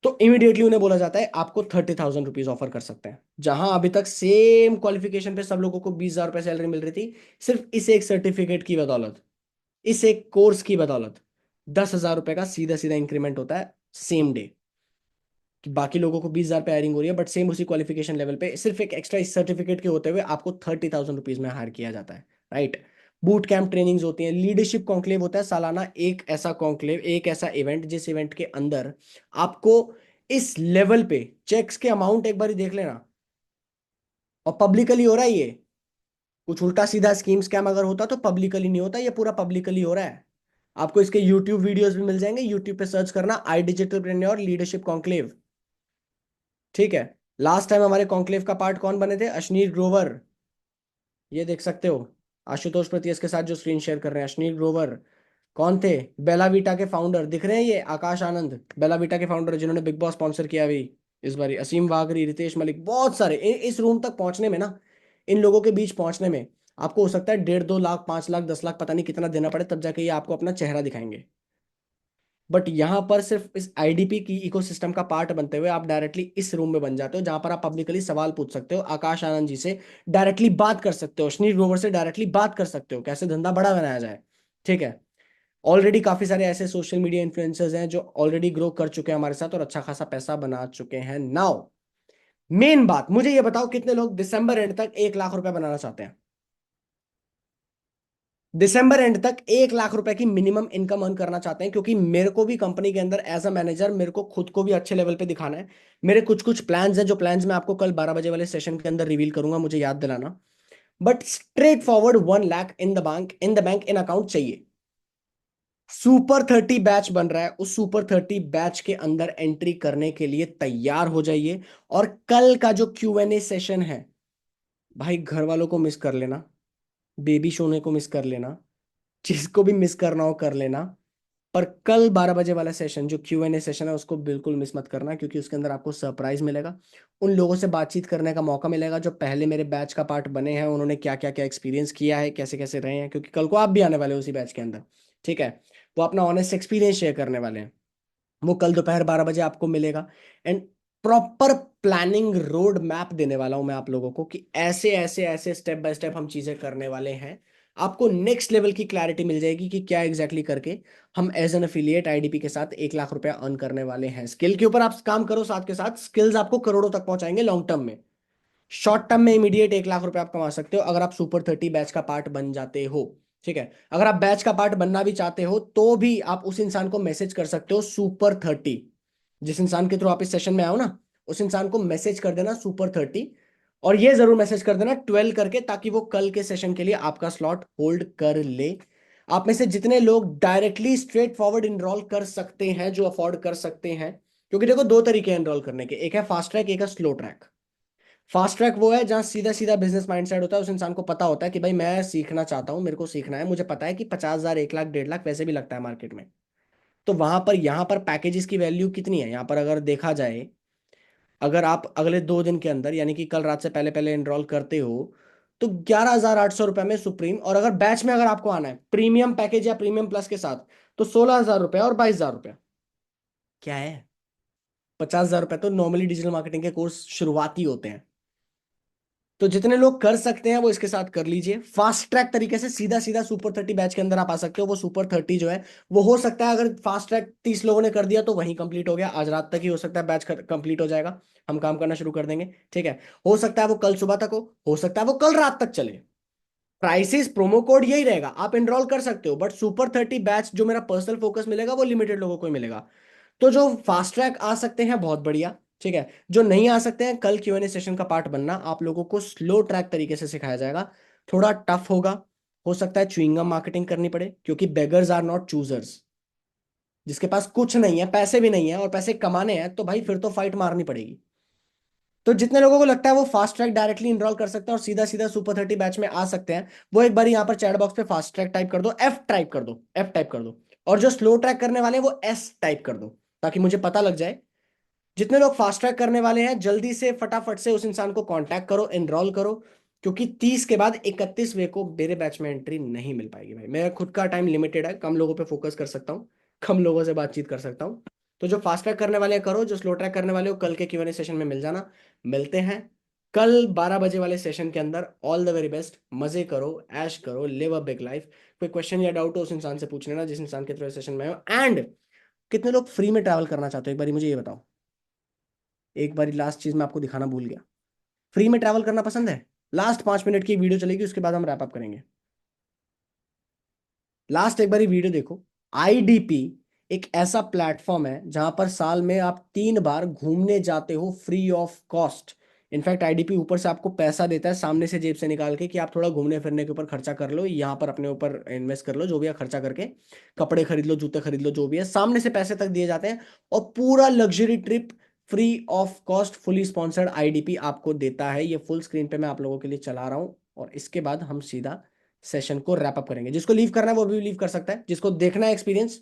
तो इमीडिएटली उन्हें बोला जाता है आपको 30,000 रुपीज ऑफर कर सकते हैं, जहां अभी तक सेम क्वालिफिकेशन पे सब लोगों को 20,000 रुपए सैलरी मिल रही थी, सिर्फ इस एक सर्टिफिकेट की बदौलत, इस एक कोर्स की बदौलत 10,000 रुपए का सीधा सीधा इंक्रीमेंट होता है सेम डे। कि बाकी लोगों को 20,000 पे हायरिंग हो रही है, बट सेम उसी क्वालिफिकेशन लेवल पे सिर्फ एक एक्स्ट्रा इस सर्टिफिकेट के होते हुए आपको 30,000 रुपीज में हायर किया जाता है, राइट? बूट कैंप ट्रेनिंग्स होती हैं, लीडरशिप कॉन्क्लेव होता है सालाना, एक ऐसा कॉन्क्लेव, एक ऐसा इवेंट जिस इवेंट के अंदर आपको इस लेवल पे चेक्स के अमाउंट एक बार ही देख लेना, और पब्लिकली हो रहा है ये, कुछ उल्टा सीधा स्कीम स्कैम अगर होता तो पब्लिकली नहीं होता, ये पूरा पब्लिकली हो रहा है। आपको इसके यूट्यूब वीडियोस भी मिल जाएंगे, यूट्यूब पे सर्च करना आई डिजिटल लीडरशिप कॉन्क्लेव, ठीक है? लास्ट टाइम हमारे कॉन्क्लेव का पार्ट कौन बने थे? अश्नीर ग्रोवर, ये देख सकते हो आशुतोष प्रतियस के साथ जो स्क्रीन शेयर कर रहे हैं, अश्नीर ग्रोवर कौन थे? बेलावीटा के फाउंडर दिख रहे हैं, ये आकाश आनंद, बेलावीटा के फाउंडर जिन्होंने बिग बॉस स्पॉन्सर किया अभी इस बार, असीम वागरी, रितेश मलिक, बहुत सारे। इस रूम तक पहुंचने में ना, इन लोगों के बीच पहुंचने में आपको हो सकता है 1.5-2 लाख 5 लाख 10 लाख पता नहीं कितना देना पड़े, तब जाके ये आपको अपना चेहरा दिखाएंगे। बट यहाँ पर सिर्फ इस आईडीपी की इकोसिस्टम का पार्ट बनते हुए आप डायरेक्टली इस रूम में बन जाते हो, जहां पर आप पब्लिकली सवाल पूछ सकते हो, आकाश आनंद जी से डायरेक्टली बात कर सकते हो, अश्नीर ग्रोवर से डायरेक्टली बात कर सकते हो, कैसे धंधा बड़ा बनाया जाए, ठीक है? ऑलरेडी काफी सारे ऐसे सोशल मीडिया इन्फ्लुएंसर्स हैं जो ऑलरेडी ग्रो कर चुके हैं हमारे साथ और अच्छा खासा पैसा बना चुके हैं। नाउ मेन बात, मुझे ये बताओ कितने लोग दिसंबर एंड तक 1 लाख रुपए बनाना चाहते हैं? दिसंबर एंड तक 1 लाख रुपए की मिनिमम इनकम अर्न करना चाहते हैं? क्योंकि मेरे को भी कंपनी के अंदर एज अ मैनेजर मेरे को खुद को भी अच्छे लेवल पे दिखाना है। मेरे कुछ कुछ प्लान्स हैं, जो प्लान्स मैं आपको कल 12 बजे वाले सेशन के अंदर रिवील करूंगा, मुझे याद दिलाना। But straight forward 1 lakh in the bank, in account चाहिए। सुपर 30 बैच बन रहा है, उस सुपर 30 बैच के अंदर एंट्री करने के लिए तैयार हो जाइए। और कल का जो Q&A सेशन है, भाई घर वालों को मिस कर लेना, बेबी सोने को मिस कर लेना, जिसको भी मिस करना हो कर लेना, पर कल 12 बजे वाला सेशन जो Q&A सेशन है उसको बिल्कुल मिस मत करना, क्योंकि उसके अंदर आपको सरप्राइज मिलेगा, उन लोगों से बातचीत करने का मौका मिलेगा जो पहले मेरे बैच का पार्ट बने हैं, उन्होंने क्या क्या क्या एक्सपीरियंस किया है, कैसे कैसे रहे हैं, क्योंकि कल को आप भी आने वाले हो उसी बैच के अंदर, ठीक है? वो अपना ऑनेस्ट एक्सपीरियंस शेयर करने वाले हैं, वो कल दोपहर 12 बजे आपको मिलेगा। And proper planning road map देने वाला हूं मैं आप लोगों को कि ऐसे ऐसे ऐसे स्टेप बाय स्टेप हम चीजें करने वाले हैं। आपको नेक्स्ट लेवल की क्लैरिटी मिल जाएगी कि क्या एग्जैक्टली करके हम एज एन एफिलिएट आईडीपी के साथ 1 लाख रुपया अर्न करने वाले हैं। स्किल के ऊपर आप काम करो, साथ के साथ स्किल्स आपको करोड़ों तक पहुंचाएंगे लॉन्ग टर्म में। शॉर्ट टर्म में इमीडिएट 1 लाख रुपए आप कमा सकते हो अगर आप सुपर 30 बैच का पार्ट बन जाते हो, ठीक है? अगर आप बैच का पार्ट बनना भी चाहते हो तो भी आप उस इंसान को मैसेज कर सकते हो सुपर 30, जिस इंसान के थ्रू आप इस सेशन में आओ ना, उस इंसान को मैसेज कर देना सुपर 30, और ये जरूर मैसेज कर देना 12 करके, ताकि वो कल के सेशन के लिए आपका स्लॉट होल्ड कर ले। आप में से जितने लोग डायरेक्टली स्ट्रेट फॉरवर्ड इनरोल कर सकते हैं, जो अफोर्ड कर सकते हैं, क्योंकि देखो दो तरीके हैं इनरोल करने के, एक है फास्ट ट्रैक, एक है स्लो ट्रैक। फास्ट ट्रैक वो है जहां सीधा सीधा बिजनेस माइंडसेट होता है, उस इंसान को पता होता है कि भाई मैं सीखना चाहता हूं, मेरे को सीखना है, मुझे पता है कि 50,000 1 लाख 1.5 लाख वैसे भी लगता है मार्केट में, तो वहां पर यहाँ पर पैकेजेस की वैल्यू कितनी है यहाँ पर अगर देखा जाए, अगर आप अगले 2 दिन के अंदर यानी कि कल रात से पहले पहले एनरोल करते हो तो 11,800 रुपये में सुप्रीम, और अगर बैच में अगर आपको आना है प्रीमियम पैकेज या प्रीमियम प्लस के साथ तो 16,000 रुपये और 22,000 रुपये। क्या है, 50,000 रुपये तो नॉर्मली डिजिटल मार्केटिंग के कोर्स शुरुआती होते हैं। तो जितने लोग कर सकते हैं वो इसके साथ कर लीजिए। फास्ट ट्रैक तरीके से सीधा सीधा सुपर 30 बैच के अंदर आप आ सकते हो। वो सुपर 30 जो है वो हो सकता है अगर फास्ट ट्रैक 30 लोगों ने कर दिया तो वहीं कंप्लीट हो गया, आज रात तक ही हो सकता है बैच कंप्लीट हो जाएगा, हम काम करना शुरू कर देंगे। ठीक है, हो सकता है वो कल सुबह तक हो सकता है वो कल रात तक चले। प्राइसेस प्रोमो कोड यही रहेगा, आप एनरोल कर सकते हो, बट सुपर 30 बैच जो मेरा पर्सनल फोकस मिलेगा वो लिमिटेड लोगों को ही मिलेगा। तो जो फास्ट ट्रैक आ सकते हैं बहुत बढ़िया, ठीक है, जो नहीं आ सकते हैं कल Q&A सेशन का पार्ट बनना, आप लोगों को स्लो ट्रैक तरीके से सिखाया जाएगा, थोड़ा टफ होगा, हो सकता है च्युइंगम मार्केटिंग करनी पड़े क्योंकि बेगर्स आर नॉट चूजर्स। जिसके पास कुछ नहीं है, पैसे भी नहीं है और पैसे कमाने हैं तो भाई फिर तो फाइट मारनी पड़ेगी। तो जितने लोगों को लगता है वो फास्ट ट्रैक डायरेक्टली इनरोल कर सकते हैं और सीधा सीधा सुपर 30 बैच में आ सकते हैं, वो एक बार यहाँ पर चैट बॉक्स पे फास्ट ट्रैक टाइप कर दो, एफ टाइप कर दो, एफ टाइप कर दो, और जो स्लो ट्रैक करने वाले हैं वो एस टाइप कर दो ताकि मुझे पता लग जाए। जितने लोग फास्ट ट्रैक करने वाले हैं जल्दी से फटाफट से उस इंसान को कांटेक्ट करो, एनरोल करो, क्योंकि 30 के बाद 31वें को मेरे बैच में एंट्री नहीं मिल पाएगी भाई। मेरा खुद का टाइम लिमिटेड है, कम लोगों पे फोकस कर सकता हूँ, कम लोगों से बातचीत कर सकता हूँ। तो जो फास्ट ट्रैक करने वाले हैं करो, जो स्लो ट्रैक करने वाले हो कल के Q&A सेशन में मिल जाना। मिलते हैं कल 12 बजे वाले सेशन के अंदर। ऑल द वेरी बेस्ट, मजे करो, ऐश करो, लिव अ बिग लाइफ। कोई क्वेश्चन या डाउट हो उस इंसान से पूछ लेना जिस इंसान के थ्रू सेशन में हो। एंड कितने लोग फ्री में ट्रैवल करना चाहते हो एक बार मुझे ये बताओ। एक बारी लास्ट चीज मैं आपको दिखाना भूल गया, फ्री में ट्रैवल करना पसंद है? लास्ट 5 मिनट की वीडियो चलेगी उसके बाद हम रैप अप करेंगे। लास्ट एक बारी वीडियो देखो। आईडीपी एक ऐसा प्लेटफॉर्म है जहां पर साल में आप 3 बार घूमने जाते हो free of cost. In fact IDP ऊपर से आपको पैसा देता है सामने से जेब से निकाल के कि आप थोड़ा घूमने फिरने के ऊपर खर्चा कर लो, यहाँ पर अपने ऊपर इन्वेस्ट कर लो, जो भी है खर्चा करके कपड़े खरीद लो, जूते खरीद लो, जो भी है सामने से पैसे तक दिए जाते हैं और पूरा luxury trip free of cost fully sponsored IDP आपको देता है। ये फुल स्क्रीन पे मैं आप लोगों के लिए चला रहा हूँ और इसके बाद हम सीधा सेशन को रैप अप करेंगे। जिसको लीव करना है वो भी लीव कर सकता है, जिसको देखना है एक्सपीरियंस